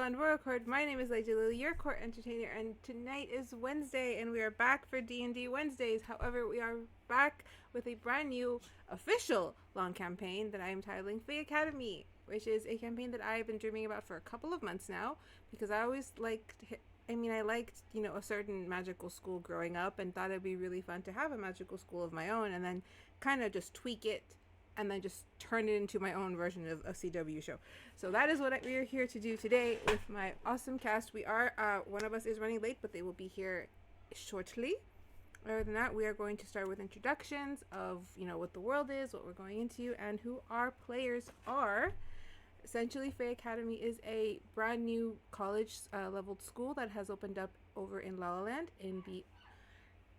on Royal Court. My name is Leija Lily, your court entertainer, and tonight is Wednesday, and we are back for D&D Wednesdays. However, we are back with a brand new official long campaign that I am titling Fae Academy, which is a campaign that I have been dreaming about for a couple of months now, because I always liked, I liked, a certain magical school growing up, and thought it'd be really fun to have a magical school of my own, and then kind of just tweak it and then just turn it into my own version of a CW show. So that is what we are here to do today with my awesome cast. We are, one of us is running late, but they will be here shortly. Other than that, we are going to start with introductions of, what the world is, what we're going into, and who our players are. Essentially, Fae Academy is a brand new college leveled school that has opened up over in Lala Land, in the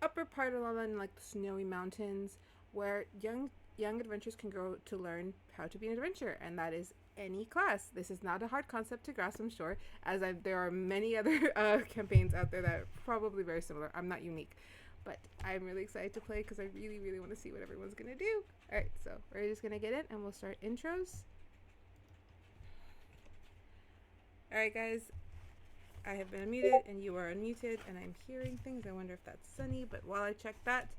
upper part of Lala Land, like the snowy mountains, where young adventurers can go to learn how to be an adventurer, and that is any class. This is not a hard concept to grasp, I'm sure, as there are many other campaigns out there that are probably very similar. I'm not unique, but I'm really excited to play because I really, really want to see what everyone's going to do. All right, so we're just going to get in and we'll start intros. All right, guys, I have been unmuted and you are unmuted, and I'm hearing things. I wonder if that's Sunny, but while I check that,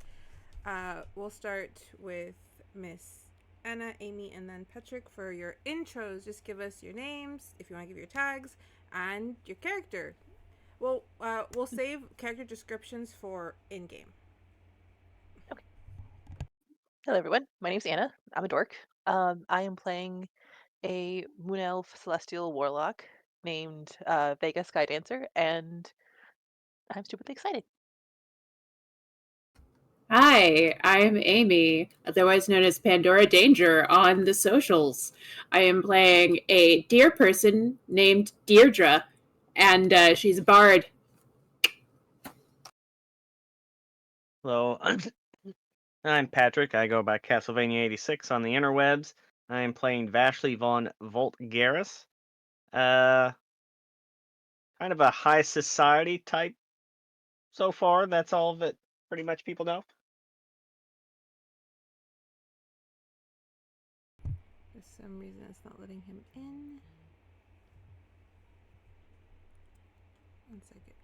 we'll start with Miss Anna, Amy, and then Patrick. For your intros, just give us your names, if you want to give your tags, and your character. We'll save character descriptions for in-game. Okay. Hello, everyone. My name's Anna. I'm a dork. I am playing a Moon Elf Celestial Warlock named Vega Skydancer, and I'm stupidly excited. Hi, I'm Amy, otherwise known as Pandora Danger on the socials. I am playing a deer person named Deirdre, and she's a bard. Hello, I'm Patrick. I go by Castlevania 86 on the interwebs. I am playing Vashley von Voltgaris. Kind of a high society type so far. That's all that pretty much people know. For some reason, it's not letting him in. One second.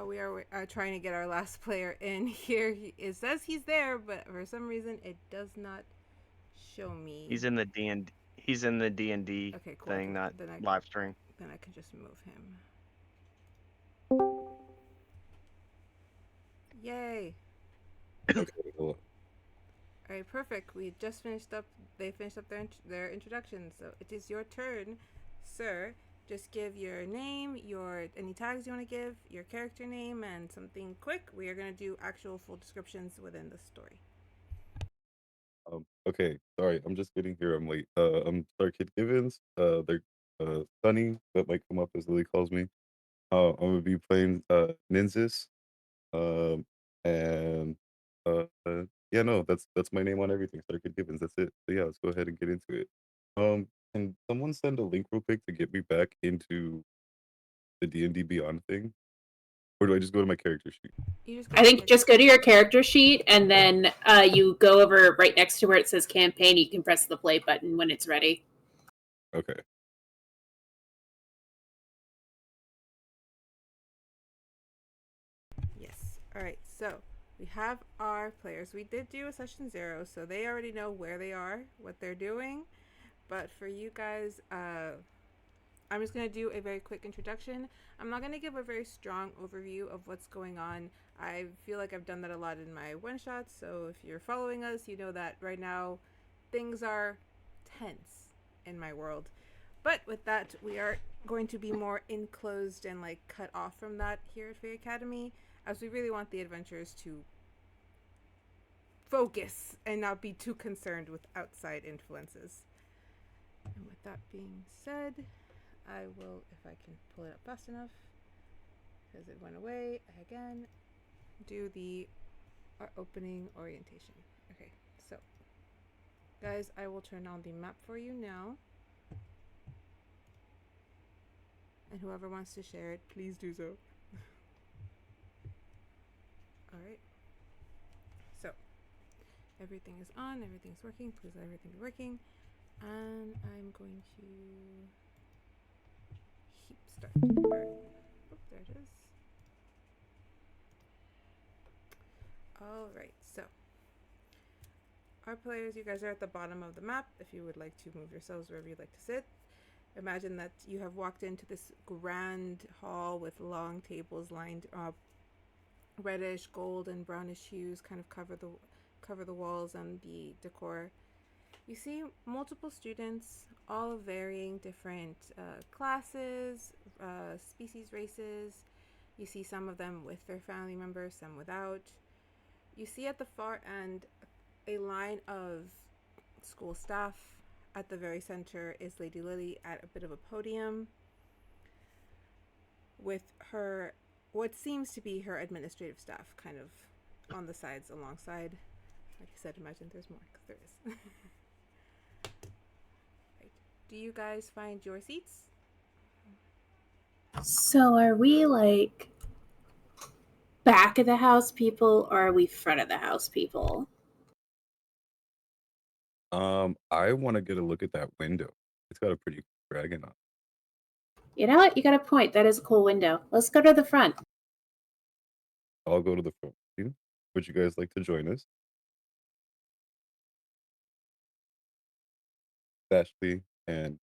We are trying to get our last player in here. It says he's there, but for some reason, it does not show me. He's in the D&D. He's in the D&D okay, cool. thing, not live stream. Then I can just move him. Yay! Okay, cool. All right, perfect. We just finished up. They finished up their introduction, so it is your turn, sir. Just give your name, any tags you want to give, your character name, and something quick. We are gonna do actual full descriptions within the story. Okay, sorry, I'm just getting here. I'm late. I'm Kid Givens. They're Sunny, that might come up as Lily calls me. I'm gonna be playing Ninjas. And yeah, no, that's my name on everything. Kid Givens. That's it. So yeah, let's go ahead and get into it. Can someone send a link real quick to get me back into the D&D Beyond thing, or do I just go to my character sheet? I think just go to your character sheet, and then you go over right next to where it says campaign. You can press the play button when it's ready. Okay. Yes. All right. So we have our players. We did do a session 0, so they already know where they are, what they're doing. But for you guys, I'm just going to do a very quick introduction. I'm not going to give a very strong overview of what's going on. I feel like I've done that a lot in my one-shots, so if you're following us, you know that right now things are tense in my world. But with that, we are going to be more enclosed and cut off from that here at Fae Academy, as we really want the adventurers to focus and not be too concerned with outside influences. And with that being said, I will, if I can pull it up fast enough, because it went away again, do our opening orientation. Okay, so guys, I will turn on the map for you now. And whoever wants to share it, please do so. Alright. So, everything is on, everything's working. Please let everything be working. And I'm going to keep start. Alright. Oh, there it is. Alright, so our players, you guys are at the bottom of the map. If you would like to move yourselves wherever you'd like to sit. Imagine that you have walked into this grand hall with long tables lined up. Reddish, gold, and brownish hues kind of cover the walls and the decor. You see multiple students, all of varying different classes, species, races. You see some of them with their family members, some without. You see at the far end a line of school staff. At the very center is Lady Lily at a bit of a podium with her, what seems to be her administrative staff, kind of on the sides alongside. Like I said, imagine there's more, because there is. Right. Do you guys find your seats? So are we like back of the house people, or are we front of the house people? I want to get a look at that window. It's got a pretty cool dragon on it. You know what? You got a point. That is a cool window. Let's go to the front. I'll go to the front. Would you guys like to join us? Ashley and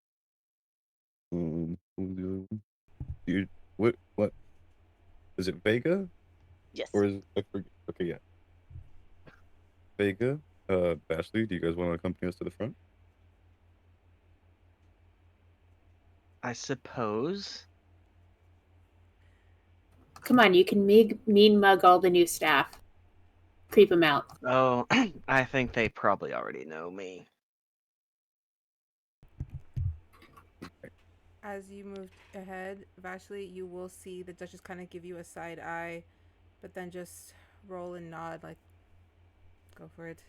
who's the other one? What is it? Vega Yes. or is it, I forget? Okay, yeah. Vega, Ashley, do you guys want to accompany us to the front? I suppose. Come on, you can mean mug all the new staff. Creep them out. Oh, I think they probably already know me. As you move ahead, Vashley, you will see the Duchess kind of give you a side eye, but then just roll and nod, like, go for it.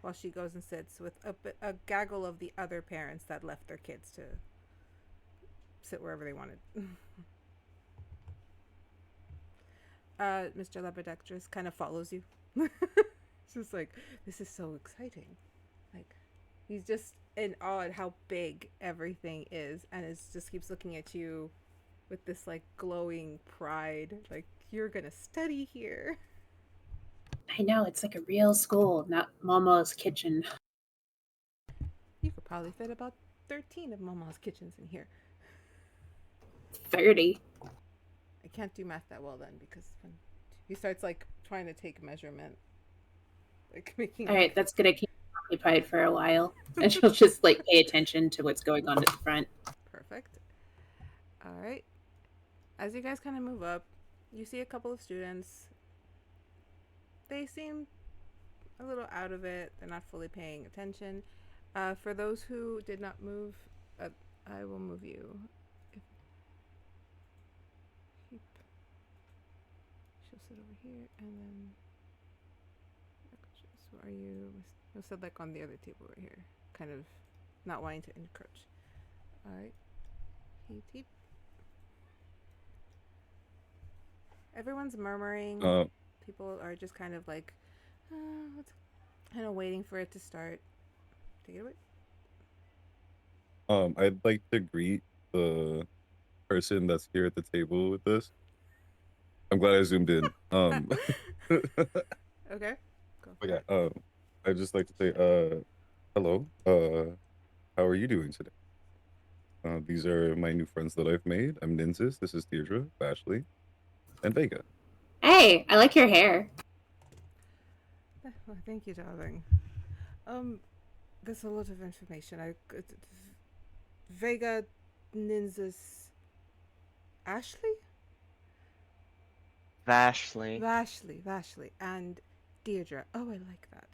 While she goes and sits with a gaggle of the other parents that left their kids to sit wherever they wanted. Mr. Lebedectress kind of follows you. It's just like, this is so exciting. Like, he's just in awe at how big everything is, and it just keeps looking at you with this like glowing pride. Like, you're gonna study here. I know, it's like a real school, not Momo's kitchen. You could probably fit about 13 of Mama's kitchens in here. 30. I can't do math that well then, because when he starts like trying to take measurement, like making. All right, that's gonna keep her occupied for a while, and she'll just like pay attention to what's going on at the front. Perfect. All right. As you guys kind of move up, you see a couple of students. They seem a little out of it. They're not fully paying attention. For those who did not move, I will move you. She'll sit over here, and then. So are you? You'll sit like on the other table right here, kind of not wanting to encroach. All right. Heap. Everyone's murmuring. People are just kind of like, kind of waiting for it to start. Take it away. I'd like to greet the person that's here at the table with us. I'm glad I zoomed in. Okay. Go for But yeah, it. I'd just like to say, hello. How are you doing today? These are my new friends that I've made. I'm Ninzis. This is Deirdre, Ashley, and Vega. Hey, I like your hair. Well, thank you, darling. There's a lot of information. Vega, Ninjas, Ashley, Vashley. Vashley, and Deirdre. Oh, I like that.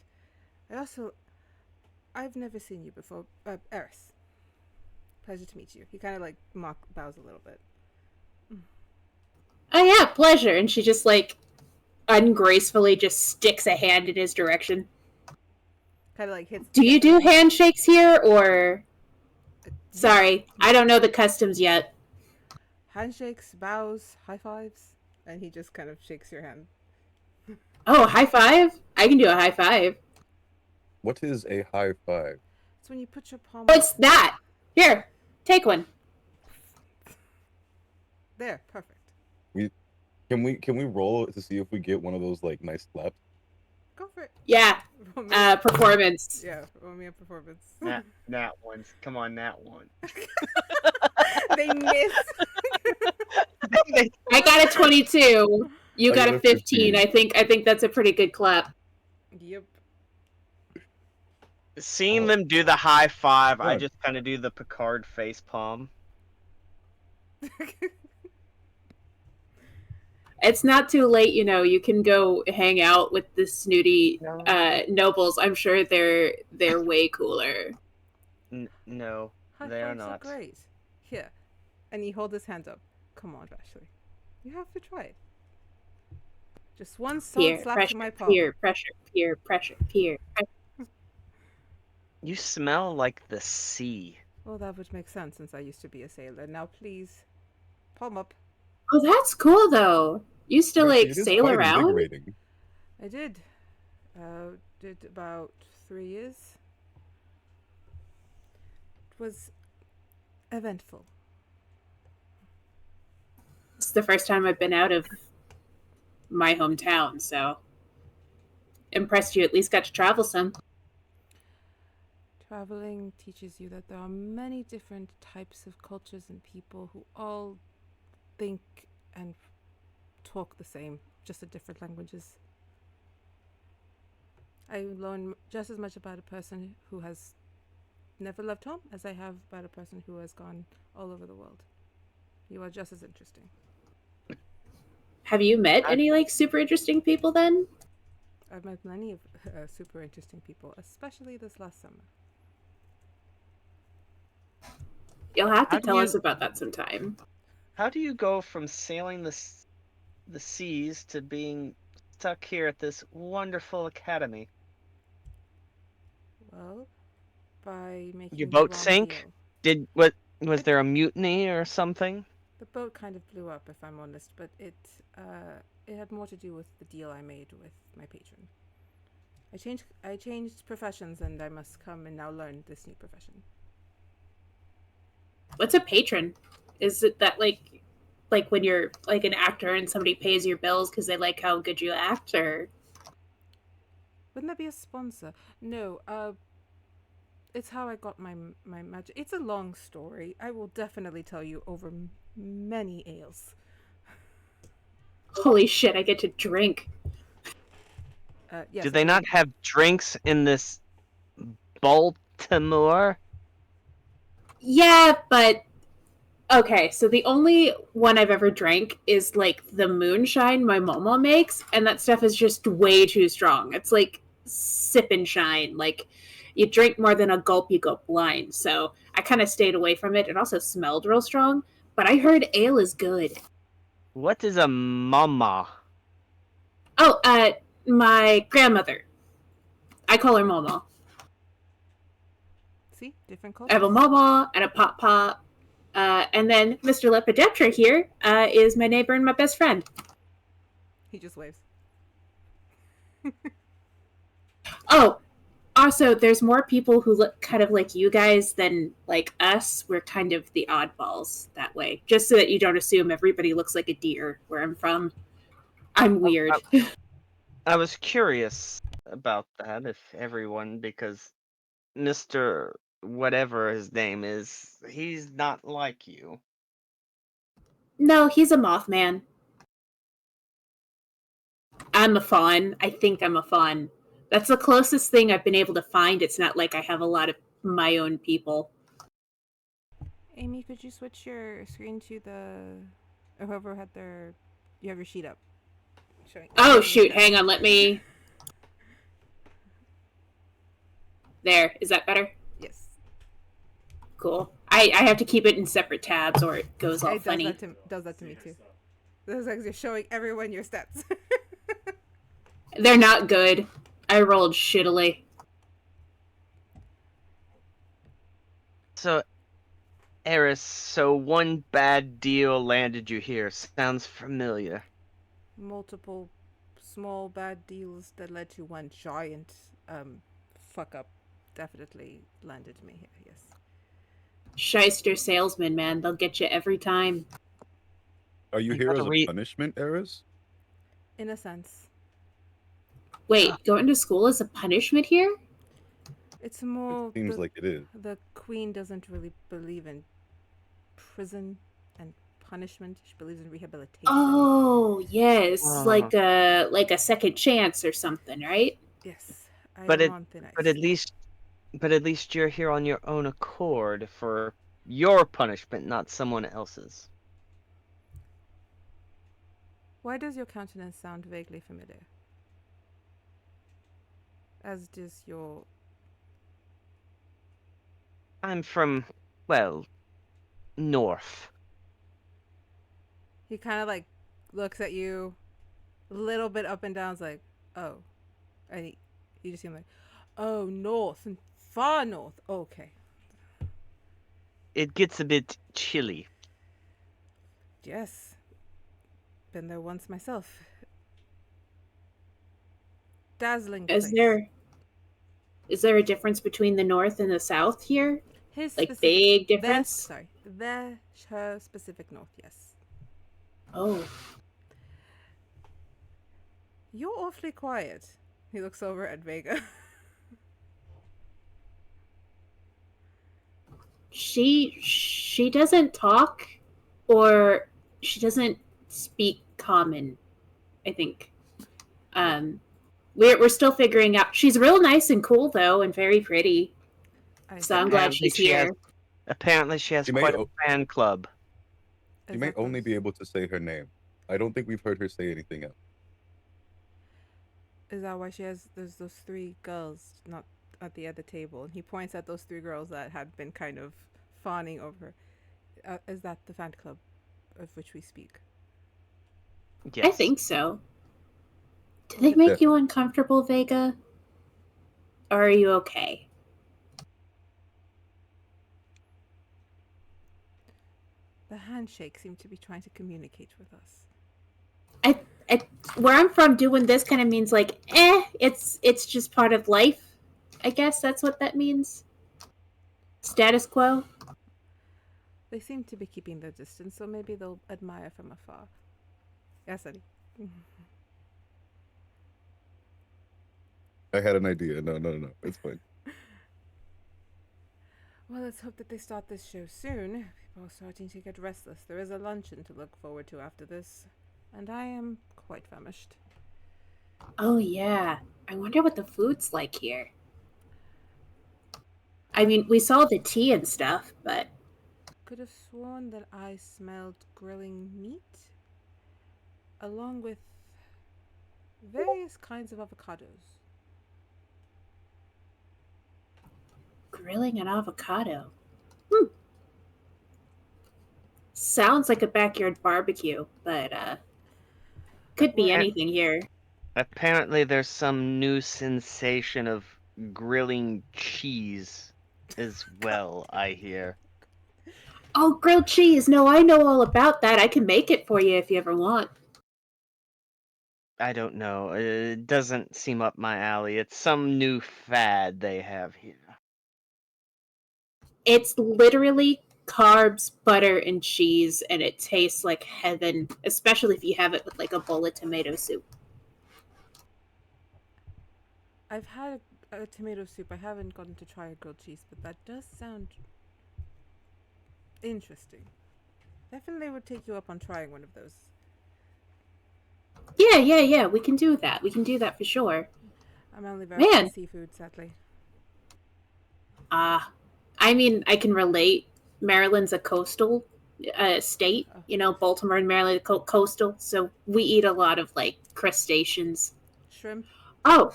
I've never seen you before. Eris. Pleasure to meet you. He kind of like bows a little bit. Oh yeah, pleasure. And she just like ungracefully just sticks a hand in his direction. Kind of like hits. Do you do handshakes here, or? Sorry, I don't know the customs yet. Handshakes, bows, high fives, and he just kind of shakes your hand. Oh, high five? I can do a high five. What is a high five? It's when you put your palm. What's that? Here, take one. There, perfect. Can we roll to see if we get one of those like nice slaps? Go for it. Yeah. Roll me a- Performance. yeah, roll me a performance. Nat ones. Come on, Nat one. They miss. I got a 22. You I got got a a 15. 15. I think that's a pretty good clap. Yep. Seeing Oh, them do the high five, I God. just kind of do the Picard face palm. It's not too late, you know. You can go hang out with the snooty No. nobles. I'm sure they're way cooler. No, High they are fives are not. great. Here. And he holds his hands up. Come on, Ashley. You have to try it. Just one solid Peer slap pressure, to my palm. peer pressure, peer pressure, peer pressure. You smell like the sea. Well, that would make sense since I used to be a sailor. Now, please, palm up. Oh, that's cool though. You used to Actually, like it is sail quite around? invigorating. I did. Did about 3 years. It was eventful. It's the first time I've been out of my hometown, so impressed you at least got to travel some. Traveling teaches you that there are many different types of cultures and people who all think and talk the same, just in different languages. I learn just as much about a person who has never left home as I have about a person who has gone all over the world. You are just as interesting. Have you met any like super interesting people then? I've met many of super interesting people, especially this last summer. You'll have to How do tell you- us about that sometime. How do you go from sailing the seas to being stuck here at this wonderful academy? Well, by making Your the boat wrong sank? deal. Was there a mutiny or something? The boat kind of blew up, if I'm honest, but it had more to do with the deal I made with my patron. I changed professions, and I must come and now learn this new profession. What's a patron? Is it that like when you're like an actor and somebody pays your bills because they like how good you act, or Wouldn't that be a sponsor? No, it's how I got my magic. It's a long story. I will definitely tell you over many ales. holy shit, I get to drink. Yes, Do they not indeed. have drinks in this Baltimore? Yeah, but okay, so the only one I've ever drank is like the moonshine my mama makes, and that stuff is just way too strong. It's like sip and shine. Like you drink more than a gulp, you go blind. So I kind of stayed away from it. It also smelled real strong, but I heard ale is good. What is a mama? Oh, my grandmother. I call her mama. See, different I have a cultures. mama and a pop pop. And then Mr. Lepidoptera here is my neighbor and my best friend. He just waves. Oh, also, there's more people who look kind of like you guys than like us. We're kind of the oddballs that way. Just so that you don't assume everybody looks like a deer where I'm from. I'm weird. I was curious about that, if everyone, because Mr. whatever his name is, he's not like you. No, he's a Mothman. I'm a fawn. I think I'm a fawn. That's the closest thing I've been able to find. It's not like I have a lot of my own people. Amy, could you switch your screen to the whoever had their you have your sheet up. Oh shoot, hang on, let me there. Is that better? Yes. Cool. I have to keep it in separate tabs or it goes all It funny. does that to me too. This is like you're showing everyone your stats. They're not good. I rolled shittily. So, Eris, so one bad deal landed you here. Sounds familiar. Multiple small bad deals that led to one giant fuck up definitely landed me here, yes. Shyster salesman, man. They'll get you every time. Are you You here gotta as a read. punishment, Eris? In a sense, Wait, going to school is a punishment here? it's It more seems like it is. the queen doesn't really believe in prison and punishment. She believes in rehabilitation. Oh, yes, Uh, like a second chance or something, right? Yes, I but am it, on thin but ice. at least you're here on your own accord for your punishment, not someone else's. Why does your countenance sound vaguely familiar? As does your. I'm from, well, north. He kind of like looks at you, a little bit up and down. Is like, oh, and you just seem like, oh, north and far north. Okay, It gets a bit chilly. yes, been there once myself. Dazzling Is place. there a difference between the north and the south here? His Like specific, big difference? her specific north. Yes, Oh, you're awfully quiet. He looks over at Vega. she doesn't talk, or she doesn't speak common, I think. Um, we're still figuring out. She's real nice and cool though, and very pretty. I So I'm think. glad Apparently she's she has here. She may quite a fan club. she Is may that only those? be able to say her name. I don't think we've heard her say anything else. Is that why she has? There's those three girls not at the other table, and he points at those three girls that had been kind of fawning over. Is that the fan club of which we speak? Yes. I think so. Do they make you uncomfortable, Vega? Or are you okay? The handshake seemed to be trying to communicate with us. Where I'm from, doing this kind of means like, it's just part of life. I guess that's what that means. Status quo. They seem to be keeping their distance, so maybe they'll admire from afar. Yes, Eddie. I had an idea. No. It's fine. Well, let's hope that they start this show soon. People are starting to get restless. There is a luncheon to look forward to after this, and I am quite famished. Oh yeah. I wonder what the food's like here. I mean, we saw the tea and stuff, but Could have sworn that I smelled grilling meat, along with various kinds of avocados. grilling an avocado. Sounds like a backyard barbecue, but could be anything here. Apparently there's some new sensation of grilling cheese as well, I hear. Oh, grilled cheese. No, I know all about that. I can make it for you if you ever want. I don't know. It doesn't seem up my alley. It's some new fad they have here. It's literally carbs, butter, and cheese, and it tastes like heaven, especially if you have it with like a bowl of tomato soup. I've had a tomato soup. I haven't gotten to try a grilled cheese, but that does sound interesting. Definitely would take you up on trying one of those. Yeah. We can do that. We can do that for sure. I'm only very Man. seafood, sadly. I mean, I can relate. Maryland's a coastal state. Oh. You know, Baltimore and Maryland coastal, so we eat a lot of like crustaceans. Shrimp? Oh,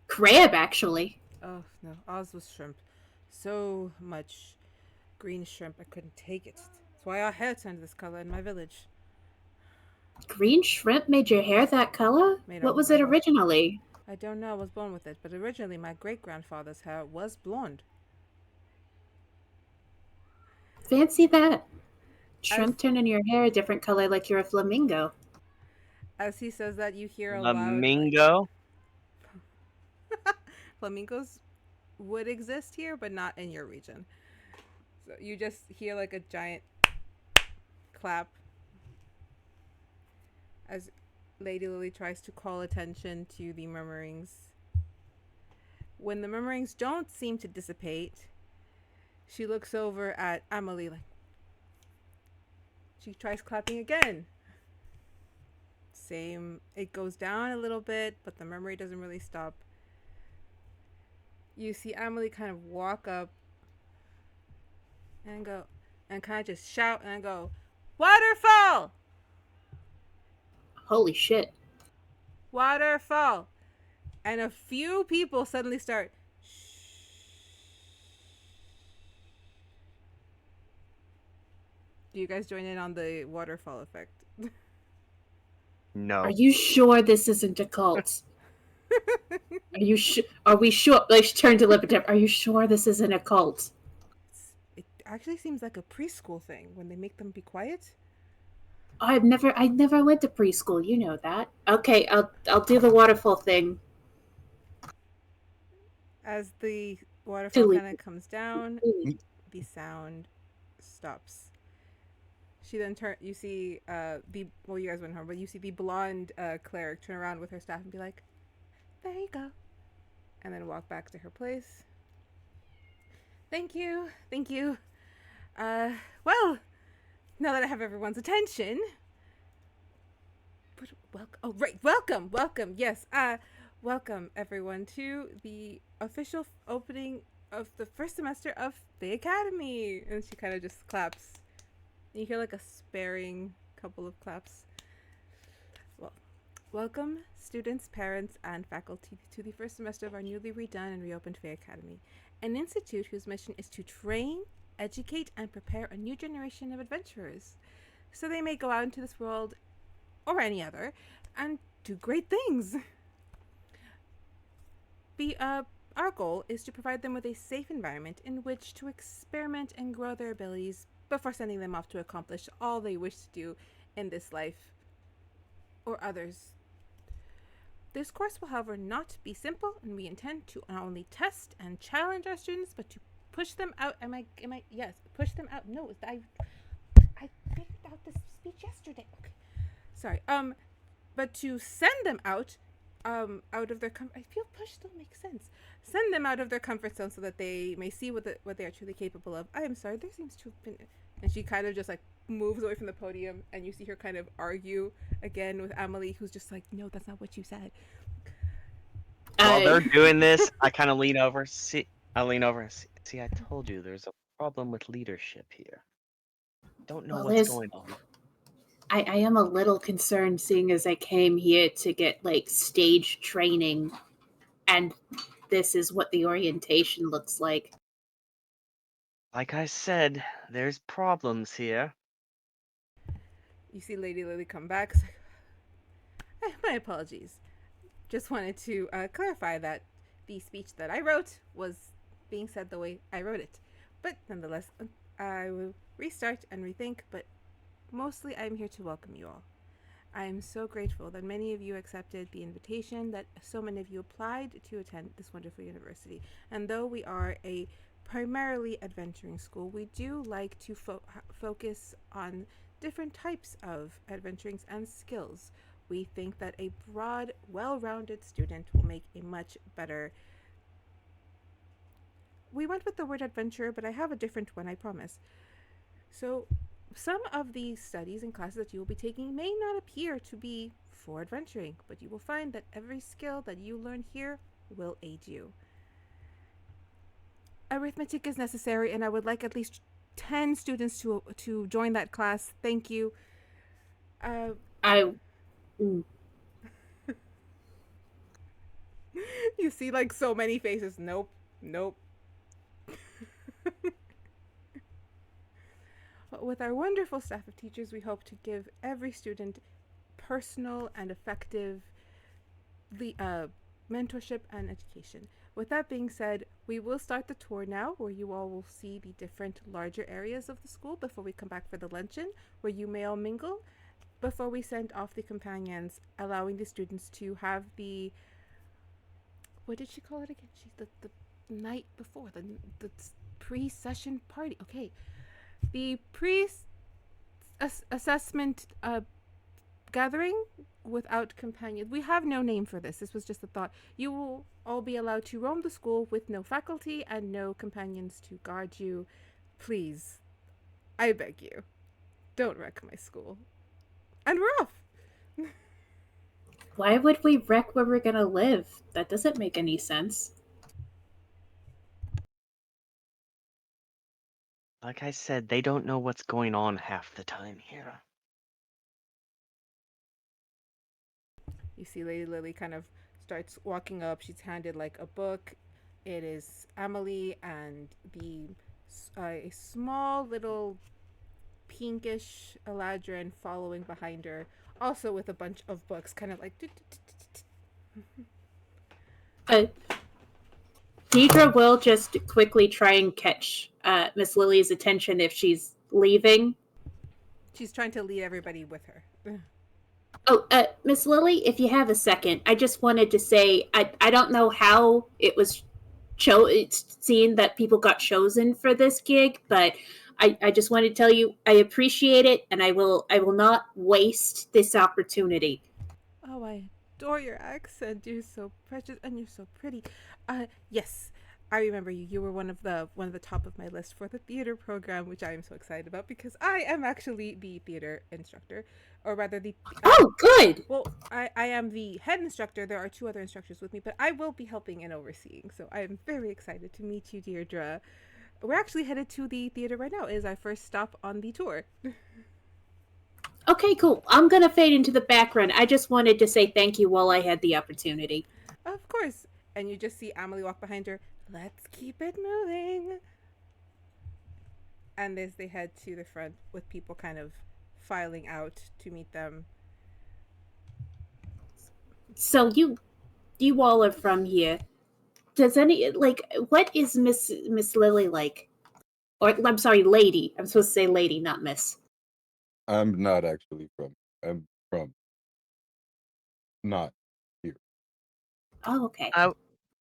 crab actually. Oh, no. Ours was shrimp. So much green shrimp, I couldn't take it. That's why our hair turned this color in my village. Green shrimp made your hair that color? Made What our- was it originally? I don't know, I was born with it, but originally my great grandfather's hair was blonde. Fancy that. Shrimp As- turning your hair a different color like you're a flamingo. As he says that, you hear a loud. Flamingo? Flamingos would exist here, but not in your region. So you just hear like a giant clap. as Lady Lily tries to call attention to the murmurings. When the murmurings don't seem to dissipate, she looks over at Amelie like, she tries clapping again. Same, it goes down a little bit, but the murmuring doesn't really stop. You see Amelie kind of walk up and go, and kind of just shout and go, "Waterfall! Holy shit. Waterfall!" And a few people suddenly start, do you guys join in on the waterfall effect? No. Are you sure this isn't a cult? Are you sure? Are we sure? Like, she turned to Lippitem. Are you sure this isn't a cult? It actually seems like a preschool thing when they make them be quiet. I never went to preschool. You know that. Okay, I'll do the waterfall thing. As the waterfall Silly. kind of comes down, the sound stops. She then you see you guys went home, but you see the blonde cleric turn around with her staff and be like, "There you go," and then walk back to her place. Thank you. Well, now that I have everyone's attention, welcome. Yes, welcome everyone to the official opening of the first semester of Fae Academy. And she kind of just claps. You hear like a sparing couple of claps. Well, welcome students, parents, and faculty to the first semester of our newly redone and reopened Fae Academy, an institute whose mission is to train, educate, and prepare a new generation of adventurers so they may go out into this world or any other and do great things. Our goal is to provide them with a safe environment in which to experiment and grow their abilities before sending them off to accomplish all they wish to do in this life or others. This course will, however, not be simple, and we intend to not only test and challenge our students, but to push them out. Yes, push them out. No, I figured out this speech yesterday. Okay, sorry. But to send them out of their I feel push don't make sense. Send them out of their comfort zone so that they may see what they are truly capable of. I am sorry, there seems to have been, and she kind of just like moves away from the podium, and you see her kind of argue again with Amelie, who's just like, "No, that's not what you said." While they're doing this, I kind of lean over. I lean over and see. I told you there's a problem with leadership here. Don't know what's going on. I am a little concerned, seeing as I came here to get like stage training, and this is what the orientation looks like. Like I said, there's problems here. You see Lady Lily come back. My apologies. Just wanted to clarify that the speech that I wrote was being said the way I wrote it. But nonetheless, I will restart and rethink, but mostly I'm here to welcome you all. I am so grateful that many of you accepted the invitation, that so many of you applied to attend this wonderful university. And though we are a primarily adventuring school, we do like to focus on different types of adventurings and skills. We think that a broad, well-rounded student will make a much better... We went with the word adventurer, but I have a different one, I promise. So, some of the studies and classes that you will be taking may not appear to be for adventuring, but you will find that every skill that you learn here will aid you. Arithmetic is necessary, and I would like at least 10 students to join that class. Thank you. You see like so many faces. Nope. But with our wonderful staff of teachers, we hope to give every student personal and effective mentorship and education. With that being said, we will start the tour now, where you all will see the different larger areas of the school before we come back for the luncheon, where you may all mingle before we send off the companions, allowing the students to have the... What did she call it again? She's the night before, the pre-session party. Okay. The pre-assessment gathering without companions. We have no name for this. This was just a thought. You will all be allowed to roam the school with no faculty and no companions to guard you. Please, I beg you, don't wreck my school. And we're off. Why would we wreck where we're gonna live? That doesn't make any sense. Like I said, they don't know what's going on half the time here. You see Lady Lily kind of starts walking up. She's handed like a book. It is Amelie and a small little pinkish Eladrin following behind her, also with a bunch of books, kind of like. Uh, Deidre will just quickly try and catch Miss Lily's attention if she's leaving. She's trying to lead everybody with her. Oh, Miss Lily, if you have a second, I just wanted to say I don't know how it was seen that people got chosen for this gig, but I just wanted to tell you I appreciate it, and I will not waste this opportunity. Oh, I adore your accent. You're so precious and you're so pretty. Yes, I remember you. You were one of the top of my list for the theater program, which I am so excited about because I am actually the theater instructor, or rather the. Oh, good. Well, I am the head instructor. There are two other instructors with me, but I will be helping and overseeing. So I am very excited to meet you, Deirdre. We're actually headed to the theater right now. It is our first stop on the tour. Okay, cool. I'm gonna fade into the background. I just wanted to say thank you while I had the opportunity. Of course. And you just see Amelie walk behind her. Let's keep it moving. And as they head to the front with people kind of filing out to meet them. So you all are from here. Does any what is Miss Lily like? Or I'm sorry, lady. I'm supposed to say lady, not miss. I'm not actually from. I'm from not here. Oh, okay.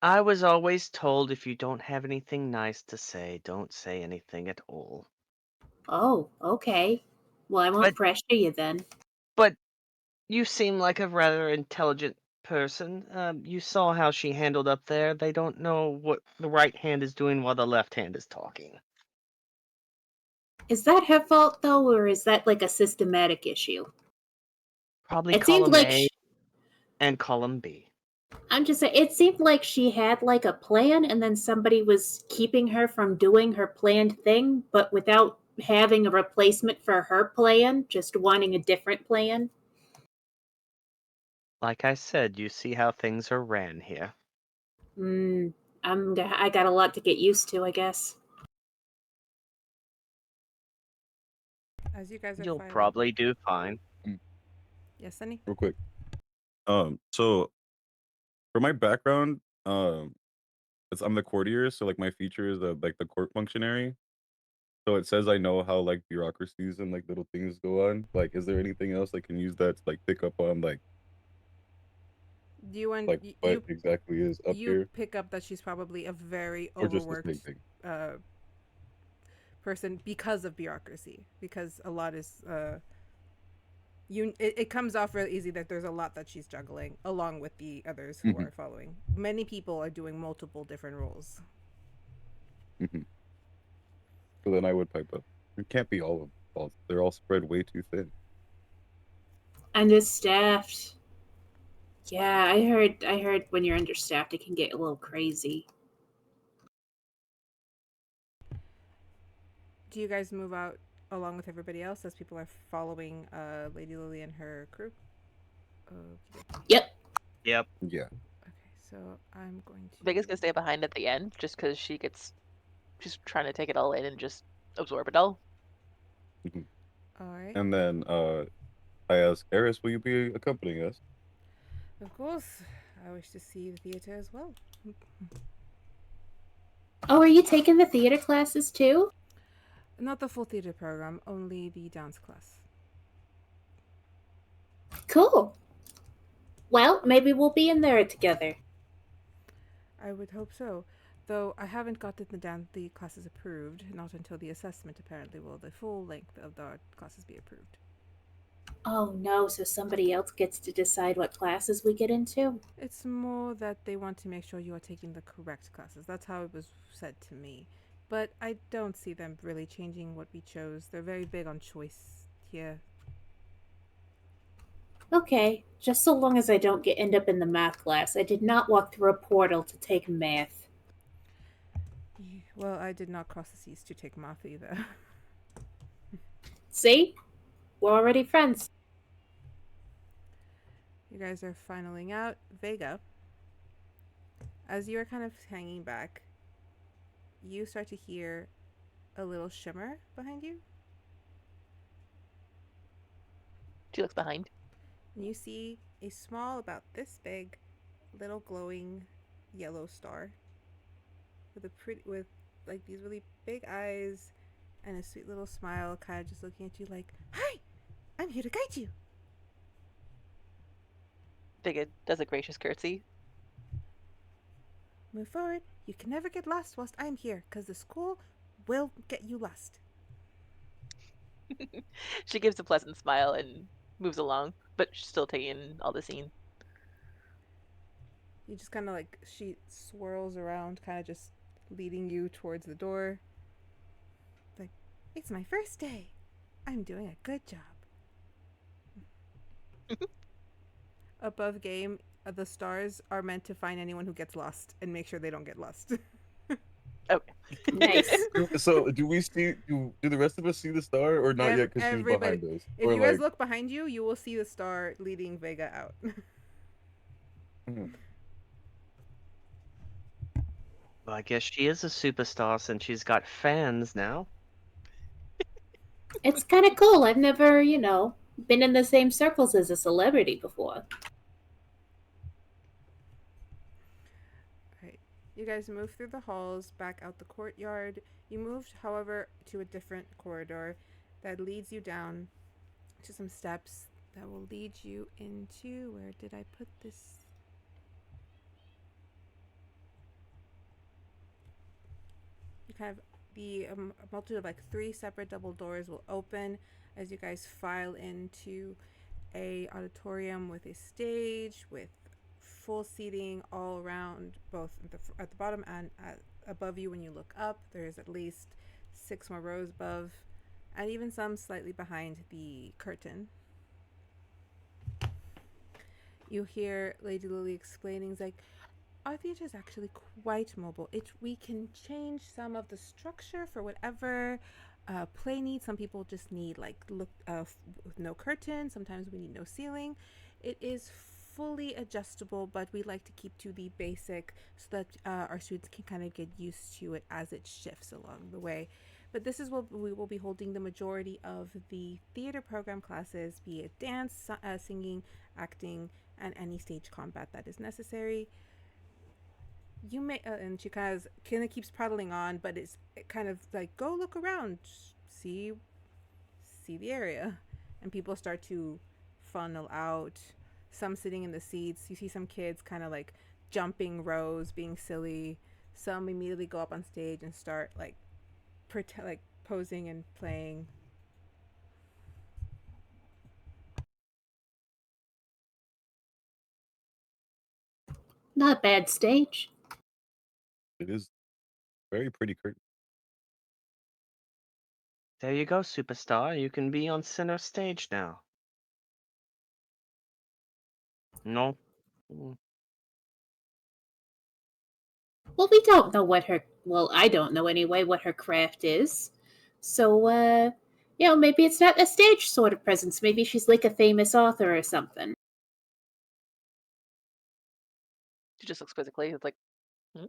I was always told if you don't have anything nice to say, don't say anything at all. Oh, okay. Well, I won't But pressure you then. but you seem like a rather intelligent person. You saw how she handled up there. They don't know what the right hand is doing while the left hand is talking. Is that her fault though, or is that like a systematic issue? Probably It seemed column like A and column B. I'm just saying, it seemed like she had like a plan, and then somebody was keeping her from doing her planned thing, but without having a replacement for her plan, just wanting a different plan. Like I said, you see how things are ran here. I got a lot to get used to, I guess. As you guys are You'll filing. probably do fine. Yes, Sunny? Real quick. So for my background, I'm the courtier, so like my feature is like the court functionary. So it says I know how like bureaucracies and like little things go on. Like, is there anything else I can use that to like pick up on like Do you want what exactly is up you here, pick up that she's probably a very or just the same overworked thing? person because of bureaucracy, because a lot is it comes off really easy that there's a lot that she's juggling along with the others who are following. Many people are doing multiple different roles. So then I would pipe up. It can't be all of them. They're all spread way too thin. Understaffed. Yeah, I heard when you're understaffed it can get a little crazy. Do you guys move out along with everybody else as people are following Lady Lily and her crew? Okay. Yep. Yep. Yeah. Okay, so I'm going to. Vega's gonna stay behind at the end just because she's trying to take it all in and just absorb it all. All right. And then I ask Eris, will you be accompanying us? Of course, I wish to see the theater as well. Oh, are you taking the theater classes too? Not the full theater program, only the dance class. Cool. Well, maybe we'll be in there together. I would hope so. Though I haven't gotten the classes approved. Not until the assessment, apparently, will the full length of the classes be approved. Oh no, so somebody else gets to decide what classes we get into? It's more that they want to make sure you are taking the correct classes. That's how it was said to me. But I don't see them really changing what we chose. They're very big on choice here. Okay, just so long as I don't end up in the math class. I did not walk through a portal to take math. Well, I did not cross the seas to take math either. See? We're already friends. You guys are finaling out. Vega, as you are kind of hanging back, you start to hear a little shimmer behind you. She looks behind. And you see a small, about this big, little glowing yellow star with like these really big eyes and a sweet little smile, kind of just looking at you like, "Hi, I'm here to guide you." Vega does a gracious curtsy. Move forward. You can never get lost whilst I'm here, because the school will get you lost. She gives a pleasant smile and moves along, but she's still taking in all the scene. You just kind of like, she swirls around, kind of just leading you towards the door. Like, it's my first day. I'm doing a good job. Above game, the stars are meant to find anyone who gets lost and make sure they don't get lost. Okay. Nice. So do we see? Do the rest of us see the star or not yet? Because she's Everybody, behind us. if Or you guys like, look behind you, you will see the star leading Vega out. mhm. Well, I guess she is a superstar since she's got fans now. It's kind of cool. I've never, been in the same circles as a celebrity before. Right. You guys move through the halls, back out the courtyard. You moved, however, to a different corridor that leads you down to some steps that will lead you into, where did I put this? You kind of, the a multitude of like 3 separate double doors will open as you guys file into a auditorium with a stage with full seating all around, both at the bottom and above you. When you look up, there's at least 6 more rows above, and even some slightly behind the curtain. You hear Lady Lily explaining, like, our theater is actually quite mobile. We can change some of the structure for whatever play needs. Some people just need with no curtain. Sometimes we need no ceiling. It is fully adjustable, but we like to keep to the basic so that our students can kind of get used to it as it shifts along the way. But this is what we will be holding the majority of the theater program classes, be it dance, singing, acting, and any stage combat that is necessary. You may and she kind of keeps prattling on, but it kind of like, go look around, see the area. And people start to funnel out, some sitting in the seats. You see some kids kind of like jumping rows, being silly. Some immediately go up on stage and start like posing and playing. Not a bad stage. It is very pretty curtain. There you go, superstar. You can be on center stage now. No? Mm. Well, we don't know I don't know anyway what her craft is. So, maybe it's not a stage sort of presence. Maybe she's like a famous author or something. She just looks quizzically. It's like, hmm?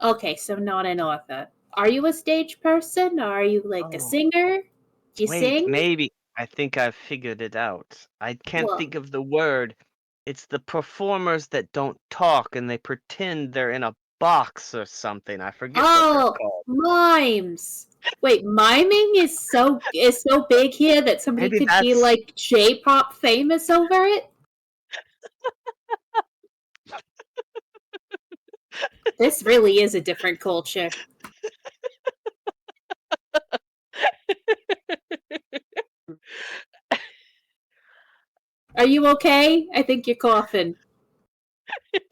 Okay, so not an author. Are you a stage person? Or are you like a Oh, singer? Do you wait, sing? maybe. I think I've figured it out. I can't Well, think of the word. It's the performers that don't talk and they pretend they're in a box or something. I forget what they're oh, called. mimes. Wait, miming is so big here that somebody Maybe could be that's like J-pop famous over it. This really is a different culture. Are you okay? I think you're coughing.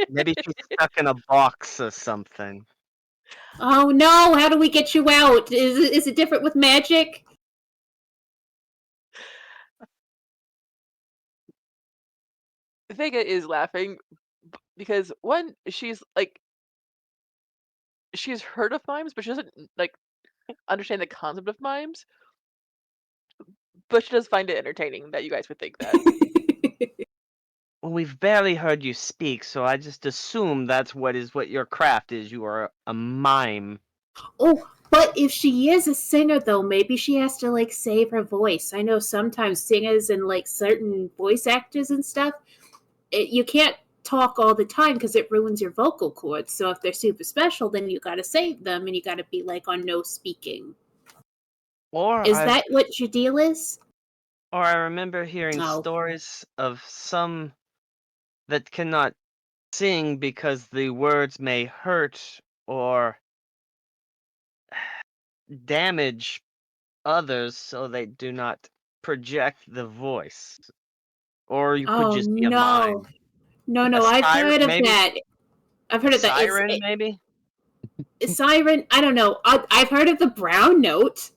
Maybe she's stuck in a box or something. Oh no! How do we get you out? Is it different with magic? Vega is laughing because one, she's like, she's heard of mimes, but she doesn't like understand the concept of mimes. But she does find it entertaining that you guys would think that. Well, we've barely heard you speak, so I just assume that's what your craft is. You are a mime. Oh, but if she is a singer, though, maybe she has to like save her voice. I know sometimes singers and like certain voice actors and stuff, you can't talk all the time because it ruins your vocal cords. So if they're super special, then you got to save them and you got to be like on no speaking. Is that what your deal is? Or I remember hearing No. stories of some that cannot sing because the words may hurt or damage others, so they do not project the voice. Or you could Oh just be a mime. no! I've heard of that. I've heard of that. Siren, maybe. Siren. I don't know. I've heard of the brown note.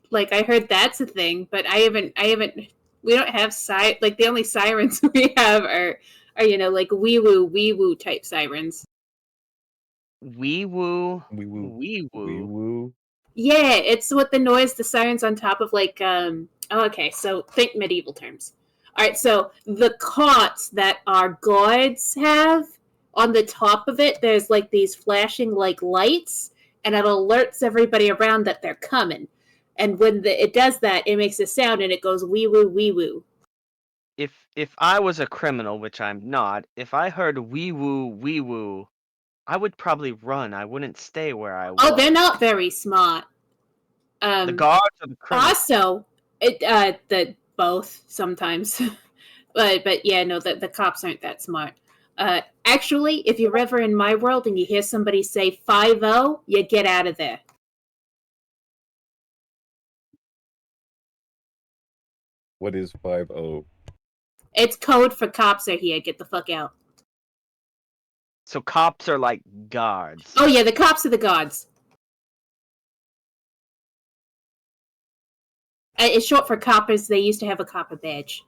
Like I heard that's a thing, but I haven't. We don't have like the only sirens we have are like wee woo type sirens. Wee woo. Wee woo. Wee Wee woo. woo. Yeah, it's what the noise the sirens on top of like okay, so think medieval terms. All right, so the cots that our guards have on the top of it, there's like these flashing like lights, and it alerts everybody around that they're coming. And when it does that, it makes a sound and it goes wee woo wee woo. If I was a criminal, which I'm not, if I heard wee woo, I would probably run. I wouldn't stay where I was. Oh, they're not very smart. The guards or the criminals? Also, the both sometimes. But yeah, no, the cops aren't that smart. Actually, if you're ever in my world and you hear somebody say 5-0, you get out of there. What is 5-0? It's code for cops are here. Get the fuck out. So cops are like guards. Oh yeah, the cops are the guards. It's short for coppers. They used to have a copper badge.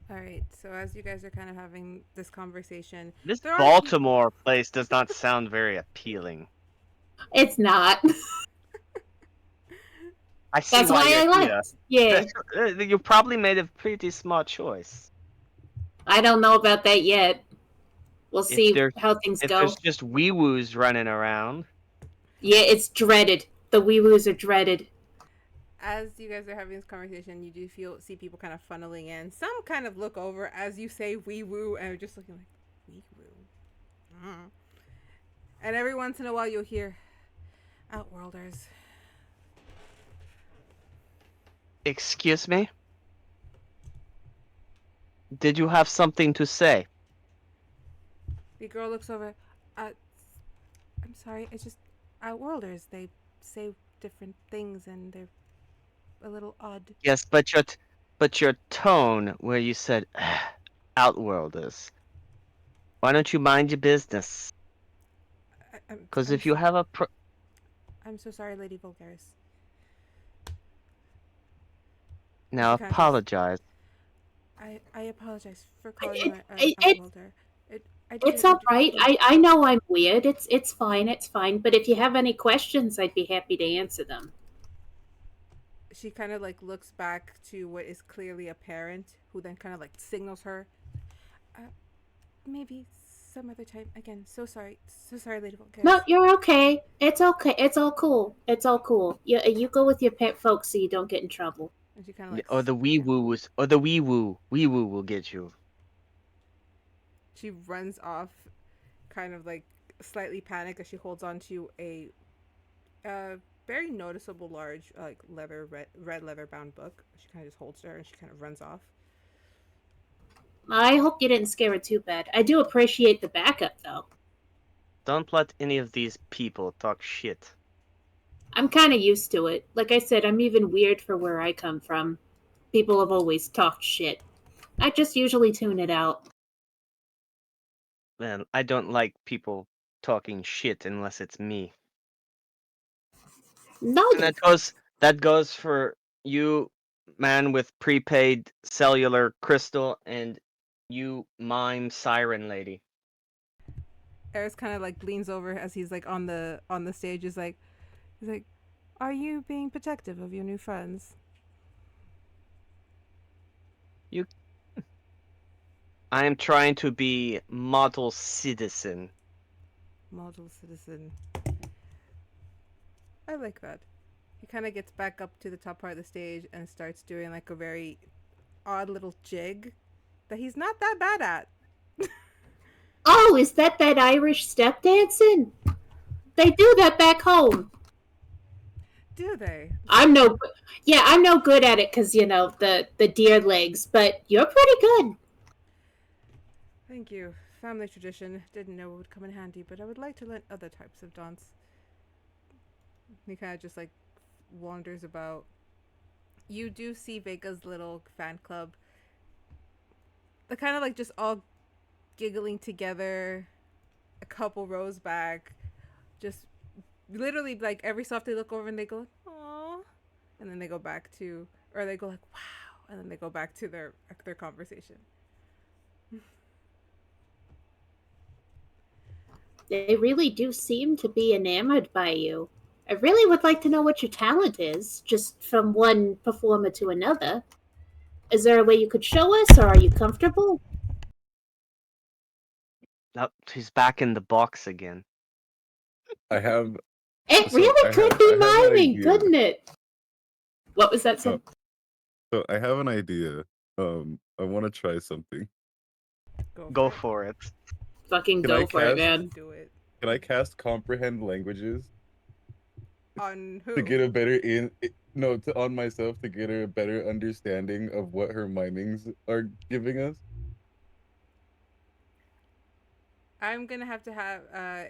All right. So as you guys are kind of having this conversation, This there are Baltimore place does not sound very appealing. It's not. I see That's why I you're here. left. Yeah. You probably made a pretty smart choice. I don't know about that yet. We'll see how things If go. there's just wee woos running around. Yeah, it's dreaded. The wee woos are dreaded. As you guys are having this conversation, you do see people kind of funneling in. Some kind of look over as you say wee woo and are just looking like wee woo. And every once in a while you'll hear Outworlders. Excuse me? Did you have something to say? The girl looks over. I'm sorry. It's just Outworlders. They say different things and they're a little odd. Yes, but your tone where you said Outworlders. Why don't you mind your business? Because if you have a I'm so sorry, Lady Vulgaris. Now apologize. I apologize for calling you an Outworlder. It's all right. I know I'm weird. It's fine. It's fine. But if you have any questions, I'd be happy to answer them. She kind of like looks back to what is clearly a parent, who then kind of like signals her. Maybe some other time. Again, so sorry, Lady Vulgaris. No, you're okay. It's okay. It's all cool. It's all cool. You go with your pet folks so you don't get in trouble. And she kind of like, or the wee woos, or the wee woo will get you. She runs off, kind of like slightly panicked as she holds on to a very noticeable large like red leather bound book. She kind of just holds to her and she kind of runs off. I hope you didn't scare her too bad. I do appreciate the backup though. Don't let any of these people talk shit. I'm kind of used to it. Like I said, I'm even weird for where I come from. people have always talked shit. I just usually tune it out. Man, I don't like people talking shit unless it's me. And Noted. that goes for you, man with prepaid cellular crystal, and you mime siren lady. Eris kind of like leans over as he's like on the stage. He's like, "Are you being protective of your new friends?" I am trying to be model citizen. Model citizen. I like that. He kind of gets back up to the top part of the stage and starts doing like a very odd little jig that he's not that bad at. Oh, is that Irish step dancing? They do that back home. Do they? I'm no good at it because the deer legs, but you're pretty good. Thank you. Family tradition. Didn't know it would come in handy, but I would like to learn other types of dance. He kind of just like wanders about. You do see Vega's little fan club. They're kind of like just all giggling together, a couple rows back, just literally like every so often they look over and they go, "Aww," and then they go back to, or they go like, "Wow," and then they go back to their conversation. They really do seem to be enamored by you. I really would like to know what your talent is, just from one performer to another. Is there a way you could show us, or are you comfortable? Oh, he's back in the box again. I have It So really I could have be I have an miming, idea. couldn't it? What was that Oh, said? so I have an idea. I want to try something. Go It. for it. Fucking Can I go for it, cast? man. Do it. Can I cast comprehend languages On to who? get a better no, to on myself to get a better understanding of what her mimings are giving us? I'm gonna have to have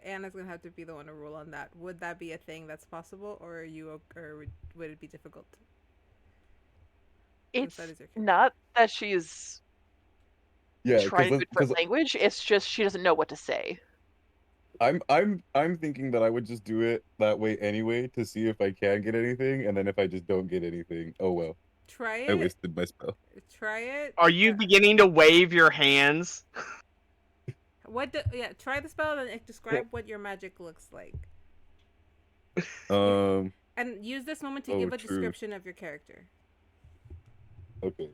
Anna's gonna have to be the one to rule on that. Would that be a thing that's possible, or are you, or would it be difficult? Since that It's is your character. not that she's Yeah, trying because to do a different language. It's just she doesn't know what to say. I'm thinking that I would just do it that way anyway to see if I can get anything, and then if I just don't get anything, oh well, Try I it. wasted my spell. Try it. Are you beginning to wave your hands? Yeah, try the spell and describe what your magic looks like. Um. And use this moment to Oh, give a true. description of your character. Okay.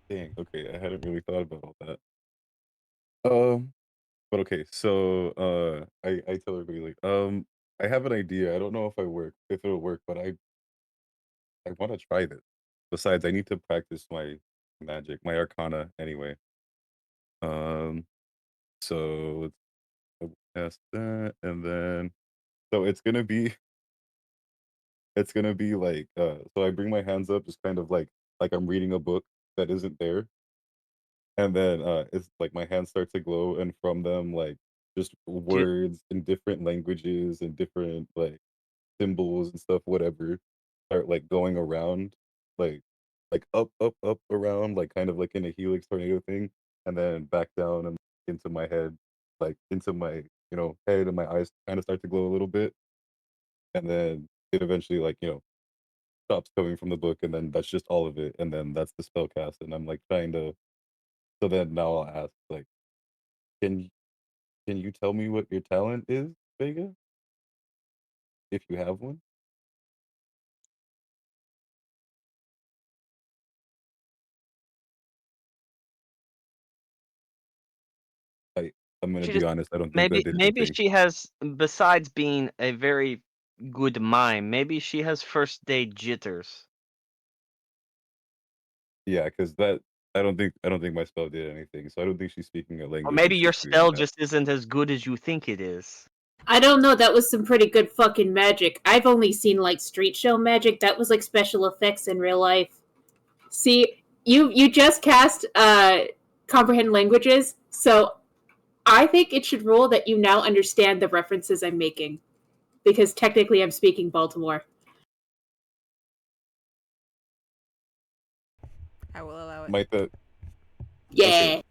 Dang. Okay, I hadn't really thought about all that. But okay. So, I tell everybody like, I have an idea. I don't know if it'll work, but I want to try this. Besides, I need to practice my magic, my arcana anyway. Um. So let's cast that, and then so it's gonna be like so I bring my hands up just kind of like I'm reading a book that isn't there, and then it's like my hands start to glow, and from them like just Do you, words in different languages and different like symbols and stuff, whatever, start like going around, like up around, like kind of like in a helix tornado thing, and then back down and into my head, like into my head, and my eyes kind of start to glow a little bit, and then it eventually like stops coming from the book, and then that's just all of it, and then that's the spell cast, and I'm like trying to. So then now I'll ask like, can you can you tell me what your talent is, Vega, if you have one? I I'm gonna She be just honest. I don't think that maybe did maybe anything. she has, besides being a very good mime, maybe she has first date jitters. Yeah, because that I don't think my spell did anything. So I don't think she's speaking a Or language when maybe your she's doing spell that. just isn't as good as you think it is. I don't know, that was some pretty good fucking magic. I've only seen like street show magic. That was like special effects in real life. See, you just cast comprehend languages, so I think it should rule that you now understand the references I'm making. Because technically I'm speaking Baltimore. I will allow it. Might the Yeah.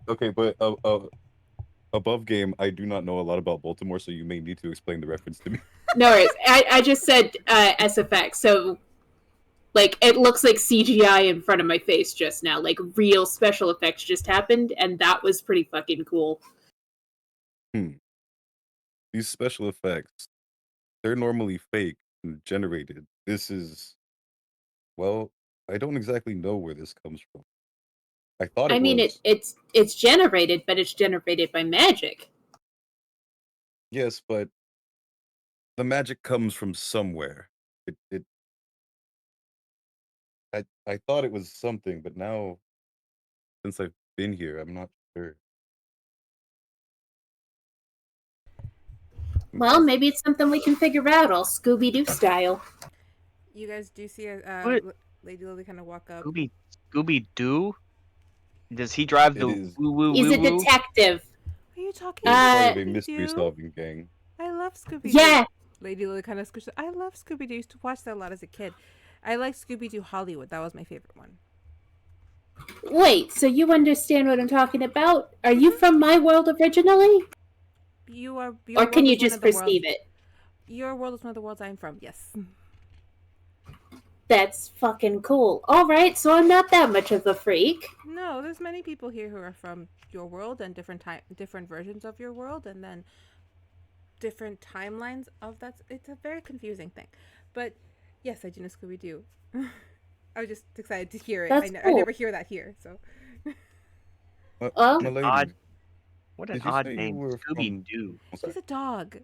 okay, but above game, I do not know a lot about Baltimore, so you may need to explain the reference to me. No worries. I just said SFX, so like it looks like CGI in front of my face just now. Like real special effects just happened, and that was pretty fucking cool. These special effects, they're normally fake and generated. This is, well, I don't exactly know where this comes from. I thought I it mean, was. it's generated, but it's generated by magic. Yes, but the magic comes from somewhere. I thought it was something, but now since I've been here, I'm not sure. Well, maybe it's something we can figure out, all Scooby Doo style. You guys do see What? Lady Lily kind of walk up. Scooby Doo? Does he drive It the is. woo woo He's woo a woo? detective. Are you talking He's about part of a Scooby mystery Doo? solving gang. I love Scooby Doo. Yeah. Lady Lily kind of squished. I love Scooby Doo. Used to watch that a lot as a kid. I like Scooby Doo Hollywood. That was my favorite one. Wait, so you understand what I'm talking about? Are you from my world originally? You are. Or can you just perceive it? Your world is one of the worlds I'm from. Yes. That's fucking cool. Alright, so I'm not that much of a freak. No, there's many people here who are from your world and different versions of your world, and then different timelines of that. It's a very confusing thing, but yes, I do know Scooby Doo. I was just excited to hear it. That's I cool. never hear that here, so. Oh? My lady, What an did you odd say you name, were Scooby from? Doo. I'm sorry. He's a dog.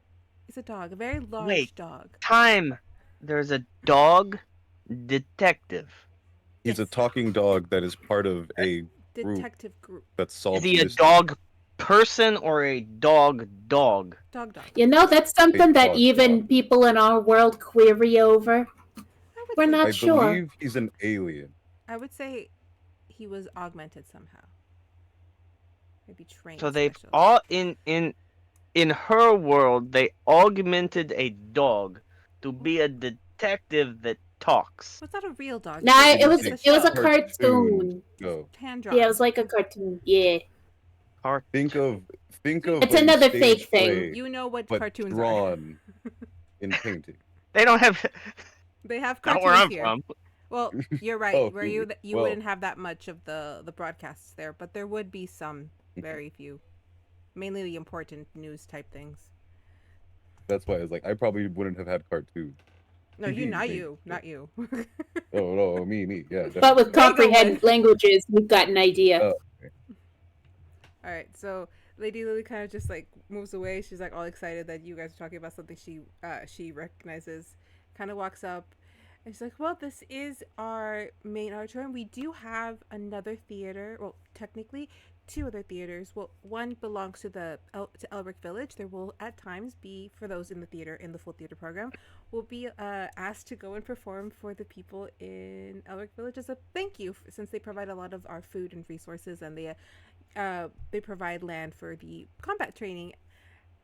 He's a dog, a very large Wait. dog. Time. There's a dog detective. He's a Yes. talking dog that is part of a group Detective group. that Is solves he a mysteries. dog person or a dog? Dog. You know, that's something that dog, even dog. people in our world query over. I would We're say, not I sure. believe he's an alien. I would say he was augmented somehow. Maybe trained. So they've specially. all in her world they augmented a dog to be a detective that talks. Was that a real dog? Nah, It's it a- was it's it was a show. cartoon. No. Hand drawn. Yeah, it was like a cartoon. Yeah. Think of It's a another stage fake thing. play, You know what but cartoons are. drawn in painting. They don't have They have not cartoons where I'm here. from. Well, you're right. Oh, where you well. wouldn't have that much of the broadcasts there, but there would be some, very few, mainly the important news type things. That's why I was like, I probably wouldn't have had cartoons. No, you, not Maybe. you, not you. Oh no, me, yeah. But with Vega comprehend would. languages, we've got an idea. Oh. All right, so Lady Lily kind of just like moves away. She's like all excited that you guys are talking about something she recognizes. Kind of walks up, and she's like, "Well, this is our main auditorium. We do have another theater. Well, technically, two other theaters. Well, one belongs to to Elbrick Village. There will at times be, for those in the theater in the full theater program, will be asked to go and perform for the people in Elbrick Village as a thank you, since they provide a lot of our food and resources, and they provide land for the combat training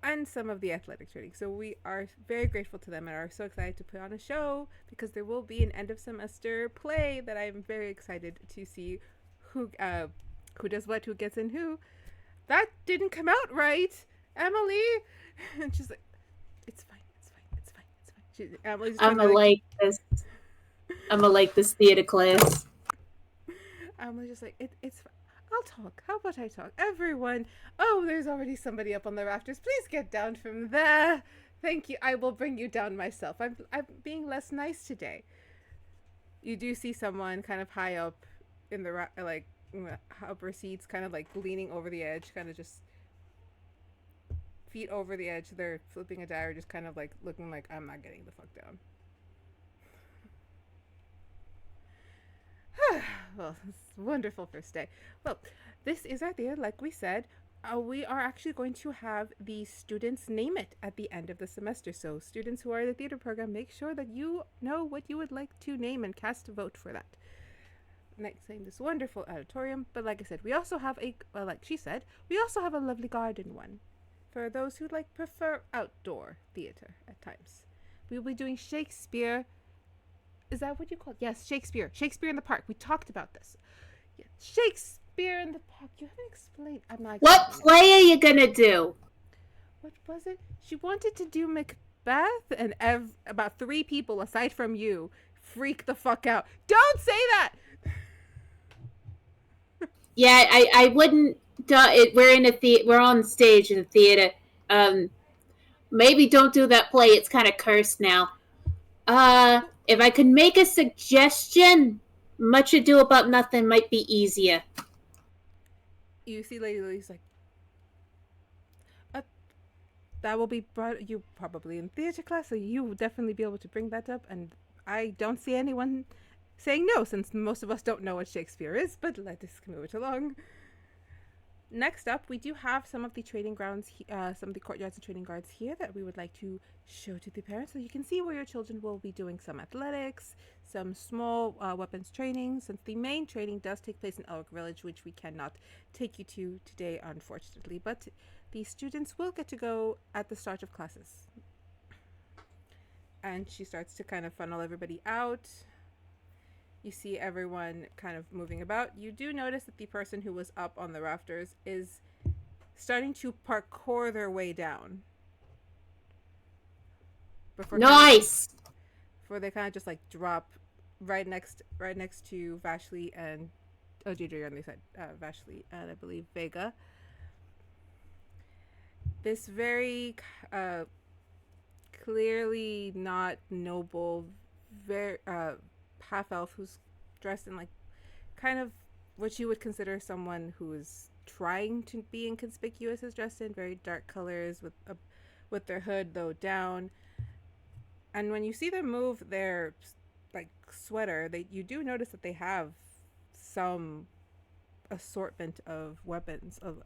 and some of the athletic training. So we are very grateful to them and are so excited to put on a show, because there will be an end of semester play that I'm very excited to see who does what, who gets in who. That didn't come out right, Emily. And she's like, it's fine. Emily's I'm gonna like this. I'm gonna like this theater class. Emily's just like, it's fine. I'll talk. How about I talk? Everyone. Oh, there's already somebody up on the rafters. Please get down from there. Thank you. I will bring you down myself. I'm being less nice today. You do see someone kind of high up in the upper seats, kind of like leaning over the edge, kind of just feet over the edge. They're flipping a diary, just kind of like looking like, I'm not getting the fuck down. Well, it's a wonderful first day. Well, this is our theater, like we said. We are actually going to have the students name it at the end of the semester. So students who are in the theater program, make sure that you know what you would like to name and cast a vote for that. Next thing, this wonderful auditorium. But like I said, we also have like she said, we also have a lovely garden one for those who prefer outdoor theater at times. We will be doing Shakespeare Is that what you call it? Yes, Shakespeare. Shakespeare in the Park. We talked about this. Yeah, Shakespeare in the Park. You haven't explained. I'm not. What play are you gonna do? What was it? She wanted to do Macbeth, and about 3 people aside from you freak the fuck out. Don't say that. Yeah, I wouldn't. We're in a we're on stage in a theater. Maybe don't do that play. It's kind of cursed now. If I could make a suggestion, Much Ado About Nothing might be easier. You see, Lady Lily's like, that will be brought you probably in theater class, so you will definitely be able to bring that up. And I don't see anyone saying no, since most of us don't know what Shakespeare is. But let us move it along. Next up, we do have some of the training grounds, some of the courtyards and training guards here that we would like to show to the parents, so you can see where your children will be doing some athletics, some small weapons training, since the main training does take place in Elric Village, which we cannot take you to today, unfortunately. But the students will get to go at the start of classes. And she starts to kind of funnel everybody out. You see everyone kind of moving about. You do notice that the person who was up on the rafters is starting to parkour their way down. Nice! Before they kind of just like drop right next to Vashli and Deidre on the side. Vashli and I believe Vega. This very clearly not noble, very half elf who's dressed in like kind of what you would consider someone who is trying to be inconspicuous is dressed in very dark colors with their hood though down. And when you see them move their like sweater, you do notice that they have some assortment of weapons of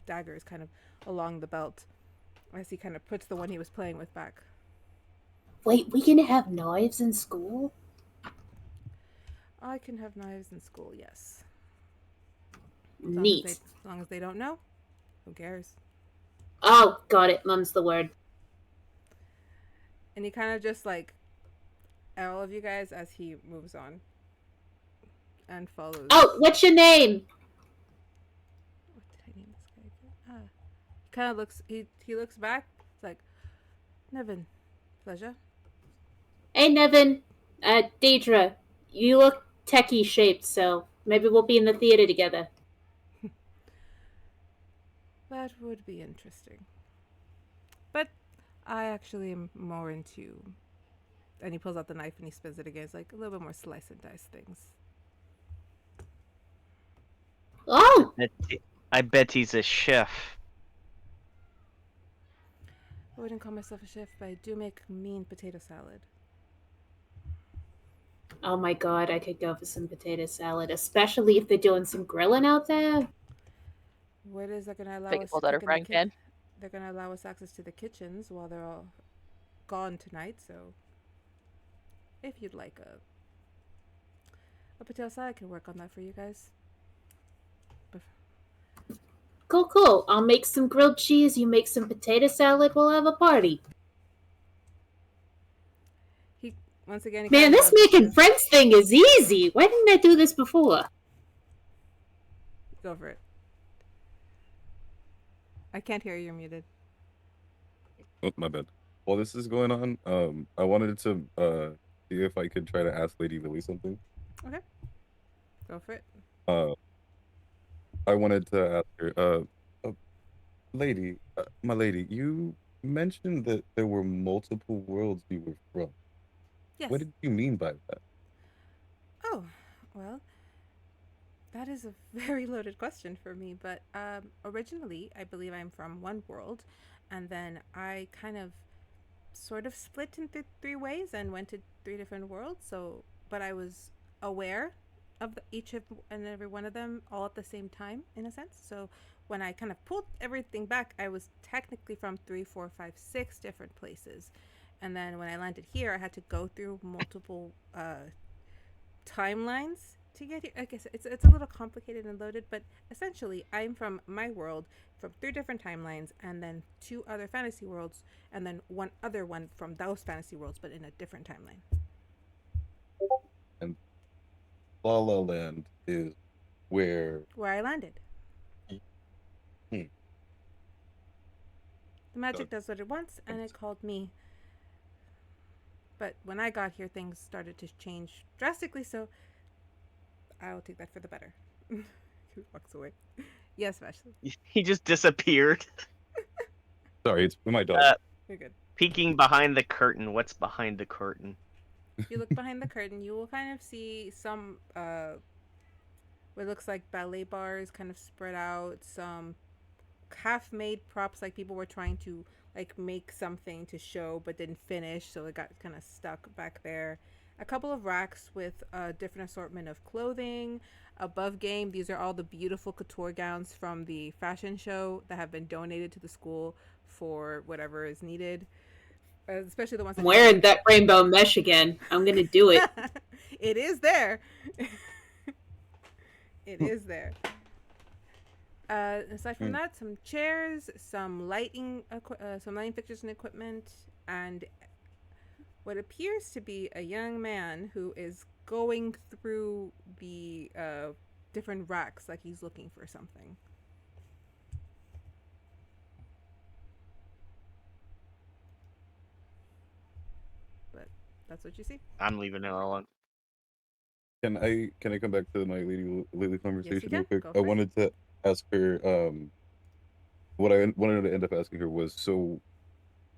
daggers kind of along the belt as he kind of puts the one he was playing with back. Wait, we can have knives in school? I can have knives in school, yes. Neat. As long as they don't know, who cares? Oh, got it. Mum's the word. And he kind of just like all of you guys as he moves on and follows. Oh, what's your name? What did I name this guy? He kind of looks. He looks back. It's like, Nevin, pleasure. Hey, Nevin. Deidre, you look techie shaped, so maybe we'll be in the theater together. That would be interesting. But I actually am more into. And he pulls out the knife and he spins it again. It's like a little bit more slice and dice things. Oh! I bet he's a chef. I wouldn't call myself a chef, but I do make mean potato salad. Oh my god, I could go for some potato salad, especially if they're doing some grilling out there. What is that going to allow Take it us pulled to out cook of in the frying pan. They're going to allow us access to the kitchens while they're all gone tonight, so if you'd like a potato salad, I can work on that for you guys. Cool. I'll make some grilled cheese, you make some potato salad, we'll have a party. Once again, Man, this making friends thing is easy. Why didn't I do this before? Go for it. I can't hear you. You're muted. Oh, my bad. While this is going on, I wanted to see if I could try to ask Lady Lily something. Okay. Go for it. I wanted to ask her, lady, my lady, you mentioned that there were multiple worlds you were from. Yes. What did you mean by that? Oh, well, that is a very loaded question for me. But originally, I believe I'm from one world, and then I kind of sort of split into 3 ways and went to 3 different worlds. So, but I was aware of each and every one of them all at the same time, in a sense. So when I kind of pulled everything back, I was technically from 3, 4, 5, 6 different places. And then when I landed here, I had to go through multiple timelines to get here. I guess it's a little complicated and loaded, but essentially, I'm from my world from 3 different timelines, and then 2 other fantasy worlds, and then one other one from those fantasy worlds, but in a different timeline. Lala Land is where. Where I landed. Hmm. The magic does what it wants, and it called me. But when I got here, things started to change drastically, so I will take that for the better. He walks away. Yes, Ashley. He just disappeared. Sorry, it's my dog. You're good. Peeking behind the curtain. What's behind the curtain? If you look behind the curtain, you will kind of see some what looks like ballet bars kind of spread out, some half-made props like people were trying to like make something to show but didn't finish, so it got kind of stuck back there. A couple of racks with a different assortment of clothing. Above game, these are all the beautiful couture gowns from the fashion show that have been donated to the school for whatever is needed. Especially the ones I'm that wearing that rainbow mesh again. I'm gonna do it. It is there. It is there. Aside from that, some chairs, some lighting fixtures and equipment, and what appears to be a young man who is going through the different racks like he's looking for something. But that's what you see. I'm leaving it alone. Can I come back to my lady conversation real can. quick? Go I for it. wanted to ask her. What I wanted to end up asking her was, so,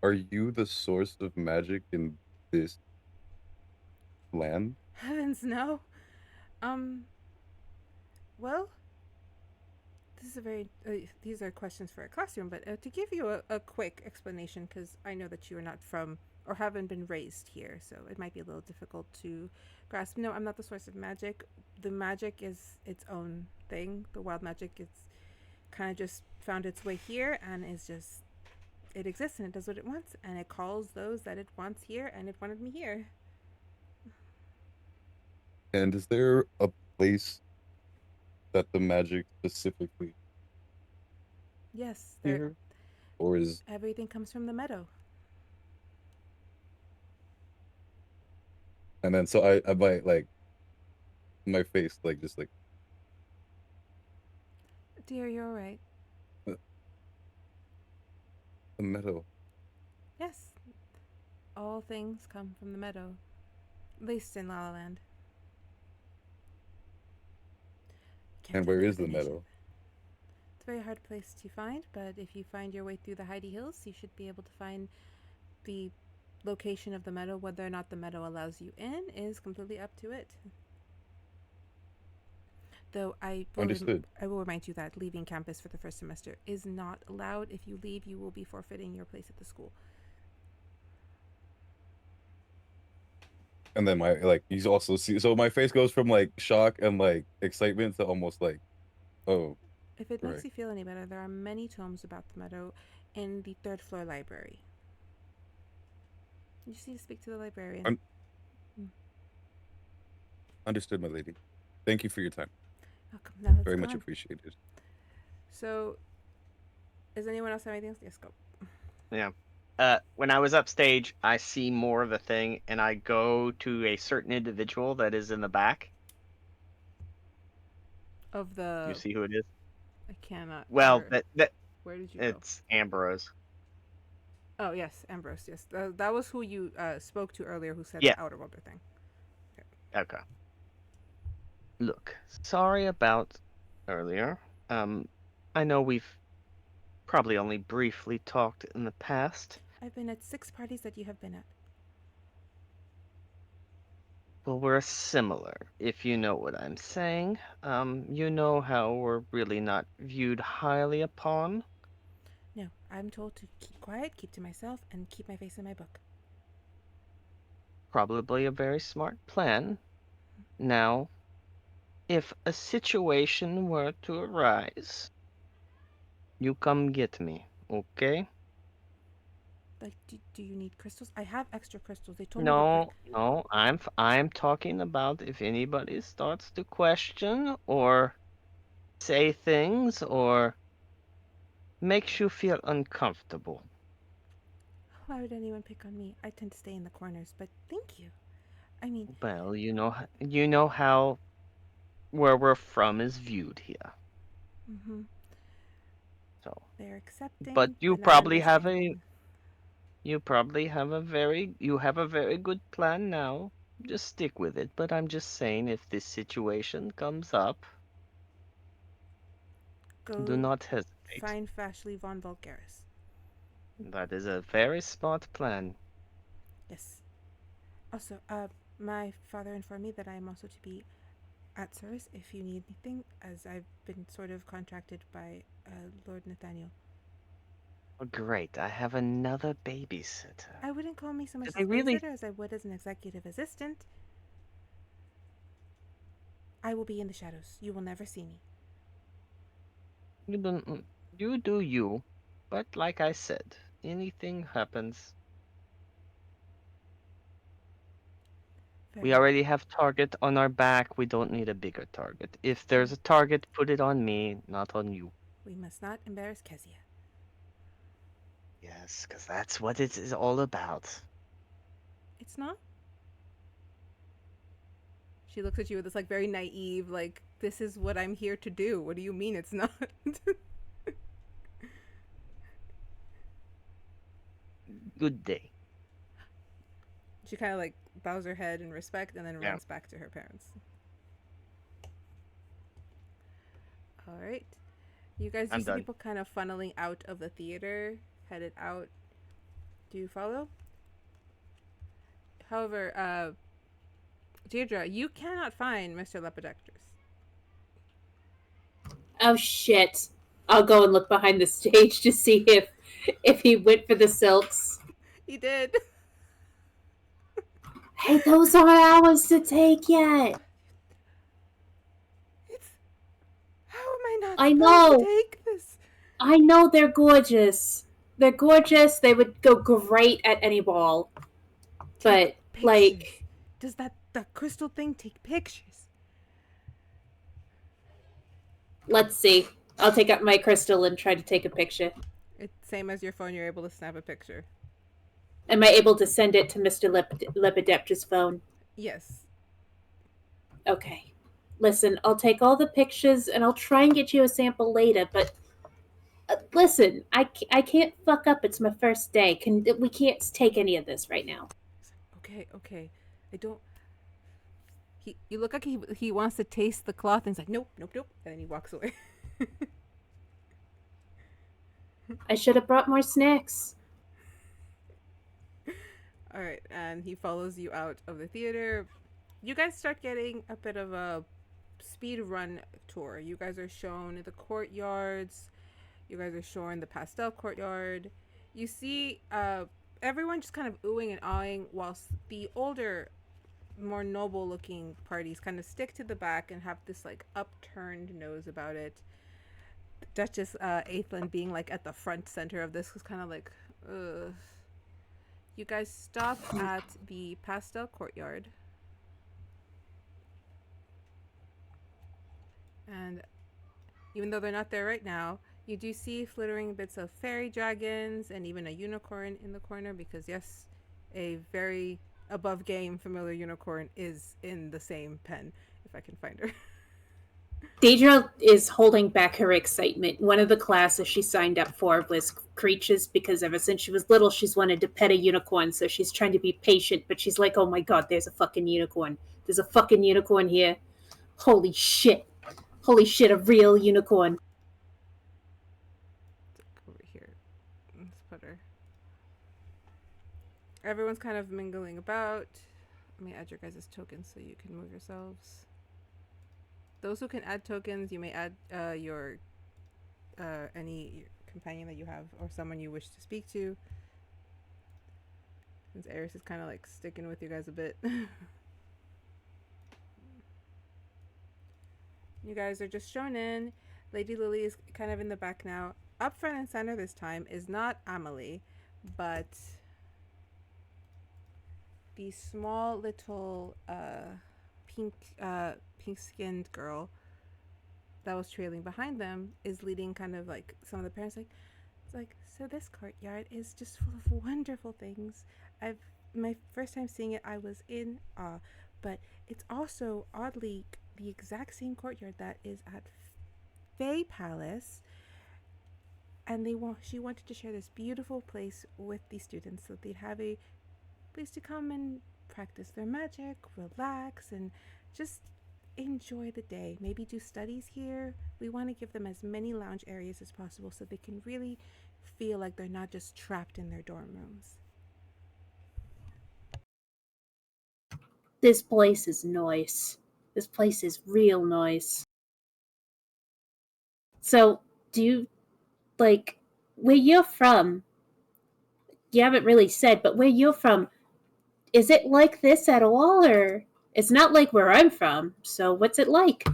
are you the source of magic in this land? Heavens no. Well, this is a very these are questions for a classroom, but to give you a quick explanation, because I know that you are not from or haven't been raised here, so it might be a little difficult to grasp. No, I'm not the source of magic. The magic is its own thing. The wild magic is kind of just found its way here and is just, it exists and it does what it wants, and it calls those that it wants here, and it wanted me here. And is there a place that the magic specifically Yes, here, or is everything comes from the meadow. and then so I might like my face like just like Dear, you're right. the meadow. Yes, all things come from the meadow. At least in La La Land. And where is the meadow? It's a very hard place to find, but if you find your way through the Heidi Hills, you should be able to find the location of the meadow. Whether or not the meadow allows you in is completely up to it. Though I will remind you that leaving campus for the first semester is not allowed. If you leave, you will be forfeiting your place at the school. And then my like you also see, so my face goes from like shock and like excitement to almost like, oh. If it makes you feel any better, there are many tomes about the meadow in the third floor library. You just need to speak to the librarian. Understood, my lady. Thank you for your time. Welcome. Now let's Very go much on. appreciated. So, does anyone else have anything else? Yes, go. Yeah. When I was upstage, I see more of the thing, and I go to a certain individual that is in the back. Of the. You see who it is? I cannot. Well, where did you it's Ambrose. Oh yes, Ambrose. Yes, that was who you spoke to earlier, who said Yeah. the outer wonder thing. Okay. Look, sorry about earlier. I know we've probably only briefly talked in the past. I've been at 6 parties that you have been at. Well, we're similar, if you know what I'm saying. You know how we're really not viewed highly upon. No, I'm told to keep quiet, keep to myself, and keep my face in my book. Probably a very smart plan. Now, if a situation were to arise, you come get me, okay? Like, do you need crystals? I have extra crystals. They told me to No, I'm talking about if anybody starts to question or say things or makes you feel uncomfortable. Why would anyone pick on me? I tend to stay in the corners, but thank you. I mean, Well, you know how where we're from is viewed here. Mm-hmm. So, They're accepting, but you but not probably have a understanding. you have a very good plan now. Just stick with it. But I'm just saying, if this situation comes up, do Go not hesitate. find Vashley von Vulgaris. That is a very smart plan. Yes. Also, my father informed me that I am also to be at service if you need anything, as I've been sort of contracted by Lord Nathaniel. Oh, great! I have another babysitter. I wouldn't call me so much Do as they a really? babysitter as I would as an executive assistant. I will be in the shadows. You will never see me. You don't. You do you. But like I said, anything happens. Very We well. already have target on our back. We don't need a bigger target. If True. there's a target, put it on me, not on you. We must not embarrass Kezia. Yes, because that's what it is all about. It's not? She looks at you with this like very naive, like, this is what I'm here to do. What do you mean it's not? Good day. She kind of like bows her head in respect and then Yeah. runs back to her parents. All right. You guys I'm see done. people kind of funneling out of the theater, headed out. Do you follow? However, Deirdre, you cannot find Mr. Lepidectus. Oh shit. I'll go and look behind the stage to see if he went for the silks. He did. Hey, those aren't ours to take yet. It's. How am I not I supposed to know. take this? I know they're gorgeous. They're gorgeous. They would go great at any ball. But, Take pictures. like, Does that crystal thing take pictures? let's see. I'll take out my crystal and try to take a picture. It's same as your phone. You're able to snap a picture. Am I able to send it to Mr. Lepideptra's phone? Yes. Okay. Listen, I'll take all the pictures and I'll try and get you a sample later, but listen, I can't fuck up. It's my first day. We can't take any of this right now. Okay. I don't. You look like he wants to taste the cloth and he's like, nope, and then he walks away. I should have brought more snacks. All right, and he follows you out of the theater. You guys start getting a bit of a speed run tour. You guys are shown the courtyards. You guys are shown the pastel courtyard. You see everyone just kind of oohing and awing, whilst the older, more noble looking parties kind of stick to the back and have this like upturned nose about it. Duchess Aethlin being like at the front center of this was kind of like, ugh. You guys stop at the pastel courtyard. And even though they're not there right now, you do see flittering bits of fairy dragons and even a unicorn in the corner because, yes, a very above game familiar unicorn is in the same pen, if I can find her. Deidre is holding back her excitement. One of the classes she signed up for was creatures because ever since she was little, she's wanted to pet a unicorn. So she's trying to be patient, but she's like, oh my god, there's a fucking unicorn. There's a fucking unicorn here. Holy shit. Holy shit, a real unicorn. Over here. Let's put her. Everyone's kind of mingling about. Let me add your guys' tokens so you can move yourselves. Those who can add tokens, you may add your any companion that you have or someone you wish to speak to. Since Eris is kind of like sticking with you guys a bit. You guys are just shown in. Lady Lily is kind of in the back now. Up front and center this time is not Amelie, but the small little pink-skinned girl that was trailing behind them is leading kind of like some of the parents like, it's like, so this courtyard is just full of wonderful things. My first time seeing it, I was in awe, but it's also oddly the exact same courtyard that is at Fae Palace, and she wanted to share this beautiful place with the students so that they'd have a place to come and practice their magic, relax, and just enjoy the day. Maybe do studies here. We want to give them as many lounge areas as possible so they can really feel like they're not just trapped in their dorm rooms. This place is nice. This place is real nice. So, do you, like, where you're from, you haven't really said, but where you're from, is it like this at all, or it's not like where I'm from, so what's it like?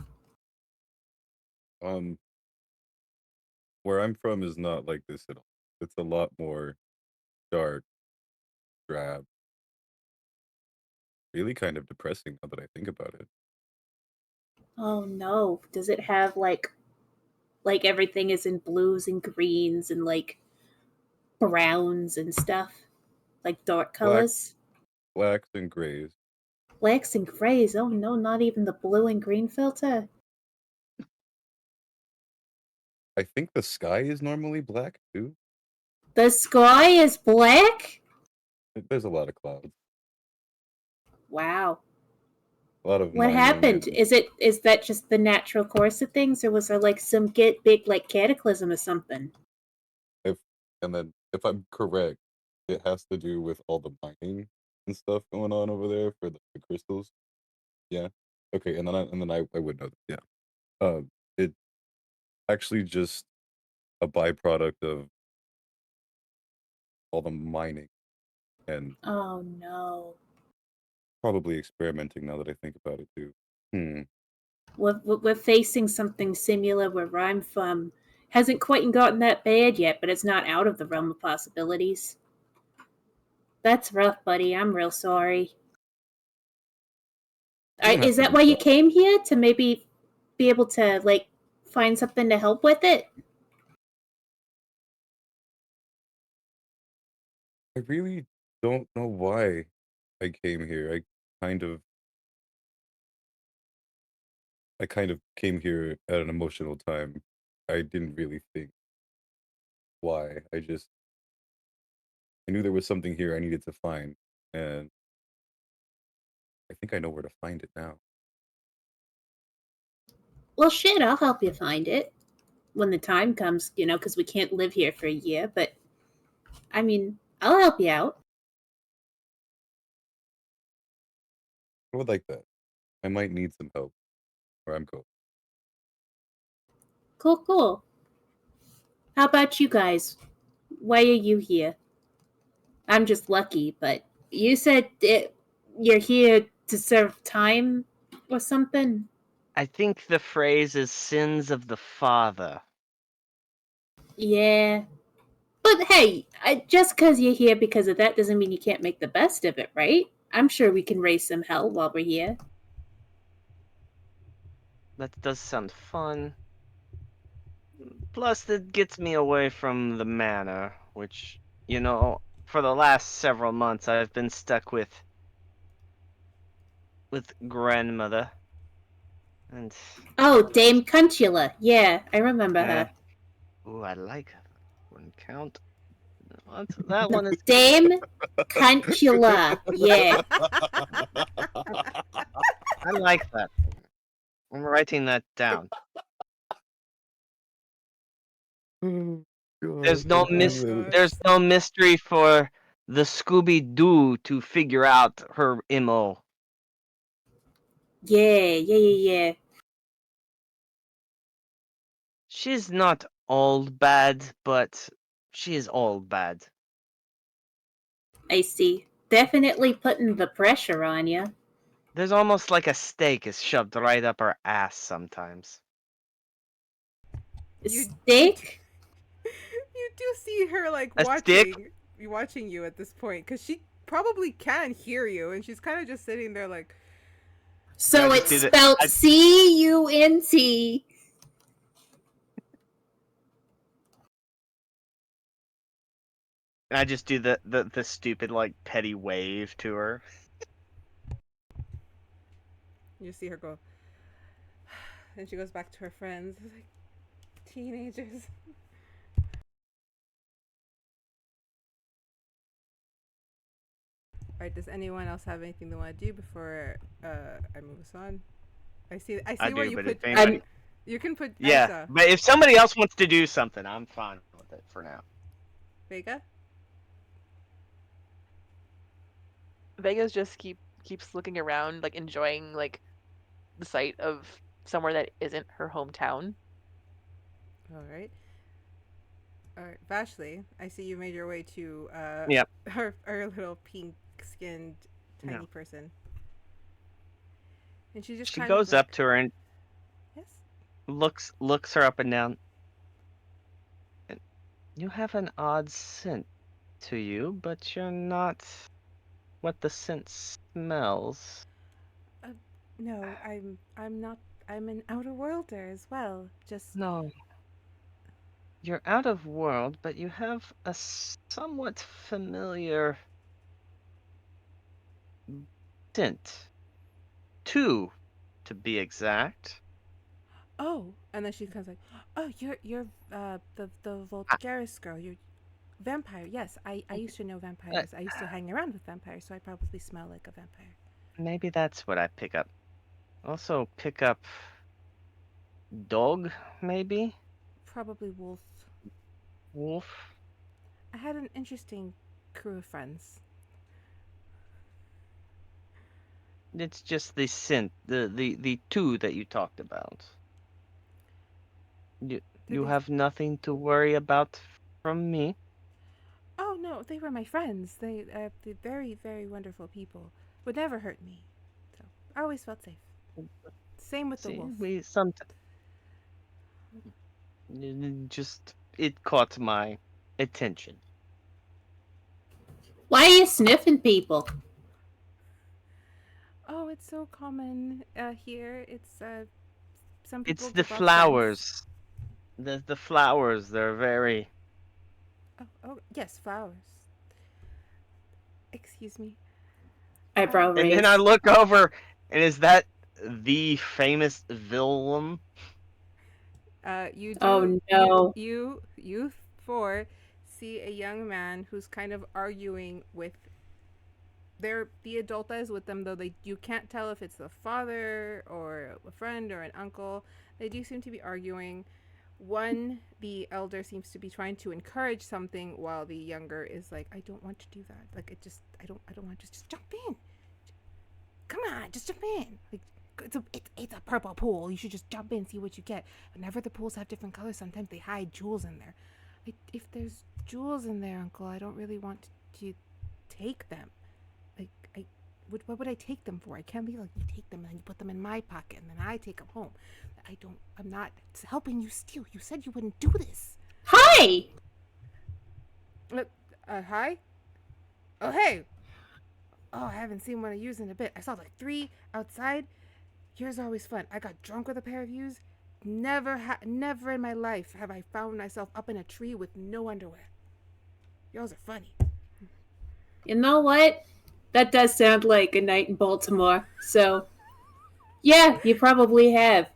Where I'm from is not like this at all. It's a lot more dark, drab, really kind of depressing now that I think about it. Oh no, does it have like everything is in blues and greens and like browns and stuff? Like dark Black, colors? blacks and grays. Blacks and grays. Oh no, not even the blue and green filter. I think the sky is normally black too. The sky is black? There's a lot of clouds, Wow. a lot of What mining, happened? and Is that just the natural course of things, or was there like some big like cataclysm or something? if and then if I'm correct, it has to do with all the mining and stuff going on over there for the crystals. Yeah. Okay, and then I would know that. Yeah. It actually just a byproduct of all the mining and Oh no. probably experimenting now that I think about it too. Hmm. We're facing something similar where I'm from. Hasn't quite gotten that bad yet, but it's not out of the realm of possibilities. That's rough, buddy. I'm real sorry. Doesn't have Is to that be why you sorry. came here? To maybe be able to, like, find something to help with it? I really don't know why I came here. Kind of I kind of came here at an emotional time. I didn't really think why. I knew there was something here I needed to find, and I think I know where to find it now. Well, shit, I'll help you find it when the time comes, because we can't live here for a year, but I mean, I'll help you out. I would like that. I might need some help where I'm going. Cool, cool. How about you guys? Why are you here? I'm just lucky, but you said you're here to serve time or something? I think the phrase is sins of the father. Yeah. But hey, just because you're here because of that doesn't mean you can't make the best of it, right? I'm sure we can raise some hell while we're here. That does sound fun. Plus, it gets me away from the manor, which, for the last several months I've been stuck with grandmother. And Oh, Dame Cuntula. Yeah, I remember eh, her. ooh, I like her. Wouldn't count. That one is Dame Cuntula. Yeah. I like that. I'm writing that down. Oh, There's God, no I Oh can't mis let it. gosh. there's no mystery for the Scooby Doo to figure out her MO. Yeah, yeah, yeah, yeah. She's not all bad, but she is all bad. I see. Definitely putting the pressure on you. There's almost like a steak is shoved right up her ass sometimes. You you do, Steak? you do see her like A stick? watching you at this point because she probably can hear you and she's kind of just sitting there like I So just it's do the spelt Cunt. I just do the stupid like petty wave to her. you see her go And she goes back to her friends. It's like, teenagers. Alright, does anyone else have anything they want to do before I move us on? I see I where do, you but put if anybody, you can put I yeah, saw but if somebody else wants to do something, I'm fine with it for now. Vega. Vega's just keeps looking around, like enjoying like the sight of somewhere that isn't her hometown. Alright. Alright, Vashley, I see you made your way to Yep. our little pink skinned tiny Yeah. person. And she just She kind of goes like up to her and yes. looks her up and down. And you have an odd scent to you, but you're not what the scent smells. No, I'm not I'm an outer worlder as well. Just No, you're out of world, but you have a somewhat familiar scent. Two, to be exact. oh, and then she comes like, "Oh, you're the Ah, Volgaris girl. You're vampire. Yes, I used to know uh, vampires. I used to hang around with vampires, so I probably smell like a vampire. maybe that's what I pick up. Also pick up dog, maybe? Probably wolf. Wolf? I had an interesting crew of friends. It's just the scent, the two that you talked about. You Did you they? have nothing to worry about from me. Oh no, they were my friends. They're very wonderful people. Would never hurt me. So I always felt safe. Same with the See, wolf. we sometimes just it caught my attention. Why are you sniffing people? Oh, it's so common here. It's some It's people the give off scents. flowers. The flowers, they're very. Oh yes, flowers. Excuse me. Eyebrow And then I raise. look over, and is that the famous Willem? You do Oh no. you four see a young man who's kind of arguing with the adult that is with them, though you can't tell if it's the father or a friend or an uncle. They do seem to be arguing. One, the elder seems to be trying to encourage something, while the younger is like, "I don't want to do that. Like, I don't want to just jump in. Come on, just jump in. Like, it's a purple pool. You should just jump in, see what you get. Whenever the pools have different colors, sometimes they hide jewels in there. If there's jewels in there, Uncle, I don't really want to take them. Like, what would I take them for? I can't be like, you take them and then you put them in my pocket and then I take them home. I'm not helping you steal. You said you wouldn't do this. Hi! Hi? Oh, hey. Oh, I haven't seen one of yous in a bit. I saw like 3 outside. Yours are always fun. I got drunk with a pair of yous. Never in my life have I found myself up in a tree with no underwear. Yours are funny. You know what? That does sound like a night in Baltimore. So, yeah, you probably have.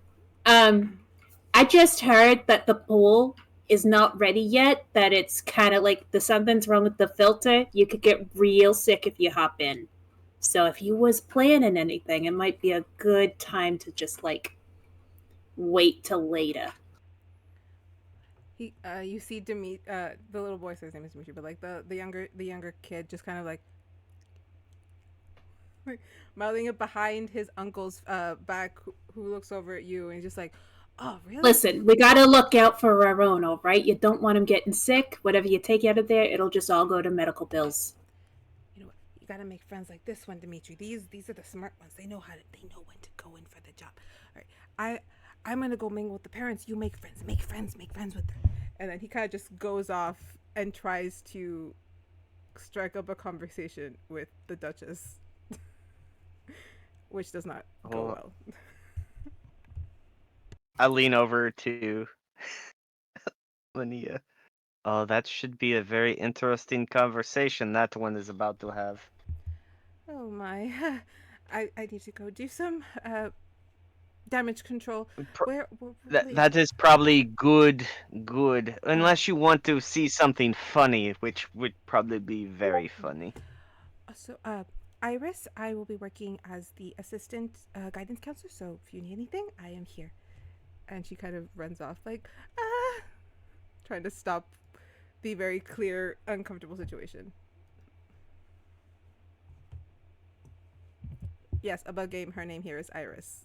I just heard that the pool is not ready yet, that it's kind of like something's wrong with the filter. You could get real sick if you hop in. So if you was planning anything, it might be a good time to just like wait till later. You see the little boy says his name is Dimitri, but like the younger kid just kind of like mouthing it behind his uncle's back, who looks over at you and just like, oh really? Listen, we gotta look out for our own, all right? You don't want him getting sick. Whatever you take out of there, it'll just all go to medical bills. You know what? You gotta make friends like this one, Dimitri. These are the smart ones. They know when to go in for the job. All right, I'm gonna go mingle with the parents. You make friends, make friends with them. And then he kind of just goes off and tries to strike up a conversation with the Duchess, which does not go Oh, well. I lean over to Linnea. Oh, that should be a very interesting conversation that one is about to have. Oh my, I need to go do some damage control. Wait. That is probably good, unless you want to see something funny, which would probably be very funny. So, Iris, I will be working as the assistant guidance counselor. So, if you need anything, I am here. And she kind of runs off, like, trying to stop the very clear, uncomfortable situation. Yes, above game, her name here is Iris,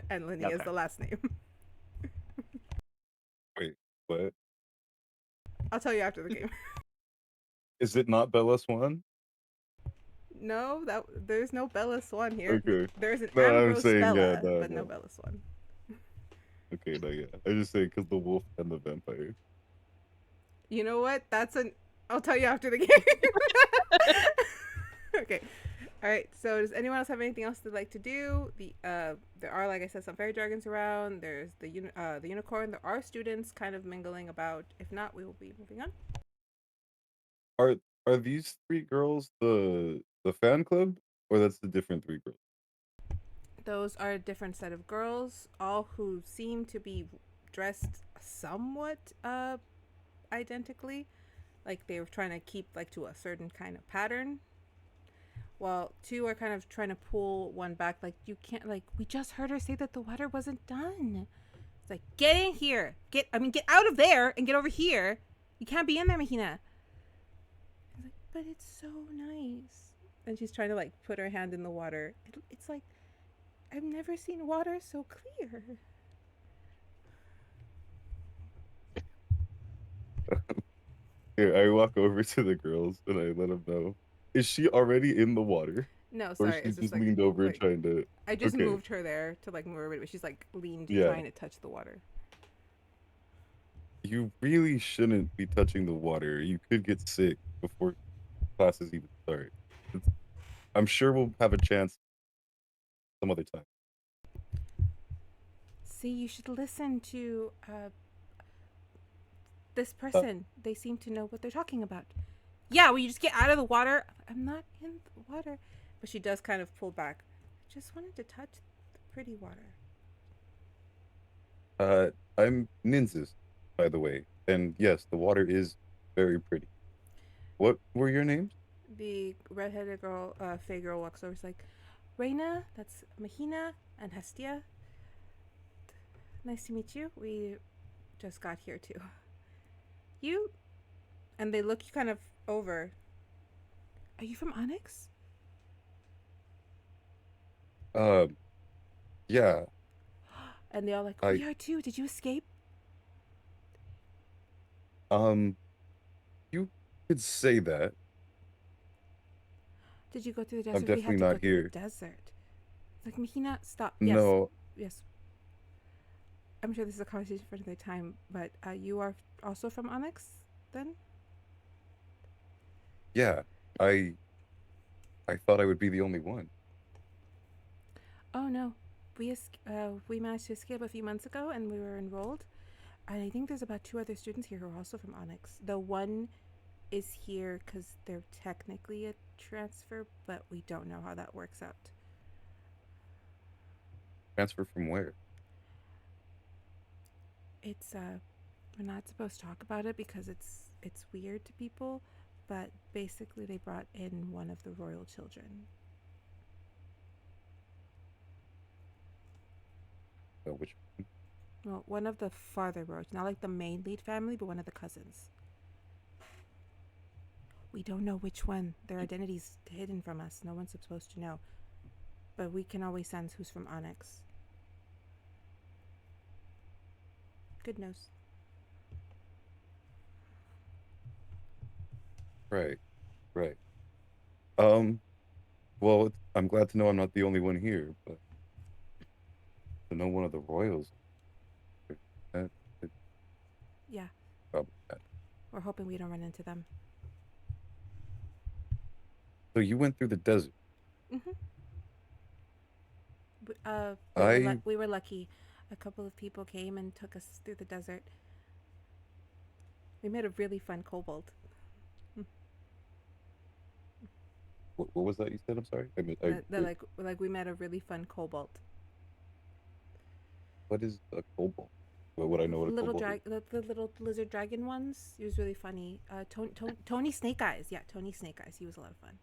and Lenny is Okay. the last name. Wait, what? I'll tell you after the game. Is it not Bella Swan? No, there's no Bella Swan here. Okay. There's an No, I'm Ambrose saying, Bella, yeah, but no no. Bella Swan. Okay, no, yeah. I just say because the wolf and the vampire. You know what? I'll tell you after the game. Okay. All right. So, does anyone else have anything else they'd like to do? There are, like I said, some fairy dragons around. There's the unicorn. There are students kind of mingling about. If not, we will be moving on. Are these three girls the fan club, or that's the different three girls? Those are a different set of girls, all who seem to be dressed somewhat identically, like they were trying to keep like to a certain kind of pattern. While two are kind of trying to pull one back, like you can't, like we just heard her say that the water wasn't done. It's like, get in here, get out of there and get over here. You can't be in there, Mahina. He's like, but it's so nice. And she's trying to like put her hand in the water. It's like, I've never seen water so clear. Here, I walk over to the girls and I let them know. Is she already in the water? No, Or sorry, she it's just just like, leaned over trying to... I just Okay. moved her there to like move her, but she's like leaned Yeah. trying to touch the water. You really shouldn't be touching the water. You could get sick before classes even start. I'm sure we'll have a chance some other time. See, you should listen to this person. They seem to know what they're talking about. Yeah, will you just get out of the water? I'm not in the water. But she does kind of pull back. I just wanted to touch the pretty water. I'm Ninjas, by the way. And yes, the water is very pretty. What were your names? The redheaded girl, Fae girl, walks over. She's like, Reina, that's Mahina, and Hestia. Nice to meet you. We just got here too. You? And they look kind of over. Are you from Onyx? Yeah, And they all like, I we are too. Did you escape? um you could say that. Did you go through the I'm desert? We had definitely to go not through the here. desert. Like, Mahina, stop. No, Yes. I'm sure this is a conversation for another time, but you are also from Onyx, then? yeah. I thought I would be the only one. Oh no, we managed to escape a few months ago, and we were enrolled. And I think there's about 2 other students here who are also from Onyx. The one is here because they're technically a transfer, but we don't know how that works out. Transfer from where? It's we're not supposed to talk about it because it's weird to people, but basically they brought in one of the royal children. Which Well, one of the farther royals, not like the main lead family, but one of the cousins. We don't know which one. Their identity's hidden from us. No one's supposed to know. But we can always sense who's from Onyx. Good news. right, right. Well, I'm glad to know I'm not the only one here, but to know one of the royals, that is Yeah, probably bad. we're hoping we don't run into them. So you went through the desert. Mm-hmm. I We were lucky. A couple of people came and took us through the desert. We met a really fun kobold. what was that you said? I'm sorry. That we met a really fun kobold. what is a kobold? What would I know what a Little kobold is? the little lizard dragon ones. He was really funny. Tony Snake Eyes. Yeah, Tony Snake Eyes. He was a lot of fun.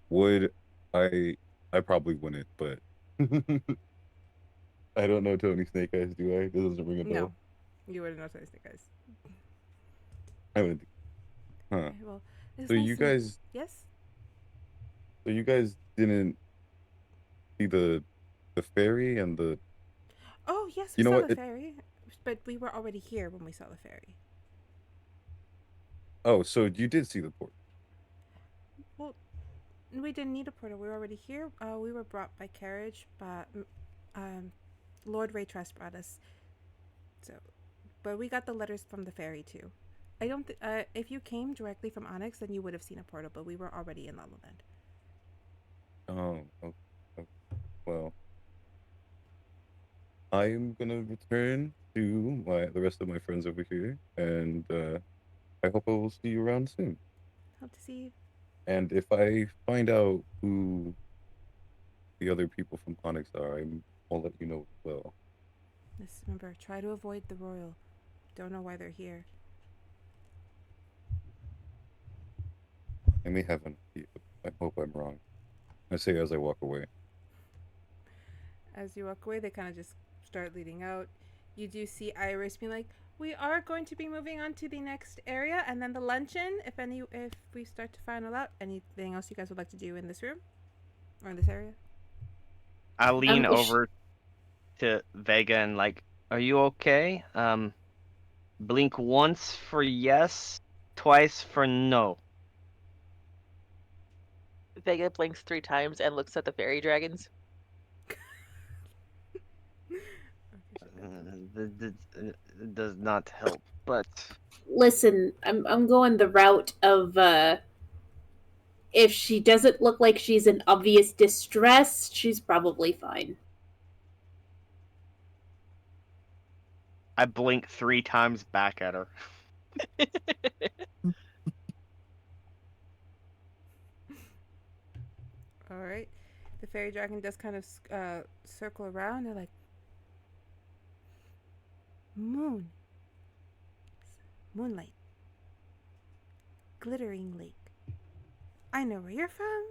Would I? I probably wouldn't, but I don't know Tony Snake Eyes. Do I? This doesn't ring a No, bell. you wouldn't know Tony Snake Eyes. I would. Huh. Okay, well, it's So nice you to meet. guys, Yes. so you guys didn't see the fairy and the. Oh yes, we You know saw what? the fairy, but we were already here when we saw the fairy. Oh, so you did see the port. Well, we didn't need a portal. We were already here. We were brought by carriage, but Lord Raytrust brought us. So, but we got the letters from the fairy too. I don't. If you came directly from Onyx, then you would have seen a portal. But we were already in Lala Land. Oh, okay. Okay. Well, I'm gonna return to the rest of my friends over here, and I hope I will see you around soon. Hope to see you. And if I find out who the other people from Onyx are, I'll let you know as well. Just remember, try to avoid the royal. Don't know why they're here. I may have an idea. I hope I'm wrong. I say as I walk away. As you walk away, they kind of just start leading out. You do see Iris being like, "We are going to be moving on to the next area, and then the luncheon. If we start to find out anything else you guys would like to do in this room or in this area." I lean Is over to Vega and like, are you okay? Blink once for yes, twice for no. Vega blinks 3 times and looks at the fairy dragons. It does not help, but listen, I'm going the route of if she doesn't look like she's in obvious distress, she's probably fine. I blink 3 times back at her. All right. The fairy dragon does kind of circle around. They're like, "Moon, moonlight, glittering lake. I know where you're from.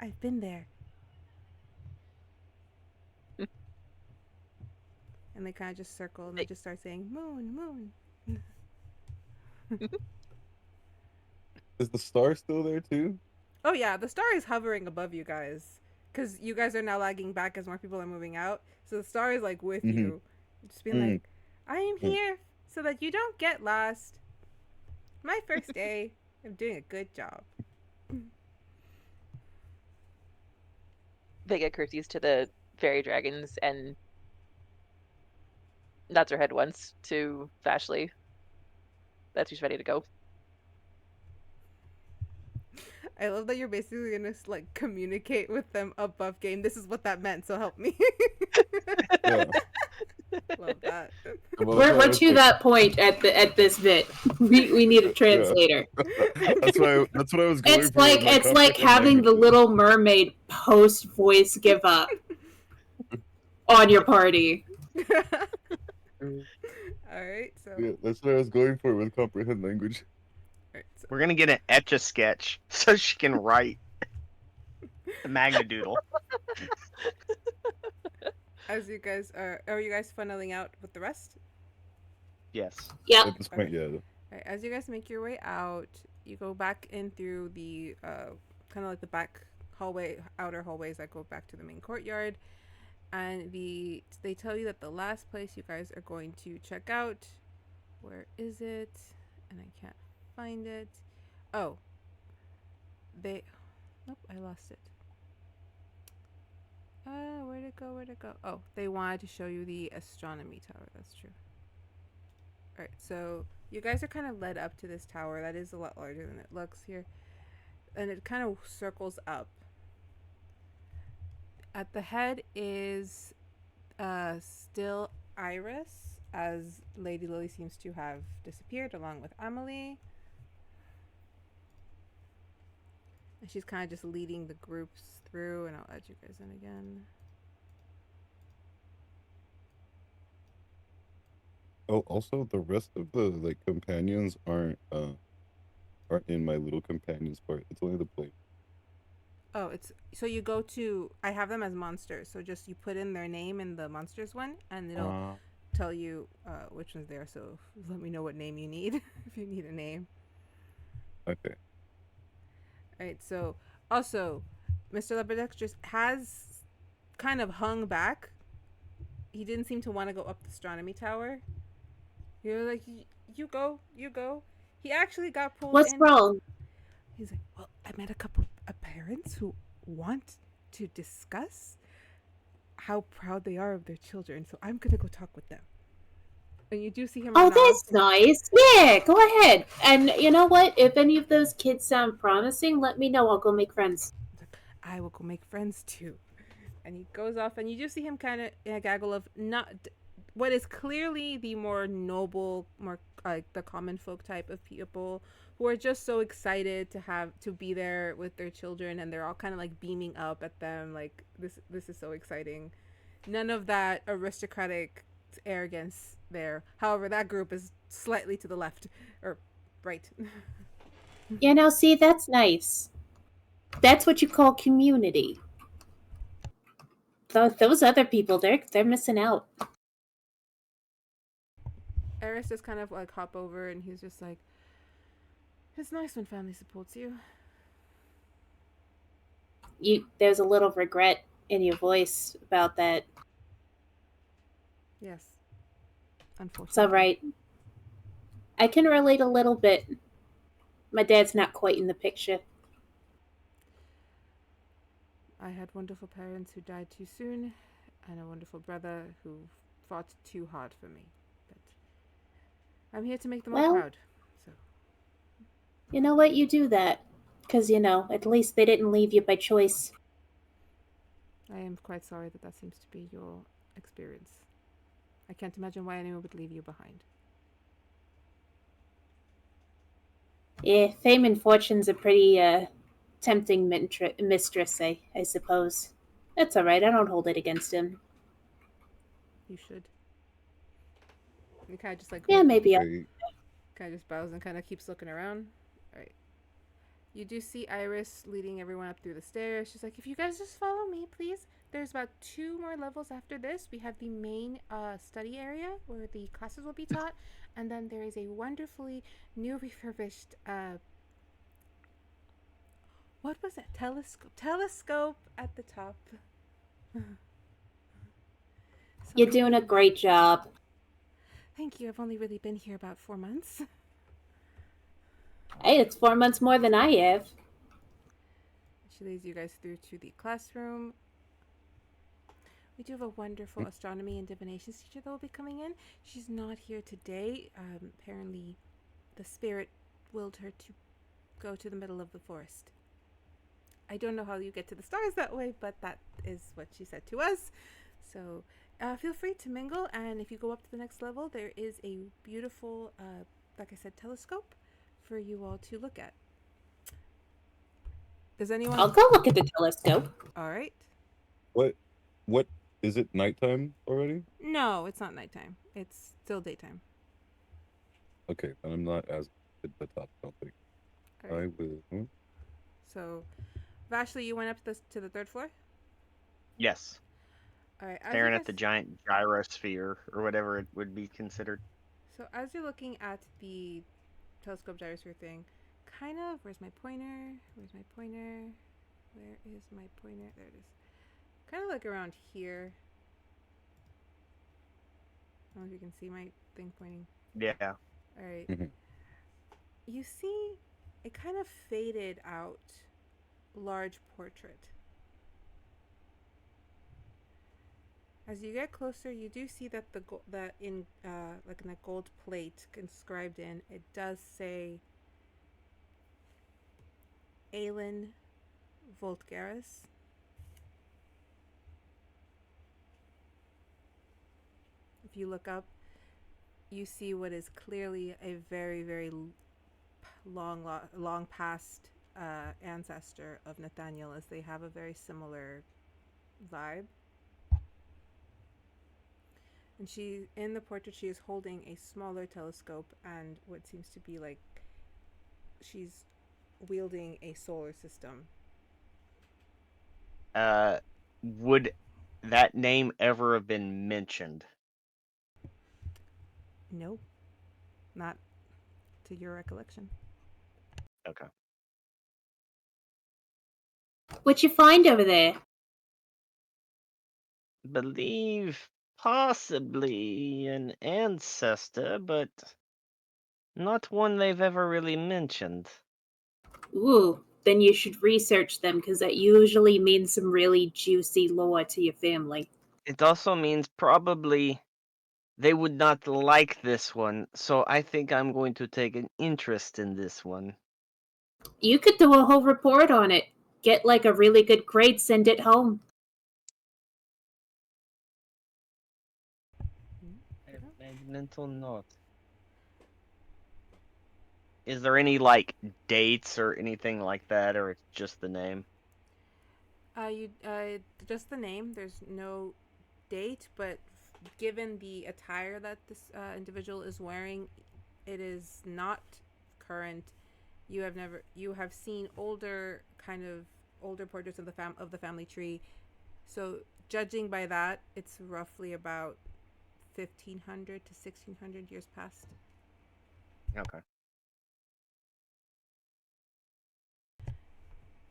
I've been there." And they kind of just circle and they just start saying, "Moon, moon." Is the star still there too? Oh yeah, the star is hovering above you guys because you guys are now lagging back as more people are moving out. So the star is like with Mm-hmm. you, just being like, "I am here so that you don't get lost. My first day. I'm doing a good job." Vega curtsies to the fairy dragons and nods her head once to Vashley that she's ready to go. I love that you're basically gonna like communicate with them above game. This is what that meant, so help me. Yeah. Love that. Well, We're to that point at this bit. We need a translator. That's what I was going It's for. like with my having the languages. Little Mermaid post voice give up on your party. All right, so, Yeah, that's what I was going for with comprehend language. all right, so We're gonna get an etch-a-sketch so she can write the Magnadoodle. as you guys are you guys funneling out with the rest? Yes. Yep. At this point, yeah. All right, as you guys make your way out, you go back in through the kind of like the back outer hallways that go back to the main courtyard, and they tell you that the last place you guys are going to check out, where is it? And I can't find it. Oh, nope, I lost it. Where'd it go? Where'd it go? Oh, they wanted to show you the astronomy tower. That's true. All right, so you guys are kind of led up to this tower that is a lot larger than it looks here, and it kind of circles up. At the head is still Iris, as Lady Lily seems to have disappeared along with Amelie. And she's kind of just leading the groups through, and I'll add you guys in again. Oh, also the rest of the like companions aren't in my little companions part. It's only the play. Oh, it's so you go to. I have them as monsters. So just you put in their name in the monsters one, and it'll Uh, tell you which one's there. So let me know what name you need if you need a name. okay. All right. So also, Mr. Lepidextrous has kind of hung back. He didn't seem to want to go up the astronomy tower. You're like, you go, you go. He actually got pulled What's in. wrong? He's like, well, I met a couple of parents who want to discuss how proud they are of their children, so I'm gonna go talk with them. And you do see him Oh, run off. that's nice. Yeah, go ahead. And you know what? If any of those kids sound promising, let me know. I'll go make friends. He's like, I will go make friends too. And he goes off, and you do see him kind of in a gaggle of not what is clearly the more noble, more like the common folk type of people who are just so excited to be there with their children, and they're all kind of like beaming up at them, like this is so exciting. None of that aristocratic arrogance there. However, that group is slightly to the left or right. You know, see, that's nice. That's what you call community. Those other people, they're missing out. Eris just kind of like hop over, and he's just like, it's nice when family supports you. There's a little regret in your voice about that. Yes, It's all unfortunately. right. I can relate a little bit. My dad's not quite in the picture. I had wonderful parents who died too soon, and a wonderful brother who fought too hard for me. But I'm here to make them all Well, proud. So you know what? You do that. Because, at least they didn't leave you by choice. I am quite sorry that seems to be your experience. I can't imagine why anyone would leave you behind. Yeah, fame and fortune's a pretty tempting mistress, I suppose. That's all right. I don't hold it against him. You should. He kind of just like Yeah, maybe. Okay. kind of just bows and kind of keeps looking around. All right. You do see Iris leading everyone up through the stairs. She's like, if you guys just follow me, please. There's about 2 more levels after this. We have the main study area where the classes will be taught. And then there is a wonderfully new refurbished, what was it? Telescope at the top. You're doing a great job. Thank you. I've only really been here about 4 months. Hey, it's 4 months more than I have. She leads you guys through to the classroom. We do have a wonderful astronomy and divination teacher that will be coming in. She's not here today. Apparently, the spirit willed her to go to the middle of the forest. I don't know how you get to the stars that way, but that is what she said to us. So feel free to mingle, and if you go up to the next level, there is a beautiful, like I said, telescope for you all to look at. Does anyone? I'll go look at the telescope. All right. What is it? Nighttime already? No, it's not nighttime. It's still daytime. Okay, then I'm not as at the top. I don't think. All right. I will. So, Vashley, you went up to the 3rd floor? Yes. All right. Staring at the giant gyrosphere or whatever it would be considered. So, as you're looking at the telescope gyrosphere thing, kind of, where's my pointer? Where's my pointer? Where is my pointer? There it is. Kind of like around here. I don't know if you can see my thing pointing. Yeah. All right. Mhm. You see a kind of faded out large portrait. As you get closer, you do see that that in like in a gold plate inscribed in, it does say Aelin Voltgaris. If you look up, you see what is clearly a very, very long past ancestor of Nathaniel, as they have a very similar vibe. And in the portrait, she is holding a smaller telescope and what seems to be like she's wielding a solar system. Would that name ever have been mentioned? Nope, not to your recollection. Okay. What'd you find over there? Believe possibly an ancestor, but not one they've ever really mentioned. Ooh, then you should research them, because that usually means some really juicy lore to your family. It also means probably they would not like this one, so I think I'm going to take an interest in this one. You could do a whole report on it. Get like a really good grade, send it home. I have made mental note. Is there any like dates or anything like that, or it's just the name? Just the name. There's no date, but given the attire that this individual is wearing, it is not current. You have seen older portraits of the family tree. So judging by that, it's roughly about 1500 to 1600 years past. Okay.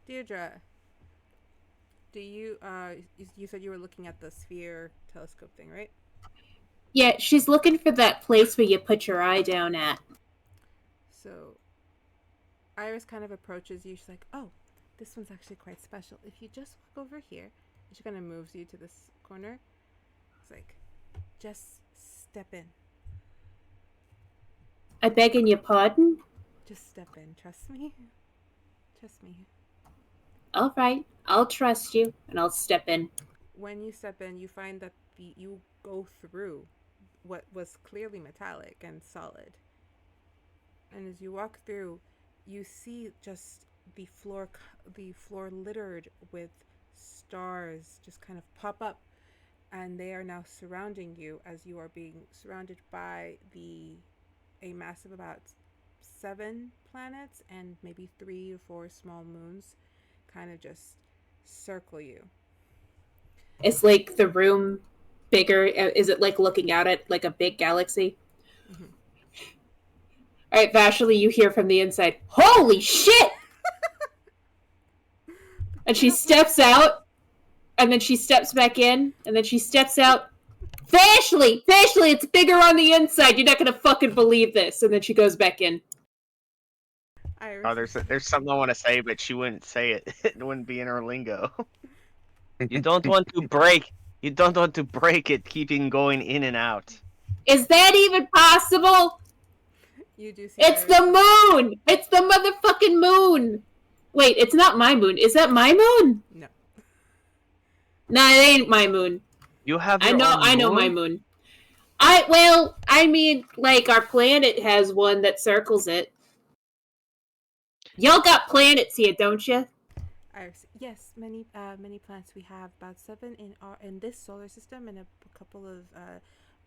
Deirdre, do you you said you were looking at the sphere telescope thing, right? Yeah, she's looking for that place where you put your eye down at. So Iris kind of approaches you. She's like, "Oh, this one's actually quite special. If you just walk over here," and she kind of moves you to this corner. It's like, just step in. I begging your pardon? Just step in. Trust me. Trust me. All right, I'll trust you, and I'll step in. When you step in, you find that you go through what was clearly metallic and solid. And as you walk through, you see just the floor littered with stars just kind of pop up, and they are now surrounding you as you are being surrounded by a mass of about 7 planets and maybe 3 or 4 small moons kind of just circle you. Is like the room bigger? Is it like looking out at like a big galaxy? Mm-hmm. All right, Vashley, you hear from the inside, "Holy shit!" And she steps out, and then she steps back in, and then she steps out. Vashley, it's bigger on the inside. You're not gonna fucking believe this. And then she goes back in. Iris. Oh, there's something I want to say, but she wouldn't say it. It wouldn't be in her lingo. You don't want to break. You don't want to break it, keeping going in and out. Is that even possible? You do see It's Iris. the moon! It's the motherfucking moon! Wait, it's not my moon. Is that my moon? No. No, it ain't my moon. You have your I know own my moon? moon. I mean, like, our planet has one that circles it. Y'all got planets here, don't you? Iris. Yes, many planets. We have about 7 in this solar system, and a couple of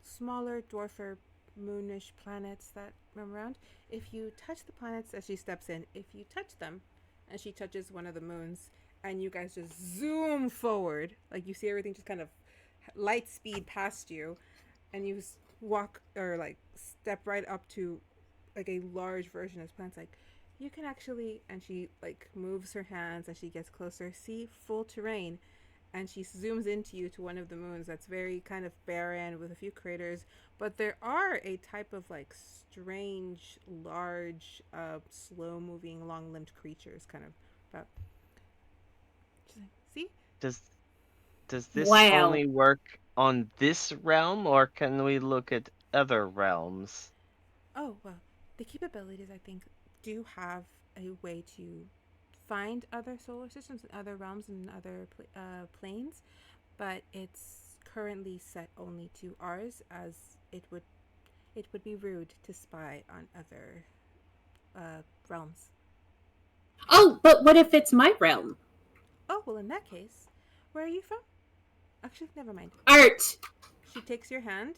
smaller dwarfer moonish planets that roam around. If you touch the planets as she steps in, if you touch them, and she touches one of the moons, and you guys just zoom forward, like you see everything just kind of light speed past you, and you walk or like step right up to like a large version of this planet. It's like, you can actually, and she like moves her hands as she gets closer, see full terrain, and she zooms into you to one of the moons that's very kind of barren with a few craters, but there are a type of like strange, large, slow moving, long limbed creatures kind of about. She's like, see? Does this Wow. only work on this realm, or can we look at other realms? Oh, well, the capabilities, I think, do have a way to find other solar systems and other realms and other planes, but it's currently set only to ours, as it would be rude to spy on other realms. Oh, but what if it's my realm? Oh, well, in that case, where are you from? Actually, never mind. Art! She takes your hand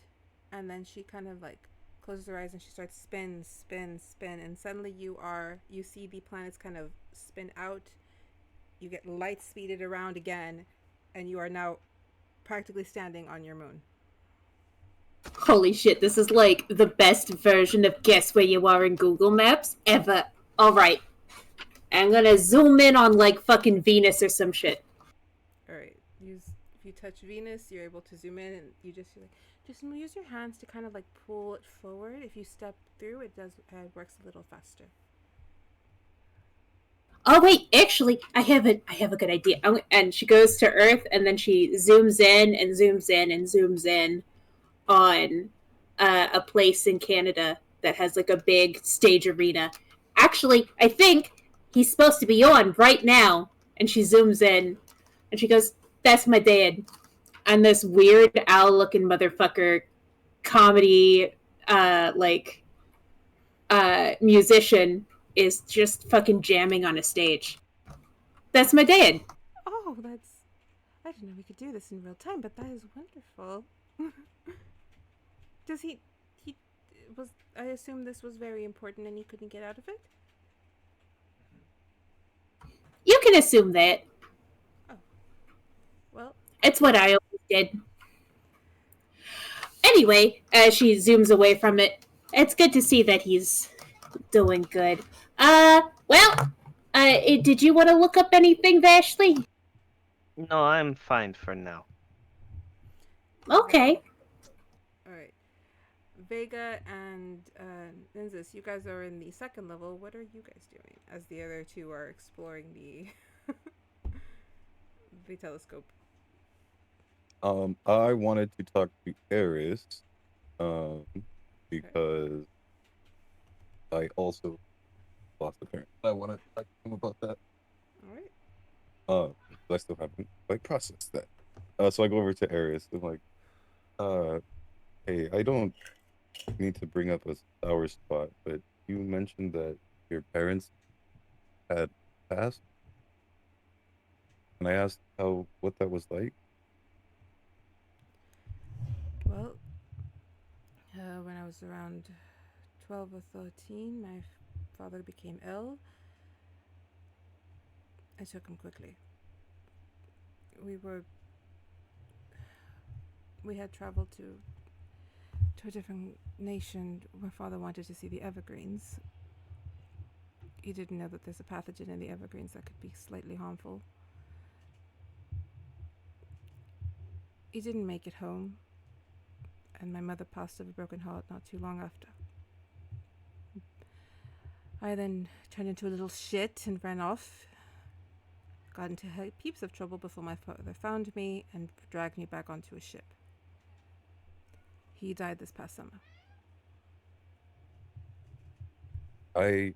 and then she kind of like closes her eyes and she starts spin, and suddenly you see the planets kind of spin out. You get light speeded around again, and you are now practically standing on your moon. Holy shit, this is like the best version of Guess Where You Are in Google Maps ever. Alright. I'm gonna zoom in on like fucking Venus or some shit. All right, if you touch Venus, you're able to zoom in, and you just use your hands to kind of like pull it forward. If you step through, it works a little faster. Oh wait, actually, I have a good idea. And she goes to Earth, and then she zooms in and zooms in and zooms in on a place in Canada that has like a big stage arena. Actually, I think he's supposed to be on right now. And she zooms in, and she goes, "That's my dad." And this Weird Al looking motherfucker comedy musician is just fucking jamming on a stage. That's my dad. Oh, I didn't know we could do this in real time, but that is wonderful. Does he was I assume this was very important and he couldn't get out of it? You can assume that. Oh. Well, It's what I always did. Anyway, as she zooms away from it, it's good to see that he's doing good. Did you want to look up anything, Vashley? No, I'm fine for now. Okay. All right. Vega and Ninzis, you guys are in the second level. What are you guys doing as the other two are exploring the the telescope? I wanted to talk to Eris, because I also lost a parent. I want to talk to him about that. All right. But I still haven't like processed that. So I go over to Eris. I'm like, hey, I don't mean to bring up a sour spot, but you mentioned that your parents had passed, and I asked what that was like. Well, when I was around 12 or 13, my father became ill. I took him quickly. We had traveled to a different nation. My father wanted to see the evergreens. He didn't know that there's a pathogen in the evergreens that could be slightly harmful. He didn't make it home, and my mother passed of a broken heart not too long after. I then turned into a little shit and ran off. Got into heaps of trouble before my father found me and dragged me back onto a ship. He died this past summer. I'm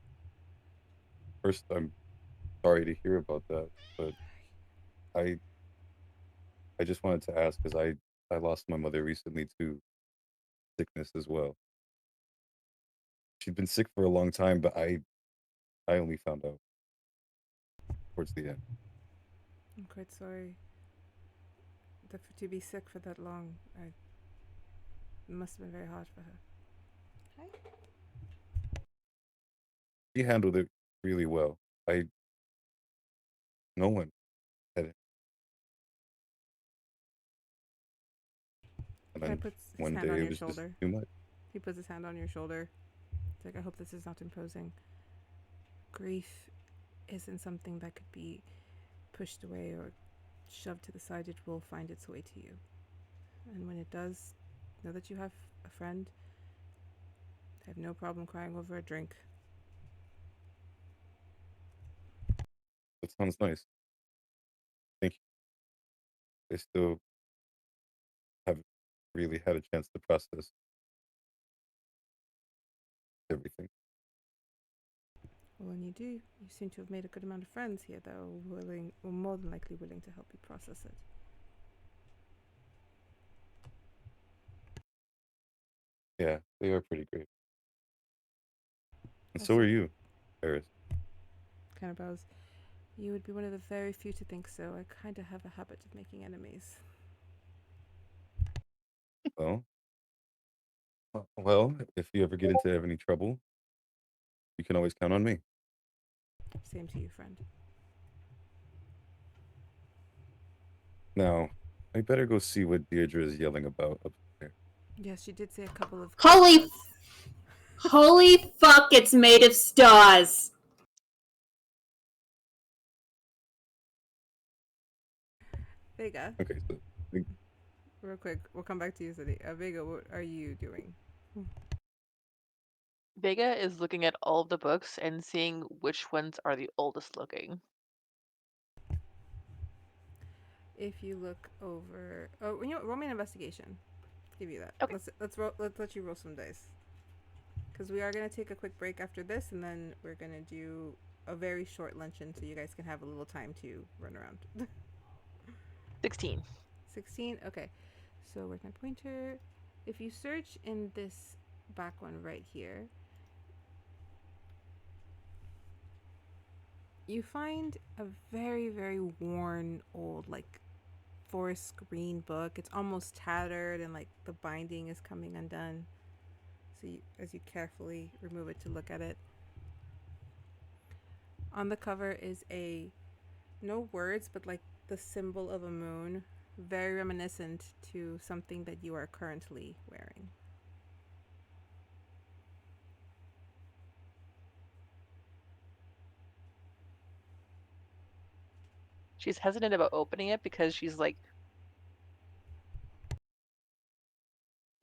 sorry to hear about that, but I I just wanted to ask because I lost my mother recently to sickness as well. She'd been sick for a long time, but I only found out towards the end. I'm quite sorry to be sick for that long. It must have been very hard for her. Hi. She handled it really well. I No one had it, and Kind then of puts his one hand day on it your was just shoulder. too much. He puts his hand on your shoulder. It's like, I hope this is not imposing. Grief isn't something that could be pushed away or shoved to the side. It will find its way to you. And when it does, know that you have a friend. I have no problem crying over a drink. That sounds nice. Thank you. I still haven't really had a chance to process everything. Well, when you do, you seem to have made a good amount of friends here that are more than likely willing to help you process it. Yeah, they are pretty great. And That's so are it. you, Eris. Kind of bows. You would be one of the very few to think so. I kind of have a habit of making enemies. Well, Well, if you ever get into any trouble, you can always count on me. Same to you, friend. Now, I better go see what Deirdre is yelling about up there. Yes, she did say a couple of Holy, curse words. holy fuck! It's made of stars. Vega, Okay, so real quick, we'll come back to you, City. Vega, what are you doing? Vega is looking at all of the books and seeing which ones are the oldest looking. If you look over, oh, you know, roll me an investigation. Give you that. Okay. Let's let you roll some dice. Because we are gonna take a quick break after this, and then we're gonna do a very short luncheon, so you guys can have a little time to run around. 16. 16. Okay. So where's my pointer? If you search in this back one right here, you find a very, very worn, old, like forest green book. It's almost tattered and like the binding is coming undone. So as you carefully remove it to look at it, on the cover is no words, but like the symbol of a moon, very reminiscent to something that you are currently wearing. She's hesitant about opening it because she's like,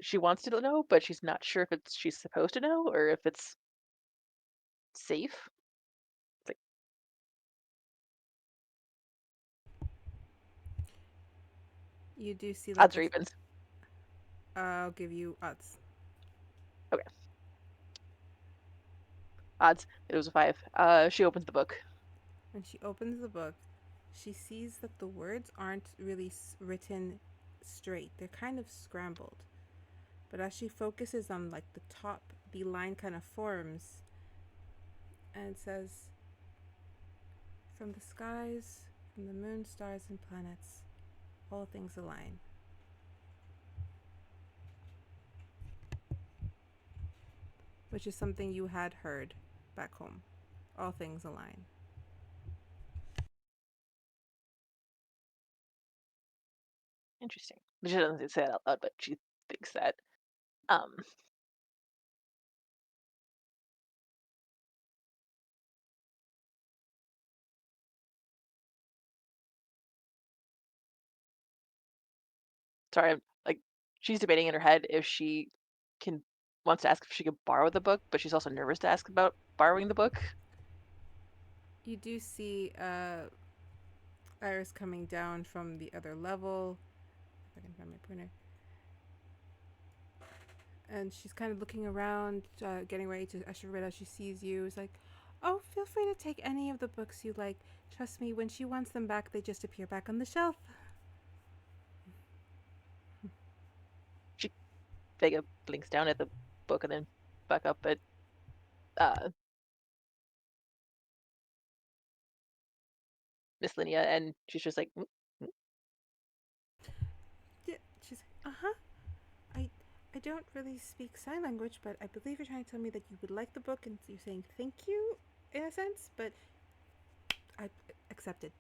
she wants to know, but she's not sure if she's supposed to know or if it's safe. It's like, You do see like odds or evens. I'll give you odds. Okay. Odds. It was a 5. She opens the book. When she opens the book, she sees that the words aren't really written straight. They're kind of scrambled. But as she focuses on like the top, the line kind of forms and it says, "From the skies, from the moon, stars, and planets, all things align." Which is something you had heard back home. All things align. Interesting. She doesn't say that out loud, but she thinks that. Um, sorry, like she's debating in her head if she wants to ask if she could borrow the book, but she's also nervous to ask about borrowing the book. You do see Iris coming down from the other level. If I can find my pointer. And she's kind of looking around, getting ready to usher right as she sees you. It's like, "Oh, feel free to take any of the books you like. Trust me, when she wants them back, they just appear back on the shelf." Vega blinks down at the book and then back up at Miss Linnea, and she's just like, Yeah, she's like, "Uh huh. I don't really speak sign language, but I believe you're trying to tell me that you would like the book, and you're saying thank you, in a sense. But I accepted.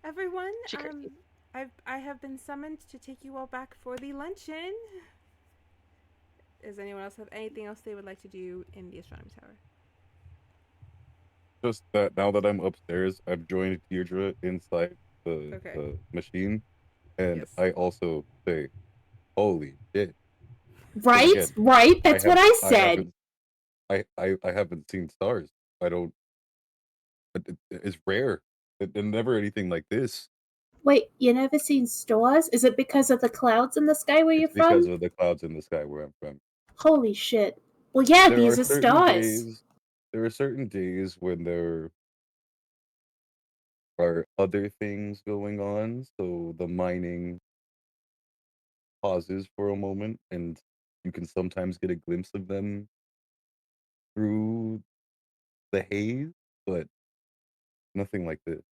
Everyone, she curtsies. I have been summoned to take you all back for the luncheon. Does anyone else have anything else they would like to do in the astronomy tower?" just that now that I'm upstairs, I've joined Deirdre inside Okay. the machine, and Yes. I also say, "Holy shit!" Because Right? again, Right? I That's what have I I said. haven't I haven't seen stars. I don't. It's rare. And never anything like this. Wait, you never seen stars? Is it because of the clouds in the sky where you're It's because from? of the clouds in the sky where I'm from. Holy shit. Well, yeah, There are these are certain stars. days. There are certain days when there are other things going on, so the mining pauses for a moment, and you can sometimes get a glimpse of them through the haze, but nothing like this.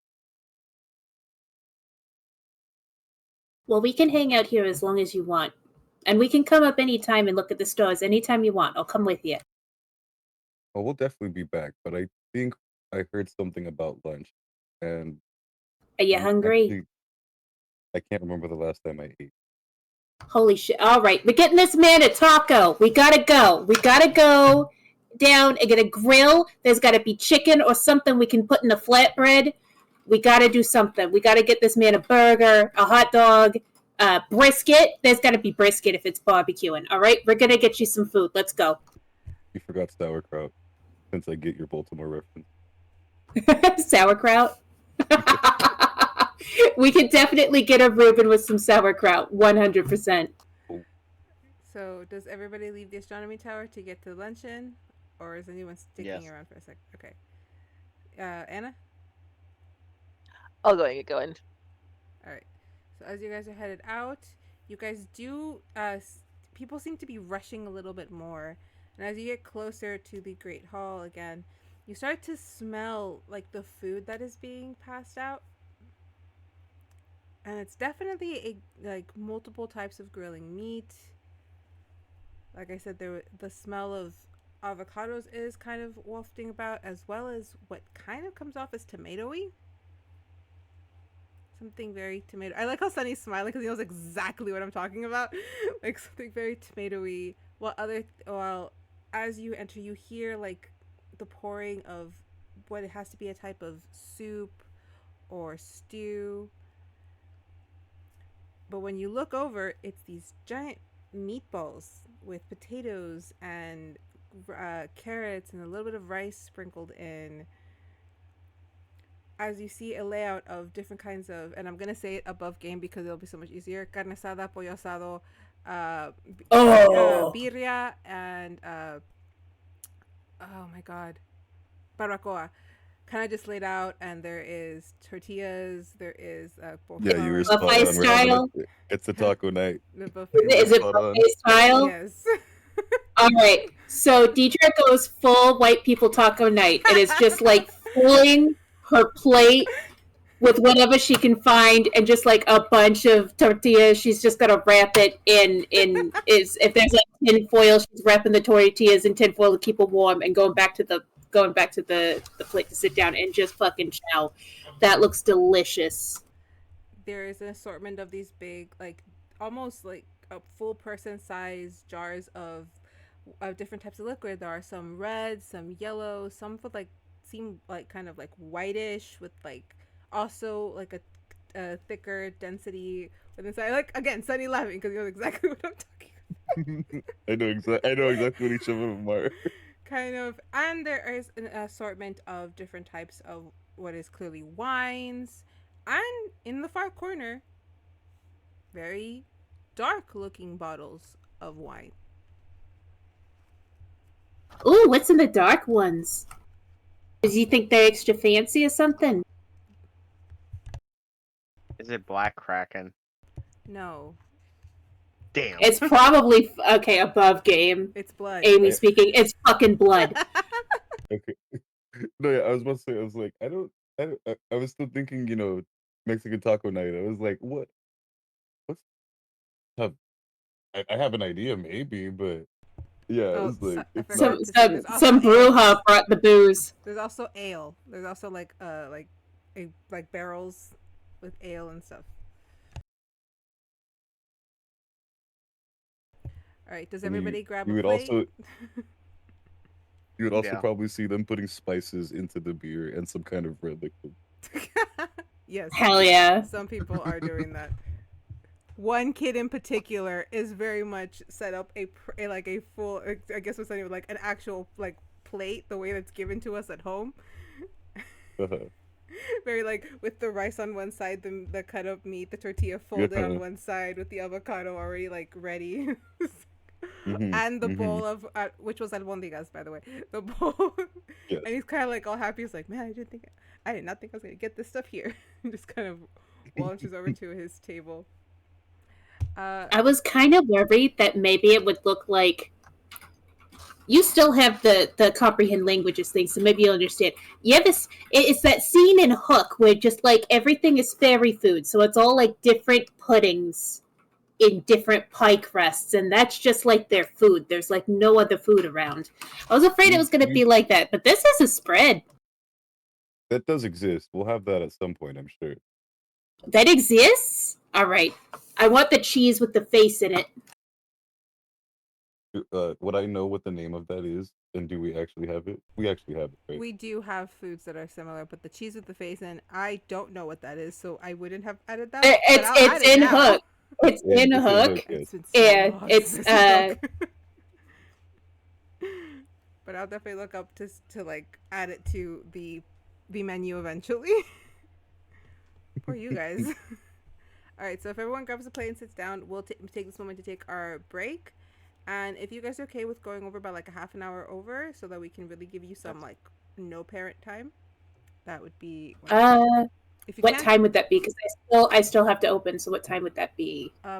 Well, we can hang out here as long as you want. And we can come up anytime and look at the stores anytime you want. I'll come with you. Well, we'll definitely be back, but I think I heard something about lunch, and Are you hungry? actually, I can't remember the last time I ate. Holy shit. All right. We're getting this man a taco. We gotta go. We gotta go down and get a grill. There's gotta be chicken or something we can put in the flatbread. We gotta do something. We gotta get this man a burger, a hot dog, brisket. There's gotta be brisket if it's barbecuing. All right. We're gonna get you some food. Let's go. You forgot sauerkraut, since I get your Baltimore reference. Sauerkraut. We could definitely get a Reuben with some sauerkraut. 100%. So, does everybody leave the astronomy tower to get to luncheon, or is anyone sticking Yes. around for a sec? Okay. Anna? I'll go and get going. All right. So, as you guys are headed out, you guys do. People seem to be rushing a little bit more. And as you get closer to the Great Hall again, you start to smell like the food that is being passed out. And it's definitely multiple types of grilling meat. Like I said, the smell of avocados is kind of wafting about, as well as what kind of comes off as tomatoey. Something very tomato. I like how Sunny's smiling because he knows exactly what I'm talking about. Like something very tomatoey. While as you enter, you hear like the pouring of what it has to be a type of soup or stew. But when you look over, it's these giant meatballs with potatoes and carrots and a little bit of rice sprinkled in. As you see a layout of different kinds of, and I'm going to say it above game because it'll be so much easier, carne asada, pollo asado, birria, and, oh my god, barbacoa. Kind of just laid out, and there is tortillas, there is Yeah, you were spot spot Buffet on. style? It's the taco night. the buffet. Is it Spot on. buffet style? Yes. All right. So Deidre goes full white people taco night. It is just like filling her plate with whatever she can find and just like a bunch of tortillas. She's just gonna wrap it in if there's like tin foil, she's wrapping the tortillas in tin foil to keep them warm and going back to the plate to sit down and just fucking chow. That looks delicious. There is an assortment of these big, like almost like a full person size jars of different types of liquid. There are some red, some yellow, some with like seem like kind of like whitish with like also like a thicker density with inside. Like again, Sunny laughing because he knows exactly what I'm talking about. I know exactly what each of them are. Kind of, and there is an assortment of different types of what is clearly wines, and in the far corner, very dark looking bottles of wine. Ooh, what's in the dark ones? Do you think they're extra fancy or something? Is it Black Kraken? No, Damn. It's probably okay above game. it's blood. Amy speaking. It's fucking blood. Okay. No, yeah, I was about to say, I was like, I was still thinking, Mexican taco night. I was like, what's I have an idea maybe, but yeah, Oh, it's like I it's forgot not. to say, there's also Some ale. brouhaha brought the booze. There's also ale. There's also like barrels with ale and stuff. All right, does And everybody grab you a would plate? You would also Yeah. probably see them putting spices into the beer and some kind of red liquid. Yes. Hell yeah. Some people are doing that. One kid in particular is very much set up a full, I guess what's like an actual like plate the way that's given to us at home. Uh-huh. Very like with the rice on one side, the cut up meat, the tortilla folded on one side with the avocado already like ready. And the bowl of which was albondigas, by the way, the bowl. Yes. And he's kind of like all happy. He's like, man, I did not think I was gonna get this stuff here. Just kind of launches over to his table. I was kind of worried that maybe it would look like you still have the comprehend languages thing, so maybe you'll understand. Yeah, it's that scene in Hook where just like everything is fairy food, so it's all like different puddings in different pie crusts, and that's just like their food. There's like no other food around. I was afraid it was going to be like that, but this is a spread. That does exist. We'll have that at some point, I'm sure. That exists? All right. I want the cheese with the face in it. Would I know what the name of that is? And do we actually have it? We actually have it, right? We do have foods that are similar, but the cheese with the face in, I don't know what that is, so I wouldn't have added that. But I'll add It's it in now. Hook. It's Yeah, in it's Hook. It's been so And long it's since I seen Hook. But I'll definitely look up to like add it to the menu eventually. Poor you guys. All right, so if everyone grabs a plate and sits down, we'll take this moment to take our break. And if you guys are okay with going over by like a half an hour over, so that we can really give you some like no parent time, that would be wonderful. If you what can, time would that be? Because I still have to open. So what time would that be? my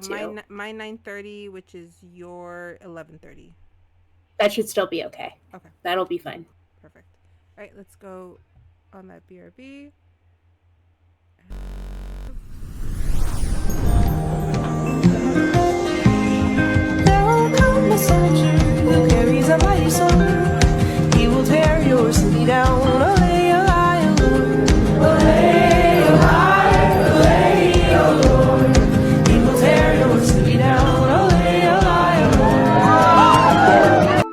9:30, which is your 11:30. That should still be okay. Okay, That'll be fine. perfect. All right, let's go on that BRB. A soldier who carries a mighty sword. He will tear your city down. Olay, olay, Lord. Olay, olay, olay, Lord. He will tear your city down. Olay, olay, Lord.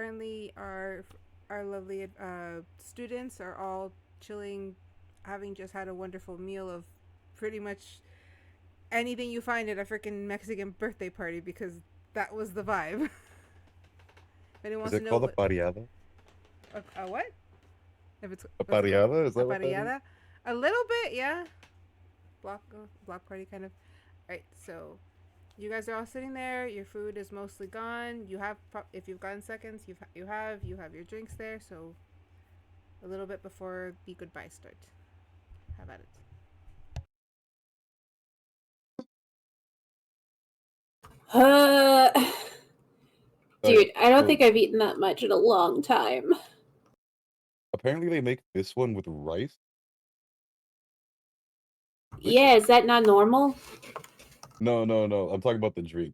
currently our lovely students are all chilling, having just had a wonderful meal of pretty much anything you find at a freaking Mexican birthday party, because that was the vibe. If anyone Is wants to it know called a what pariada? a what? If it's A what's it called? pariada? Is A that what that is? parrillada? A little bit, yeah. Block party kind of. All right, so you guys are all sitting there. Your food is mostly gone. You have, if you've gotten seconds, you have your drinks there. So a little bit before the goodbye start. Have at it. Dude, I don't so think I've eaten that much in a long time. apparently they make this one with rice. Which- Yeah, is that not normal? No. I'm talking about the drink.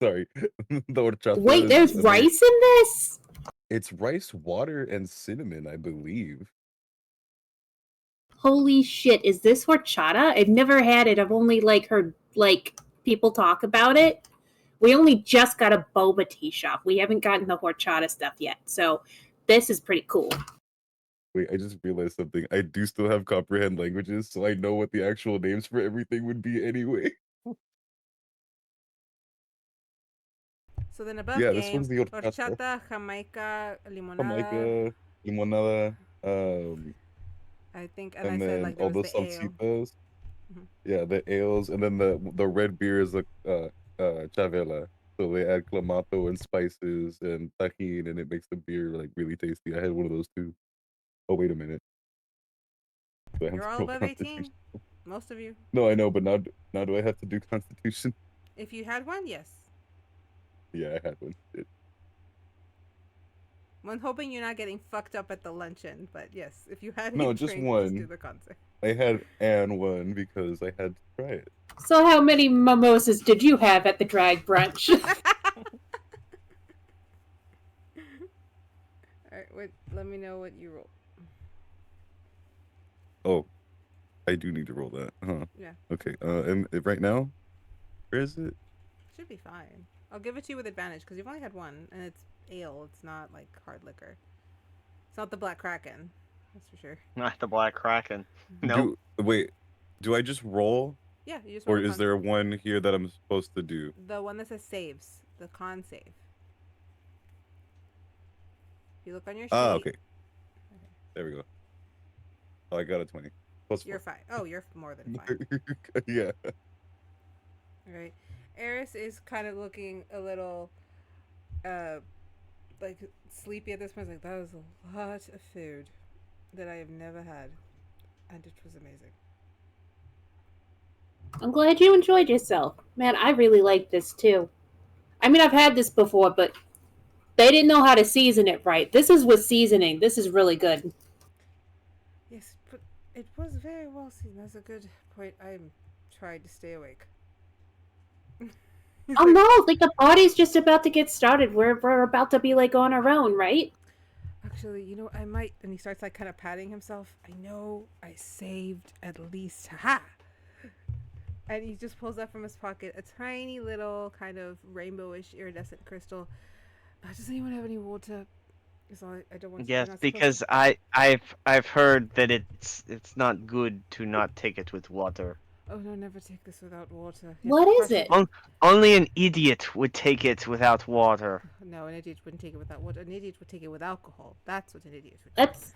Sorry. The horchata Wait, is there's amazing. rice in this? It's rice, water, and cinnamon, I believe. Holy shit, is this horchata? I've never had it. I've only heard people talk about it. We only just got a boba tea shop. We haven't gotten the horchata stuff yet. So this is pretty cool. Wait, I just realized something. I do still have comprehend languages, so I know what the actual names for everything would be anyway. So then above Yeah, this game, one's the horchata. horchata, jamaica, limonada. Jamaica, limonada, I think, and I said then there all was the the ale. salsitas. Mhm. Yeah, the ales, and then the red beer is a chavela. So they add clamato and spices and tajin, and it makes the beer really tasty. I had one of those too. Oh wait a minute. Do I have You're to all roll above Constitution? 18. Most of you. No, I know, but now do I have to do Constitution? If you had one, yes. Yeah, I had one. I'm hoping you're not getting fucked up at the luncheon, but yes, if you had No, a just drink, one. just do the concert. I had one because I had to try it. So how many mimosas did you have at the drag brunch? Alright, wait, let me know what you roll. Oh, I do need to roll that, huh? Yeah. Okay. And right now, where is it? Should be fine. I'll give it to you with advantage because you've only had one, and it's ale. It's not like hard liquor. It's not the Black Kraken. That's for sure. Not the Black Kraken. No. Wait, do I just roll, Yeah, you just or roll a is con there save. one here that I'm supposed to do? The one that says saves, the con save. If you look on your sheet. Okay. There we go. Oh, I got a 20. Plus You're 4. fine. Oh, you're more than fine. Yeah. Right. Eris is kind of looking a little sleepy at this point. Like, that was a lot of food that I have never had, and it was amazing. I'm glad you enjoyed yourself. Man, I really like this too. I mean, I've had this before, but they didn't know how to season it right. This is with seasoning. This is really good. Yes, but it was very well seen. That's a good point. I'm trying to stay awake. Oh no, the party's just about to get started. We're about to be on our own, right? Actually, I might. And he starts kind of patting himself. I know I saved at least. Ha! And he just pulls out from his pocket a tiny little kind of rainbowish iridescent crystal. Does anyone have any water? I don't want. Yes, because I've heard that it's not good to not take it with water. Oh no! Never take this without water. What is it? Only an idiot would take it without water. No, an idiot wouldn't take it without water. An idiot would take it with alcohol. That's what an idiot would. That's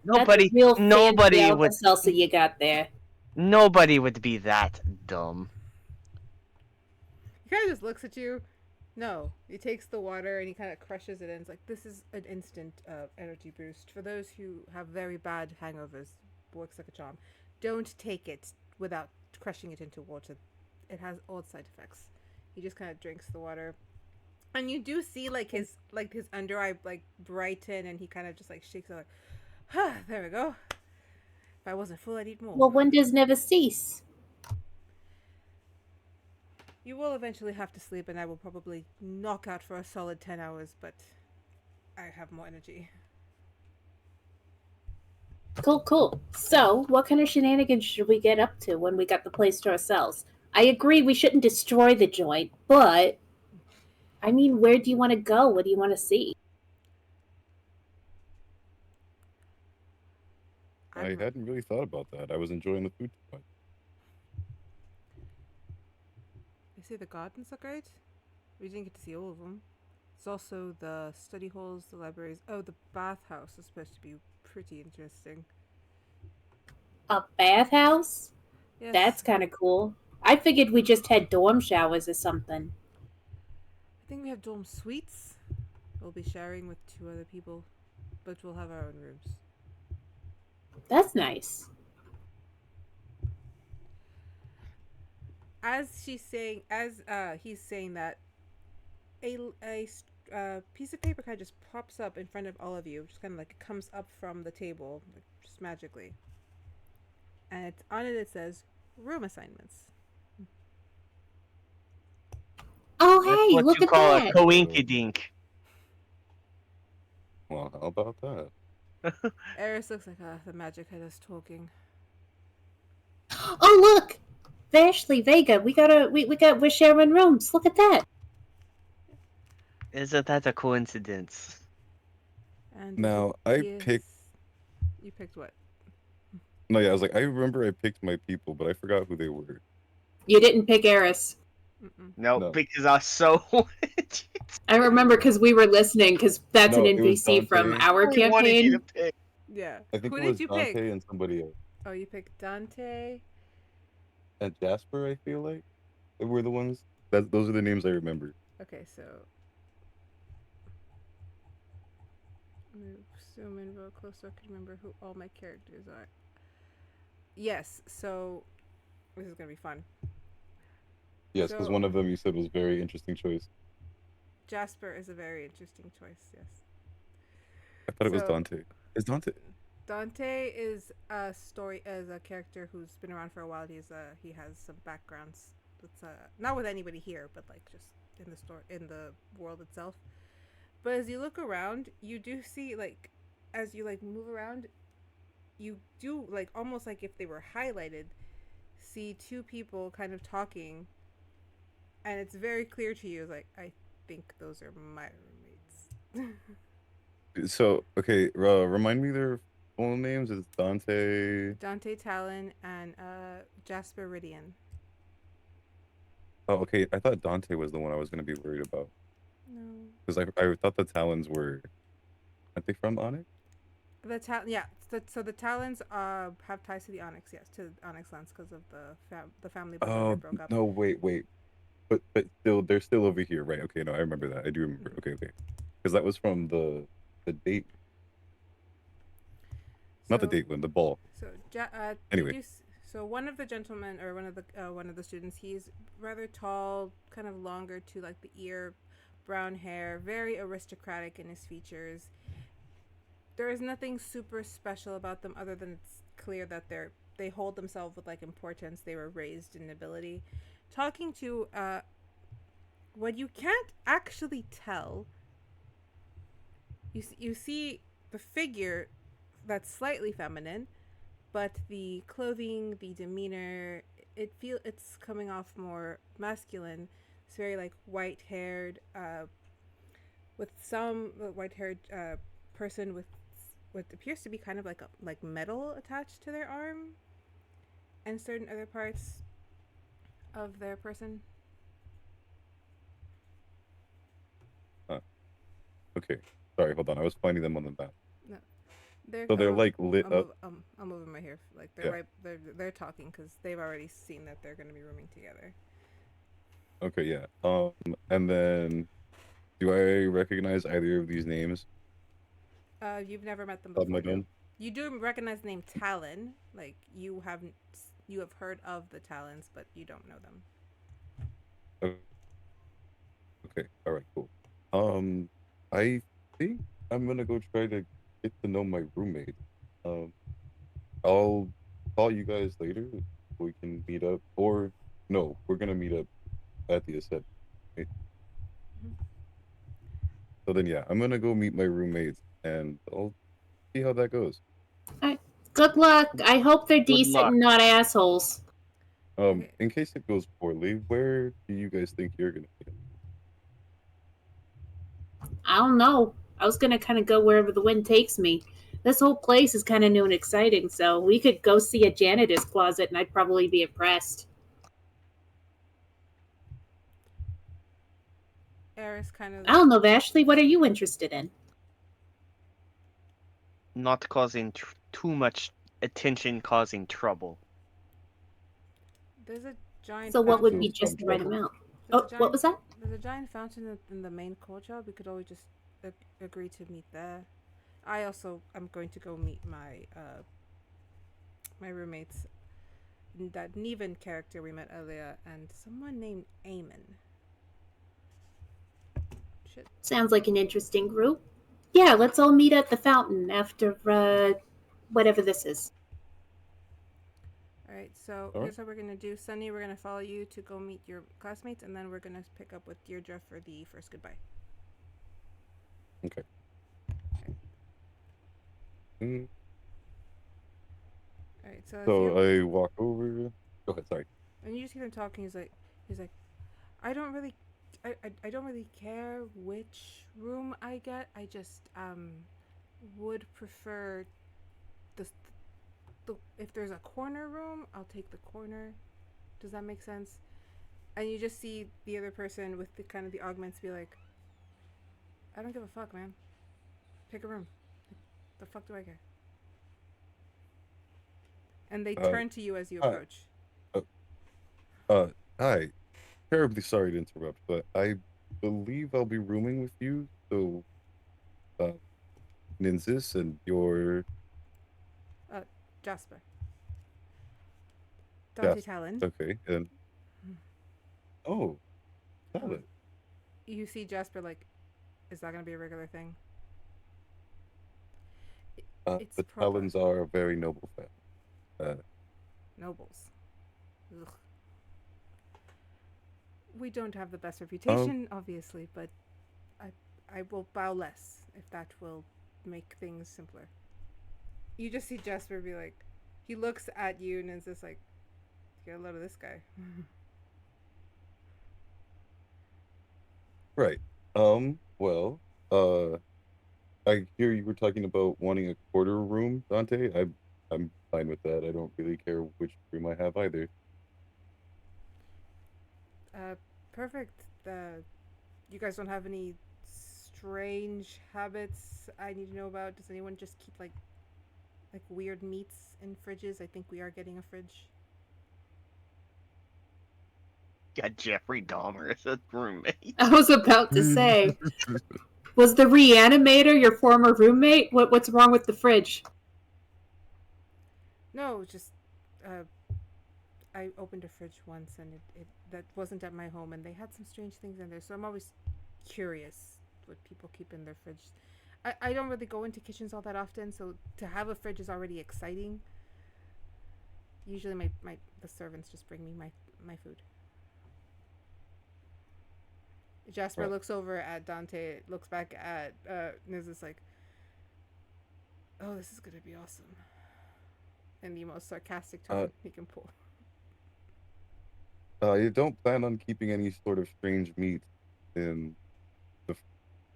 Nobody real nobody fancy would salsa you got there. Nobody would be that dumb. He kind of just looks at you. No, he takes the water and he kind of crushes it, and it's like, this is an instant energy boost for those who have very bad hangovers. Works like a charm. Don't take it without crushing it into water. It has odd side effects. He just kind of drinks the water, and you do see his under eye brighten, and he kind of just shakes it there we go. If I wasn't full, I'd eat more. Well, wonders never cease. You will eventually have to sleep, and I will probably knock out for a solid 10 hours, but I have more energy. Cool. So, what kind of shenanigans should we get up to when we got the place to ourselves? I agree we shouldn't destroy the joint, but I mean, where do you want to go? What do you want to see? I hadn't really thought about that. I was enjoying the food too much. They say the gardens are great. We didn't get to see all of them. There's also the study halls, the libraries. Oh, the bathhouse is supposed to be pretty interesting. A bathhouse? Yes. That's kind of cool. I figured we just had dorm showers or something. I think we have dorm suites. We'll be sharing with 2 other people, but we'll have our own rooms. That's nice. As he's saying that, a piece of paper kind of just pops up in front of all of you, just kind of like it comes up from the table, like just magically, and it's on it. It says room assignments. Oh, That's hey, what look you at call that. a coinkydink. Well, how about that? Eris looks like the magic head is talking. Oh, look, Ashley, Vega, we're sharing rooms. Look at that. Isn't that a coincidence? And Now, you picked what? No, yeah, I was like, I remember I picked my people, but I forgot who they were. You didn't pick Eris. No, No. because I was so. I remember because we were listening, because that's No, an it was NPC from Dante. our I wanted you to campaign. pick. Yeah. I think Who it did was you Dante pick? and somebody else. Oh, you picked Dante. And Jasper, I feel like, they were the ones. Those are the names I remember. Okay, so let me zoom in real close so I can remember who all my characters are. Yes, so this is gonna be fun. Yes, because So- one of them you said was very interesting choice. Jasper is a very interesting choice. Yes. I thought it was So- Dante. It's Dante. Dante is a character who's been around for a while. He has some backgrounds. That's not with anybody here, but like just in the world itself. But as you look around, you do see like as you like move around, you do like almost like if they were highlighted, see 2 people kind of talking, and it's very clear to you. Like I think those are my roommates. So, okay, remind me their full names. It's Dante. Dante Talon and Jasper Ridian. Oh, okay. I thought Dante was the one I was going to be worried about. No. Because I thought the Talons were. Aren't they from Onyx? Yeah. So the Talons have ties to the Onyx, yes, to Onyx lands because of the family before Oh, they broke up. no, wait. But still, they're still over here, right? Okay, no, I remember that. I do remember. Okay. Because that was from the date. Not the date one, the ball. So Anyway. So one of the gentlemen, or one of the students, he's rather tall, kind of longer to like the ear, brown hair, very aristocratic in his features. There is nothing super special about them other than it's clear that they hold themselves with like importance. They were raised in nobility. Talking to what you can't actually tell. You see the figure that's slightly feminine, but the clothing, the demeanor, it's coming off more masculine. It's very like white-haired, with some white-haired person with what appears to be kind of like metal attached to their arm, and certain other parts of their person. Okay. Sorry, hold on. I was finding them on the map. No, They're like lit up. I'll move them right here. Like Yeah. they're talking because they've already seen that they're going to be rooming together. Okay, yeah. And then, do I recognize either of these names? You've never met them Top of my before. No? dome? You do recognize the name Talon. Like you have heard of the Talons, but you don't know them. Okay. All right. Cool. I think I'm gonna go try to get to know my roommate. I'll call you guys later. We can meet up, or no, we're gonna meet up at the assembly. Right? Mhm. So then, yeah, I'm gonna go meet my roommates, and I'll see how that goes. Good luck. I hope they're Good decent luck. and not assholes. Okay. In case it goes poorly, where do you guys think you're gonna meet up? I don't know. I was gonna kind of go wherever the wind takes me. This whole place is kind of new and exciting, so we could go see a janitor's closet, and I'd probably be impressed. Eris kind of I don't know, Ashley. What are you interested in? Not causing too much attention, causing trouble. there's a giant So, what would be fountain. just the right trouble. amount? There's Oh, a what giant was that? there's a giant fountain in the main courtyard. We could always just agree to meet there. I also am going to go meet my roommates, that Neven character we met earlier, and someone named Eamon. Shit. Sounds like an interesting group. Yeah, let's all meet at the fountain after whatever this is. All right. So All right. here's what we're gonna do. Sunny, we're gonna follow you to go meet your classmates, and then we're gonna pick up with Deirdre for the first goodbye. Okay. Mm, All right. So if So you I walk over. Go ahead. Sorry. and you just hear him talking, he's like, I don't really, I don't really care which room I get. I just would prefer the, if there's a corner room, I'll take the corner. Does that make sense? And you just see the other person with the kind of the augments be like, I don't give a fuck, man. Pick a room. The fuck do I care? And they Uh, turn to you as you hi. approach. Hi. Terribly sorry to interrupt, but I believe I'll be rooming with you. So, Ninsis and your Jasper. Dante Jasper. Talon. Okay, and oh, Um, Talon. you see Jasper like, is that gonna be a regular thing? It's The proper. Talons are a very noble family. Nobles. Ugh. We don't have the best reputation, obviously, but I will bow less if that will make things simpler. You just see Jasper be like, he looks at you and is just like, get a load of this guy. Right. Well, I hear you were talking about wanting a quarter room, Dante. I'm fine with that. I don't really care which room I have either. uh, perfect. You guys don't have any strange habits I need to know about? Does anyone just keep like weird meats in fridges? I think we are getting a fridge. Got Jeffrey Dahmer as a roommate. I was about to say, was the reanimator your former roommate? What's wrong with the fridge? No, just uh, I opened a fridge once and it that wasn't at my home and they had some strange things in there. So I'm always curious what people keep in their fridge. I don't really go into kitchens all that often, so to have a fridge is already exciting. Usually the servants just bring me my food. Jasper Right. looks over at Dante, looks back at and is just like, oh, this is gonna be awesome. In the most sarcastic tone he can pull. You don't plan on keeping any sort of strange meat in the,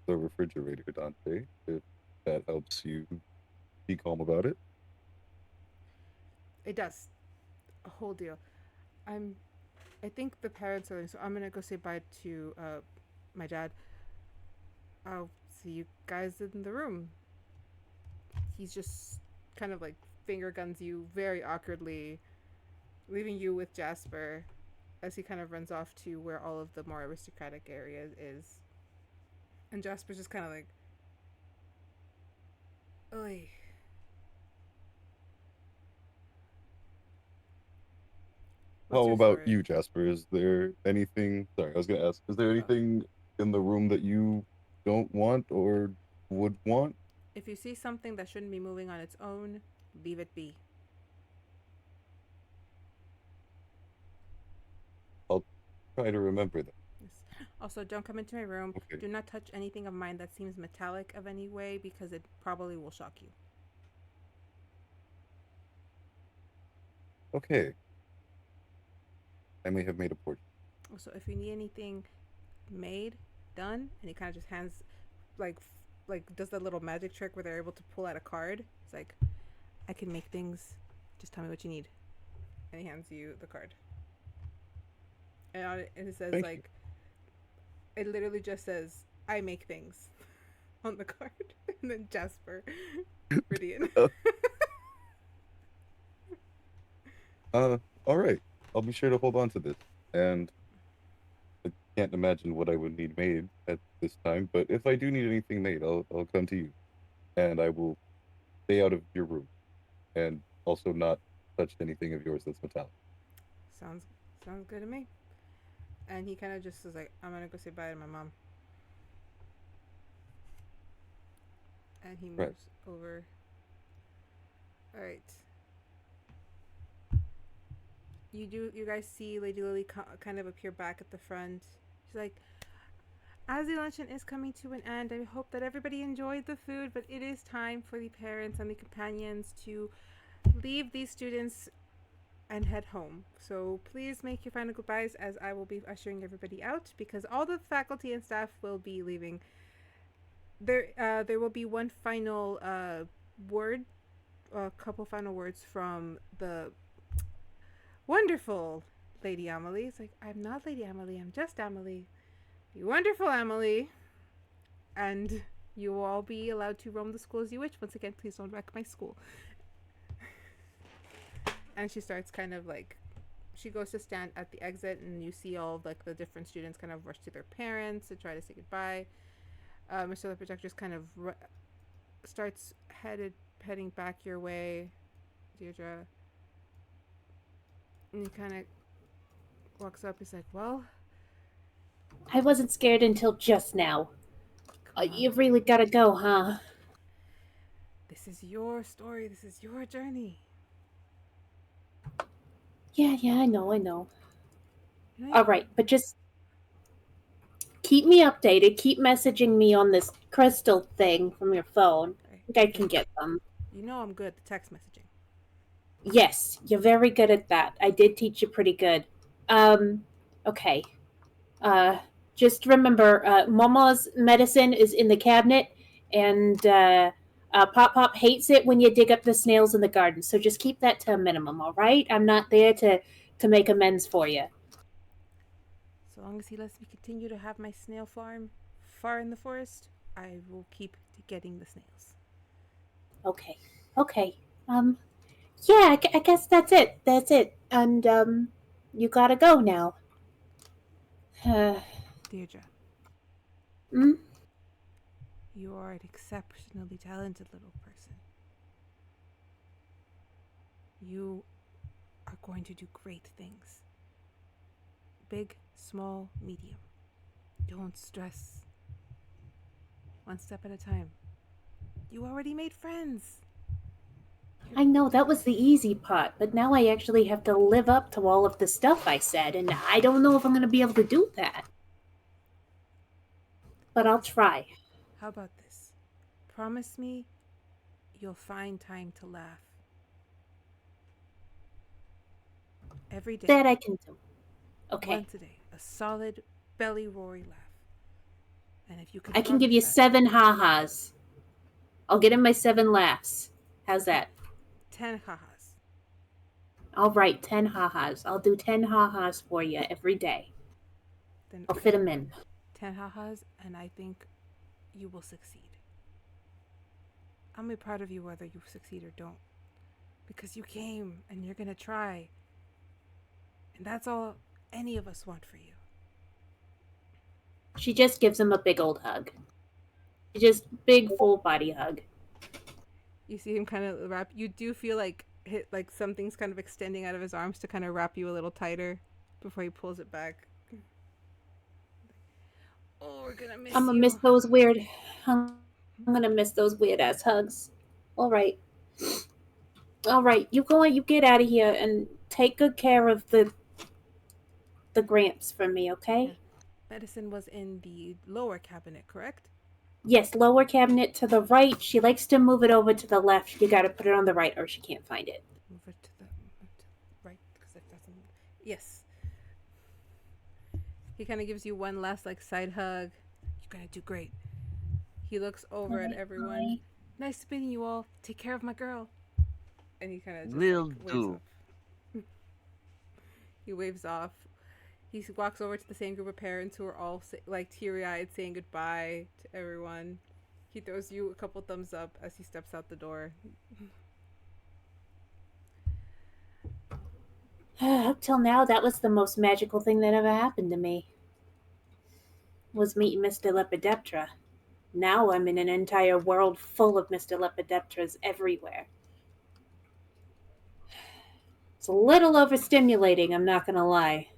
the refrigerator, Dante, if that helps you be calm about it. It does. A whole deal. I think the parents are, so I'm gonna go say bye to my dad. I'll see you guys in the room. He's just kind of like finger guns you very awkwardly, leaving you with Jasper as he kind of runs off to where all of the more aristocratic area is. And Jasper's just kind of like, oi. What's How your about story? you, Jasper? Is there anything? Sorry, I was gonna ask. Is there anything in the room that you don't want or would want? If you see something that shouldn't be moving on its own, leave it be. I'll try to remember that. Yes. Also, don't come into my room. Okay. Do not touch anything of mine that seems metallic of any way because it probably will shock you. Okay. I may have made a portion. Also, if you need anything made, done, and he kind of just hands like does the little magic trick where they're able to pull out a card. It's like, I can make things. Just tell me what you need. And he hands you the card. And on it, it says Thank you. like, it literally just says, "I make things," on the card, and then Jasper, Ridian. All right. I'll be sure to hold on to this. And I can't imagine what I would need made at this time, but if I do need anything made, I'll come to you, and I will stay out of your room, and also not touch anything of yours that's metallic. sounds sounds good to me. And he kind of just is like, "I'm gonna go say bye to my mom." And he Right. moves over. All right. You guys see Lady Lily kind of appear back at the front. She's like, "As the luncheon is coming to an end, I hope that everybody enjoyed the food, but it is time for the parents and the companions to leave these students and head home. So please make your final goodbyes, as I will be ushering everybody out, because all the faculty and staff will be leaving. There will be one final word, a couple final words from the wonderful Lady Amelie." It's like, "I'm not Lady Amelie, I'm just Amelie. The wonderful Amelie. And you will all be allowed to roam the school as you wish. Once again, please don't wreck my school." And she starts kind of like, she goes to stand at the exit, and you see all of, like, the different students kind of rush to their parents to try to say goodbye. Mr. The Projector's kind of starts heading back your way, Deirdre. And he kind of walks up. He's like, "Well, I wasn't scared until just now. come on. You've really got to go, huh? This is your story. This is your journey." Yeah, I know. You know, All right, but just keep me updated. Keep messaging me on this crystal thing from your phone. I think I can get them. You know I'm good at the text messaging. Yes, you're very good at that. I did teach you pretty good. Okay. Just remember, Momo's medicine is in the cabinet, and Pop Pop hates it when you dig up the snails in the garden. So just keep that to a minimum, all right? I'm not there to make amends for you. So long as he lets me continue to have my snail farm far in the forest, I will keep getting the snails. Okay. Yeah, I guess that's it. And you gotta go now. Deirdre, Hmm? you are an exceptionally talented little person. You are going to do great things. Big, small, medium. Don't stress. One step at a time. You already made friends. I know that was the easy part, but now I actually have to live up to all of the stuff I said, and I don't know if I'm gonna be able to do that. But I'll try. How about this? Promise me you'll find time to laugh. Every day. That I can do. Okay. Once a day. A solid belly roaring laugh. And if you can I can give you promise that, 7 ha-has. I'll get in my 7 laughs. How's that? 10 ha-has. All right, 10 ha-has. I'll do 10 ha-has for you every day. Then I'll fit them in. 10 ha-has, and I think you will succeed. I'll be proud of you whether you succeed or don't. Because you came, and you're gonna try. And that's all any of us want for you. She just gives him a big old hug. Just big full body hug. You see him kind of wrap. You do feel like something's kind of extending out of his arms to kind of wrap you a little tighter before he pulls it back. Oh, we're gonna miss I'm gonna you. miss those weird. I'm gonna miss those weird ass hugs. All right. You go and you get out of here and take good care of the Gramps for me, okay? Yeah. Medicine was in the lower cabinet, correct? Yes, lower cabinet to the right. She likes to move it over to the left. You gotta put it on the right or she can't find it. Move it to the right, because if that's yes. He kind of gives you one last like side hug. You're gonna do great. He looks over at everyone. Nice meeting you all. Take care of my girl. And he kind of just Will like waves do. off. He waves off. He walks over to the same group of parents who are all like teary-eyed, saying goodbye to everyone. He throws you a couple thumbs up as he steps out the door. Up till now, that was the most magical thing that ever happened to me. Was meeting Mr. Lepidoptera. Now I'm in an entire world full of Mr. Lepidopteras everywhere. It's a little overstimulating, I'm not gonna lie.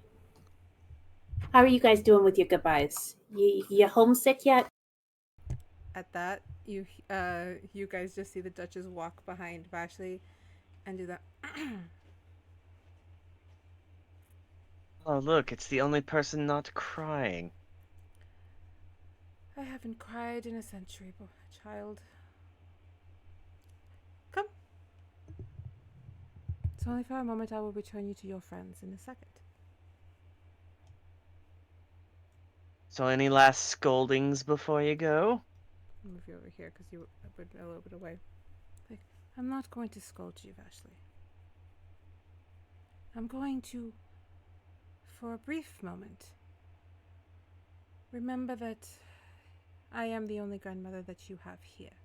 How are you guys doing with your goodbyes? You homesick yet? At that, you guys just see the Duchess walk behind Vashley and do that. Oh, look, it's the only person not crying. I haven't cried in a century, child. Come. It's only for a moment. I will return you to your friends in a second. So, any last scoldings before you go? I'll move you over here because you were a little bit away. Like, I'm not going to scold you, Ashley. I'm going to, for a brief moment, remember that I am the only grandmother that you have here.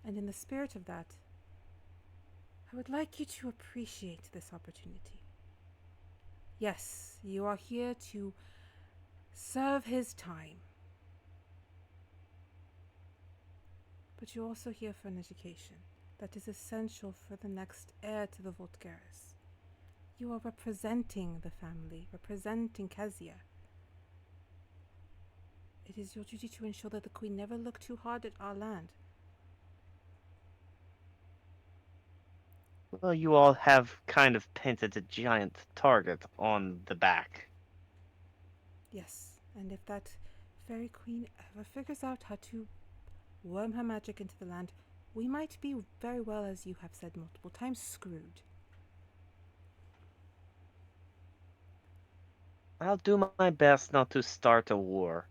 And in the spirit of that, I would like you to appreciate this opportunity. Yes, you are here to serve his time. But you're also here for an education that is essential for the next heir to the Voltgaris. You are representing the family, representing Kezia. It is your duty to ensure that the Queen never look too hard at our land. Well, you all have kind of painted a giant target on the back. Yes, and if that fairy queen ever figures out how to worm her magic into the land, we might be very well, as you have said multiple times, screwed. I'll do my best not to start a war.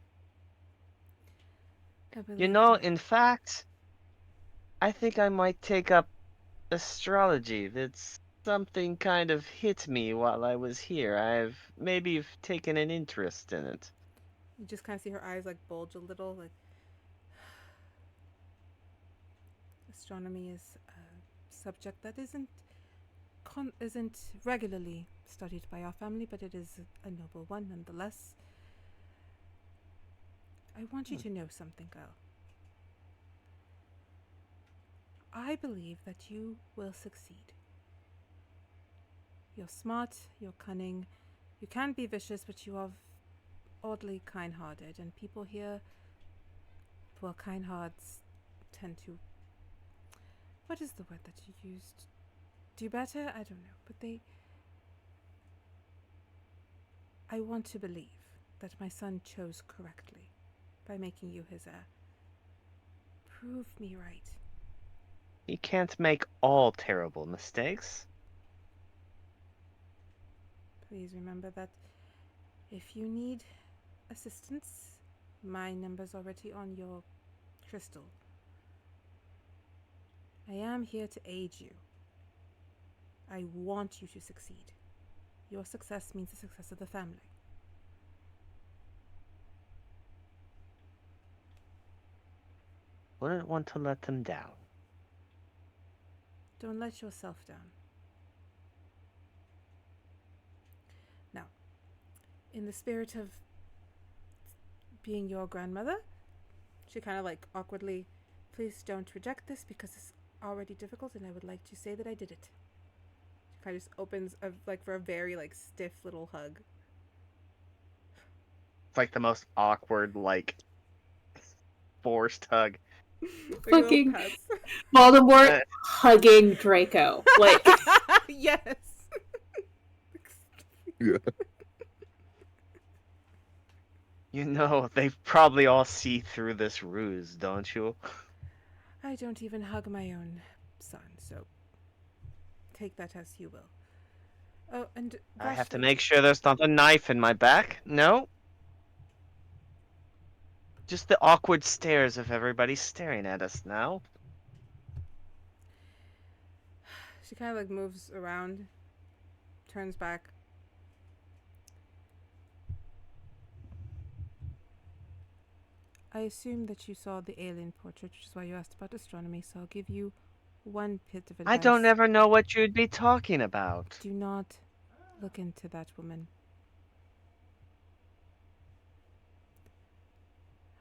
I believe You know, you. in fact, I think I might take up astrology. It's something kind of hit me while I was here. I've maybe taken an interest in it. You just kind of see her eyes like bulge a little. Like astronomy is a subject that isn't regularly studied by our family, but it is a noble one nonetheless. I want you to know something, girl. I believe that you will succeed. You're smart, you're cunning, you can be vicious, but you are oddly kind-hearted, and people here, well, kind hearts tend to, what is the word that you used? Do better? I don't know, but I want to believe that my son chose correctly by making you his heir. Prove me right. You can't make all terrible mistakes. Please remember that if you need assistance, my number's already on your crystal. I am here to aid you. I want you to succeed. Your success means the success of the family. Wouldn't want to let them down. Don't let yourself down. Now, in the spirit of being your grandmother, she kind of like awkwardly, please don't reject this because it's already difficult and I would like to say that I did it. She kind of just opens for a very like stiff little hug. It's like the most awkward, forced hug. Like a little Fucking pets. Voldemort hugging Draco. Like, Yes. Yeah. You know, they probably all see through this ruse, don't you? I don't even hug my own son, so take that as you will. Oh, and I have to Vashley, make sure there's not a knife in my back. No? Just the awkward stares of everybody staring at us now. She kind of like moves around, turns back. I assume that you saw the alien portrait, which is why you asked about astronomy, so I'll give you one bit of advice. I don't ever know what you'd be talking about. Do not look into that woman.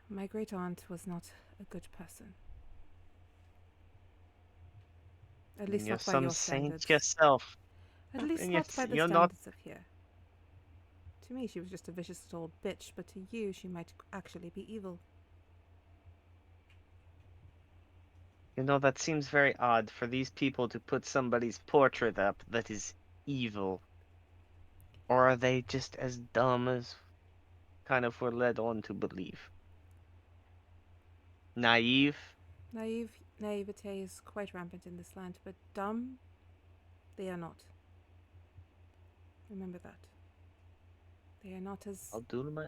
My great aunt was not a good person. At least You're not by some your saint standards. yourself. At least And not by the you're not. standards of here. To me, she was just a vicious little old bitch, but to you, she might actually be evil. You know, that seems very odd for these people to put somebody's portrait up that is evil. Or are they just as dumb as kind of we're led on to believe? Naive? Naivete is quite rampant in this land, but dumb, they are not. Remember that. They are not as I'll do my.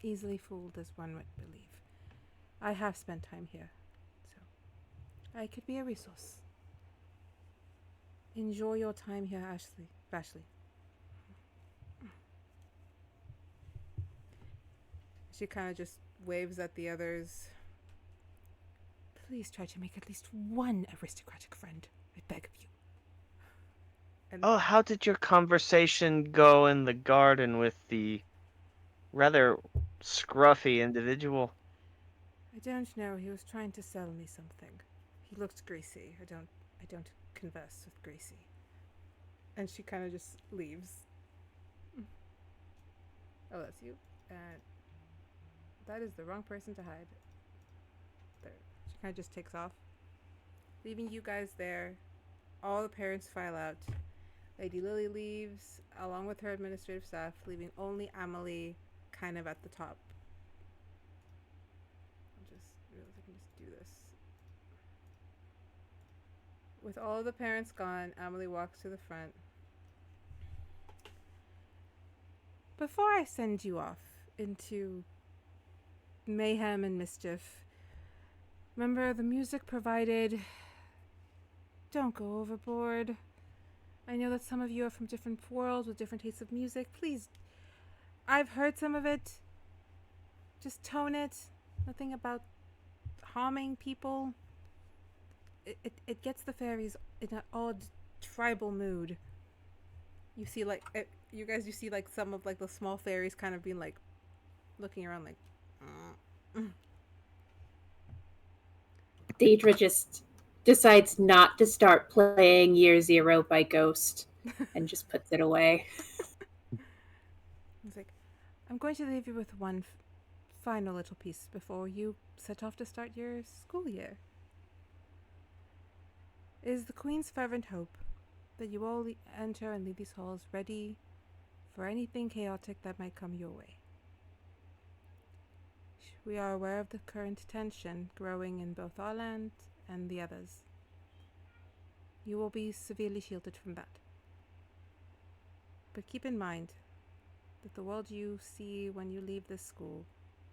easily fooled as one would believe. I have spent time here, so I could be a resource. Enjoy your time here, Ashley. She kind of just waves at the others. Please try to make at least one aristocratic friend. I beg of you. And Oh, how did your conversation go in the garden with the rather scruffy individual? I don't know. He was trying to sell me something. He looked greasy. I don't converse with greasy. And she kind of just leaves. Oh, that's you. And that is the wrong person to hide. There. She kind of just takes off, leaving you guys there. All the parents file out. Lady Lily leaves along with her administrative staff, leaving only Amelie kind of at the top. I'll just realize I can just do this. With all the parents gone, Amelie walks to the front. Before I send you off into mayhem and mischief, remember the music provided. Don't go overboard. I know that some of you are from different worlds with different tastes of music. Please, I've heard some of it. Just tone it. Nothing about harming people. It gets the fairies in an odd tribal mood. You see you see like some of like the small fairies kind of being like looking around like Deidre just decides not to start playing Year Zero by Ghost and just puts it away. It's like, I'm going to leave you with one final little piece before you set off to start your school year. It is the Queen's fervent hope that you all enter and leave these halls ready for anything chaotic that might come your way. We are aware of the current tension growing in both our land and the others. You will be severely shielded from that. But keep in mind that the world you see when you leave this school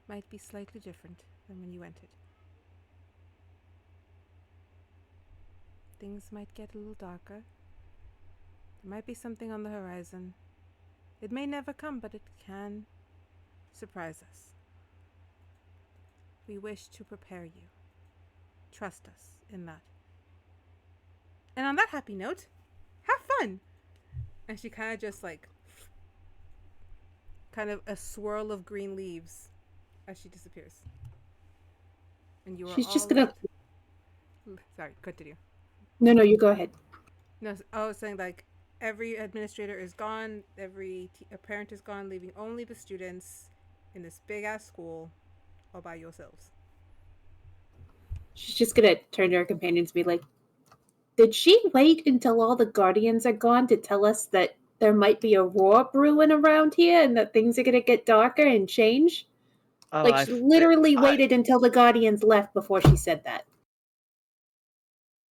might be slightly different than when you entered. Things might get a little darker. There might be something on the horizon. It may never come, but it can surprise us. We wish to prepare you. Trust us in that. And on that happy note, have fun! And she kind of just like, kind of a swirl of green leaves as she disappears. And you are She's all just gonna. left. Sorry, continue. No, you go ahead. No, I was saying like every administrator is gone, every parent is gone, leaving only the students in this big ass school all by yourselves. She's just gonna turn to her companions and be like, "Did she wait until all the guardians are gone to tell us that there might be a war brewing around here and that things are gonna get darker and change?" Oh, Like, she literally waited until the guardians left before she said that.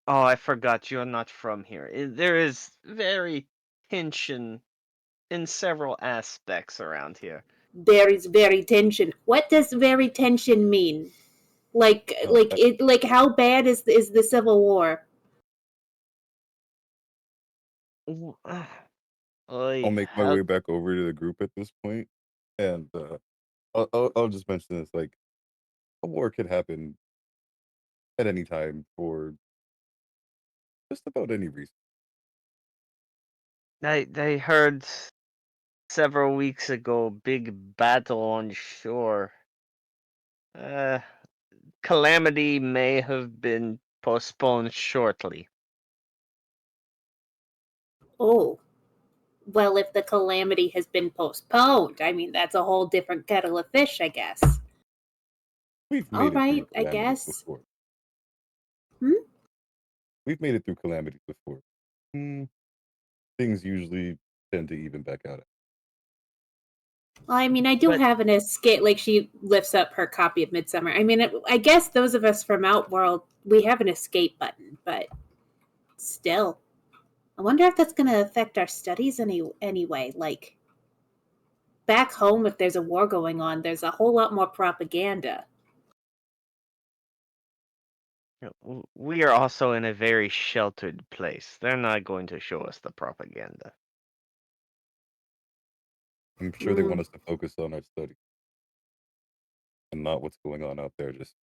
I forgot you're not from here. There is very tension in several aspects around here. there is very tension. What does very tension mean? Like how bad is the Civil War? I'll make my way back over to the group at this point, and I'll just mention this: like, a war could happen at any time for just about any reason. I heard several weeks ago big battle on shore. Calamity may have been postponed shortly. Oh, well, if the calamity has been postponed, I mean, that's a whole different kettle of fish, I guess. We've All made it through right, I calamities guess. before. Hmm? We've made it through calamities before. Things usually tend to even back out. Well, I mean, I do But- have an escape. Like, she lifts up her copy of Midsummer. I mean, I guess those of us from Outworld, we have an escape button, but still. I wonder if that's going to affect our studies anyway. Like, back home, if there's a war going on, there's a whole lot more propaganda. We are also in a very sheltered place. They're not going to show us the propaganda. I'm sure they want us to focus on our study and not what's going on out there. Just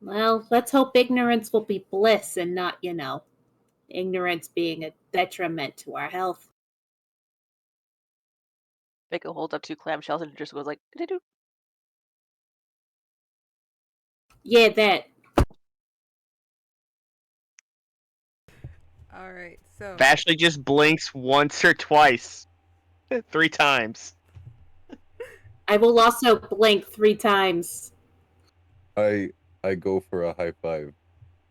Well, let's hope ignorance will be bliss and not, ignorance being a detriment to our health. Vega holds up 2 clamshells and just goes like, "Do-do-do." Yeah, that. All right, so Vashley just blinks once or twice. 3 times. I will also blink 3 times. I go for a high five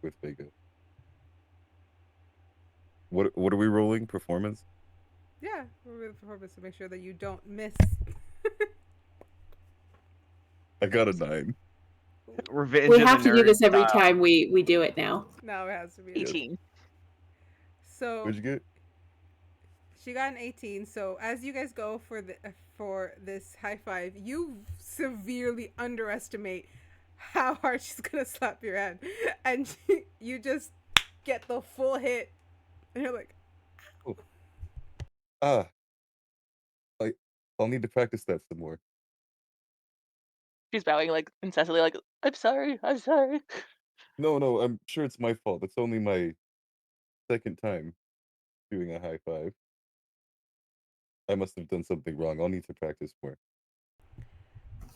with Vega. What are we rolling? Performance? yeah, we're with the purpose to make sure that you don't miss. I got a 9. Revenge We of have the to do this Nerd every style. time we do it now. Now it has to be. 18. So What'd you get? she got an 18. So as you guys go for this high five, you severely underestimate how hard she's gonna slap your hand, and you just get the full hit, and you're like, I'll need to practice that some more. She's bowing like incessantly, like, I'm sorry. No, I'm sure it's my fault. It's only my second time doing a high five. I must have done something wrong. I'll need to practice more.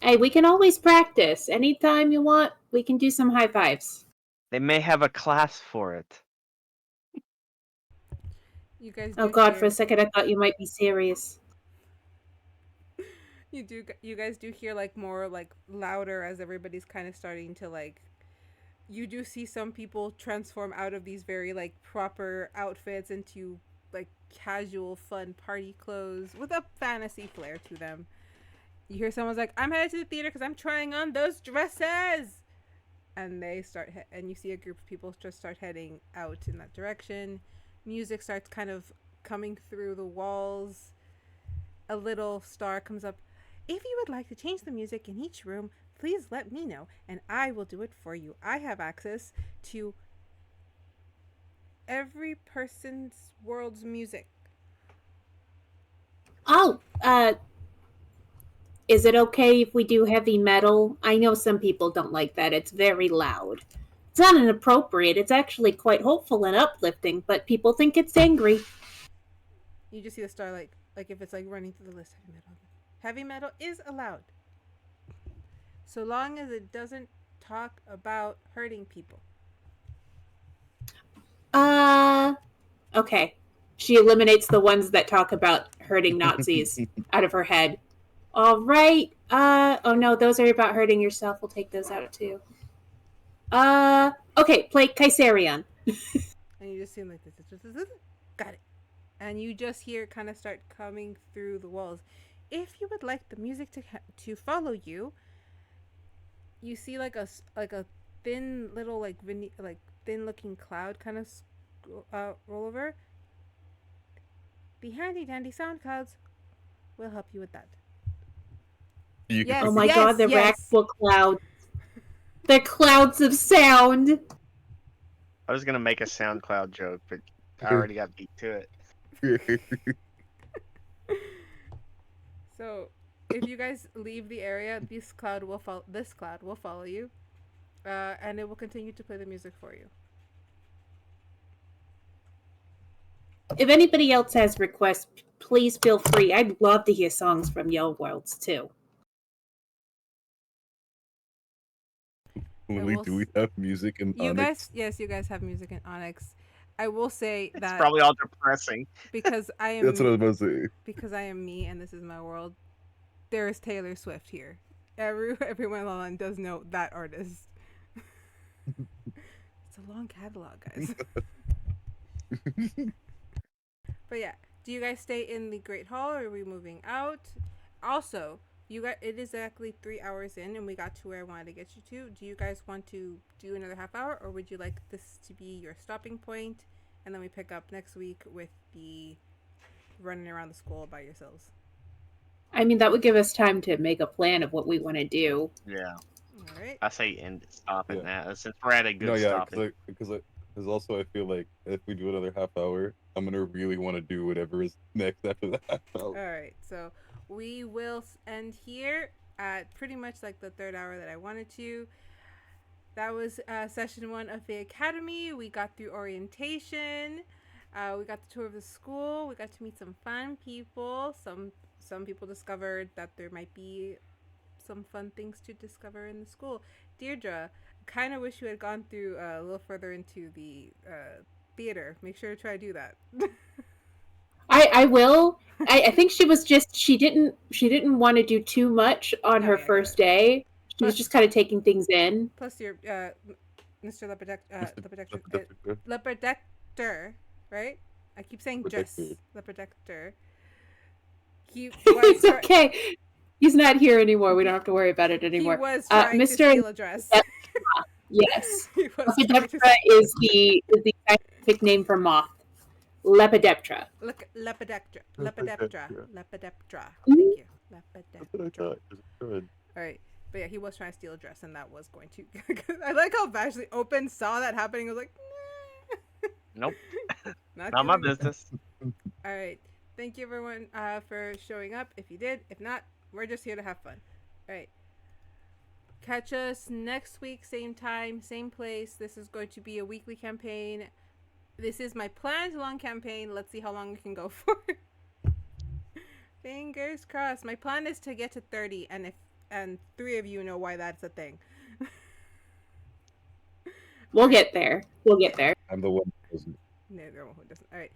Hey, we can always practice. Anytime you want, we can do some high fives. They may have a class for it. you guys. Oh God, for a second I thought you might be serious. You guys do hear like more like louder as everybody's kind of starting to like. You do see some people transform out of these very like proper outfits into like casual fun party clothes with a fantasy flair to them. You hear someone's like, I'm headed to the theater because I'm trying on those dresses, and they start and you see a group of people just start heading out in that direction. Music starts kind of coming through the walls. A little star comes up. If you would like to change the music in each room, please let me know and I will do it for you. I have access to every person's world's music. Oh, is it okay if we do heavy metal? I know some people don't like that. It's very loud. It's not inappropriate. It's actually quite hopeful and uplifting, but people think it's angry. You just see the star like if it's like running through the list. Heavy metal is allowed, so long as it doesn't talk about hurting people. Okay. She eliminates the ones that talk about hurting Nazis out of her head. All right. Oh no, those are about hurting yourself. We'll take those out too. Okay, play Kaiserion. And you just see like this. Got it. And you just hear it kind of start coming through the walls. If you would like the music to follow you, you see like a thin little like thin looking cloud kind of roll over. The handy dandy sound clouds We'll help you with that. You Yes, Oh my yes, god, the yes. rackable clouds. The clouds of sound. I was gonna make a SoundCloud joke, but I already got beat to it. So, if you guys leave the area, this cloud will follow you, and it will continue to play the music for you. If anybody else has requests, please feel free. I'd love to hear songs from Yellow Worlds too. Only do we have music in You Onyx? guys, yes, you guys have music in Onyx. I will say It's that probably all depressing. because I That's what I am was about to say. because I am me and this is my world. There is Taylor Swift here. Everyone in La La does know that artist. It's a long catalog, guys. But yeah, do you guys stay in the Great Hall or are we moving out? Also, it is exactly 3 hours in and we got to where I wanted to get you to. Do you guys want to do another half hour or would you like this to be your stopping point and then we pick up next week with the running around the school by yourselves? I mean, that would give us time to make a plan of what we want to do. Yeah, All right. I say stop it Yeah. now since we're at a good No, yeah, stopping. because also I feel like if we do another half hour, I'm gonna really want to do whatever is next after that half All hour. right. So we will end here at pretty much like the third hour that I wanted to. That was session 1 of Fae Academy. We got through orientation. We got the tour of the school. We got to meet some fun people. Some people discovered that there might be some fun things to discover in the school. Deirdre, kind of wish you had gone through a little further into the theater. Make sure to try to do that. I will. I think she didn't want to do too much on Oh, her yeah, first day. She was Plus- just kind of taking things in. Plus your Mr. Lepidector. Lepidector, right? I keep saying just Lepidector. Lepidector. He was It's okay. He's not here anymore. We don't have to worry about it he anymore. was trying to Mr. steal a dress. Yes. He was trying to Lepideptra is the scientific name for moth. Lepideptra. Lepidector. Lepidector. Lepidectra. Mhm. Thank you. That's what I Lepidectra. thought. Good. All right. But yeah, he was trying to steal a dress, and that was going to. I like how Vashley opened, saw that happening, was like, nah. Nope, Not not my doing it. business. All right. Thank you, everyone, for showing up. If you did, if not, we're just here to have fun. All right. Catch us next week, same time, same place. This is going to be a weekly campaign. This is my planned long campaign. Let's see how long we can go for. Fingers crossed. My plan is to get to 30, and 3 of you know why that's a thing. We'll get there. We'll get there. I'm the one who doesn't. No, there who doesn't. All right.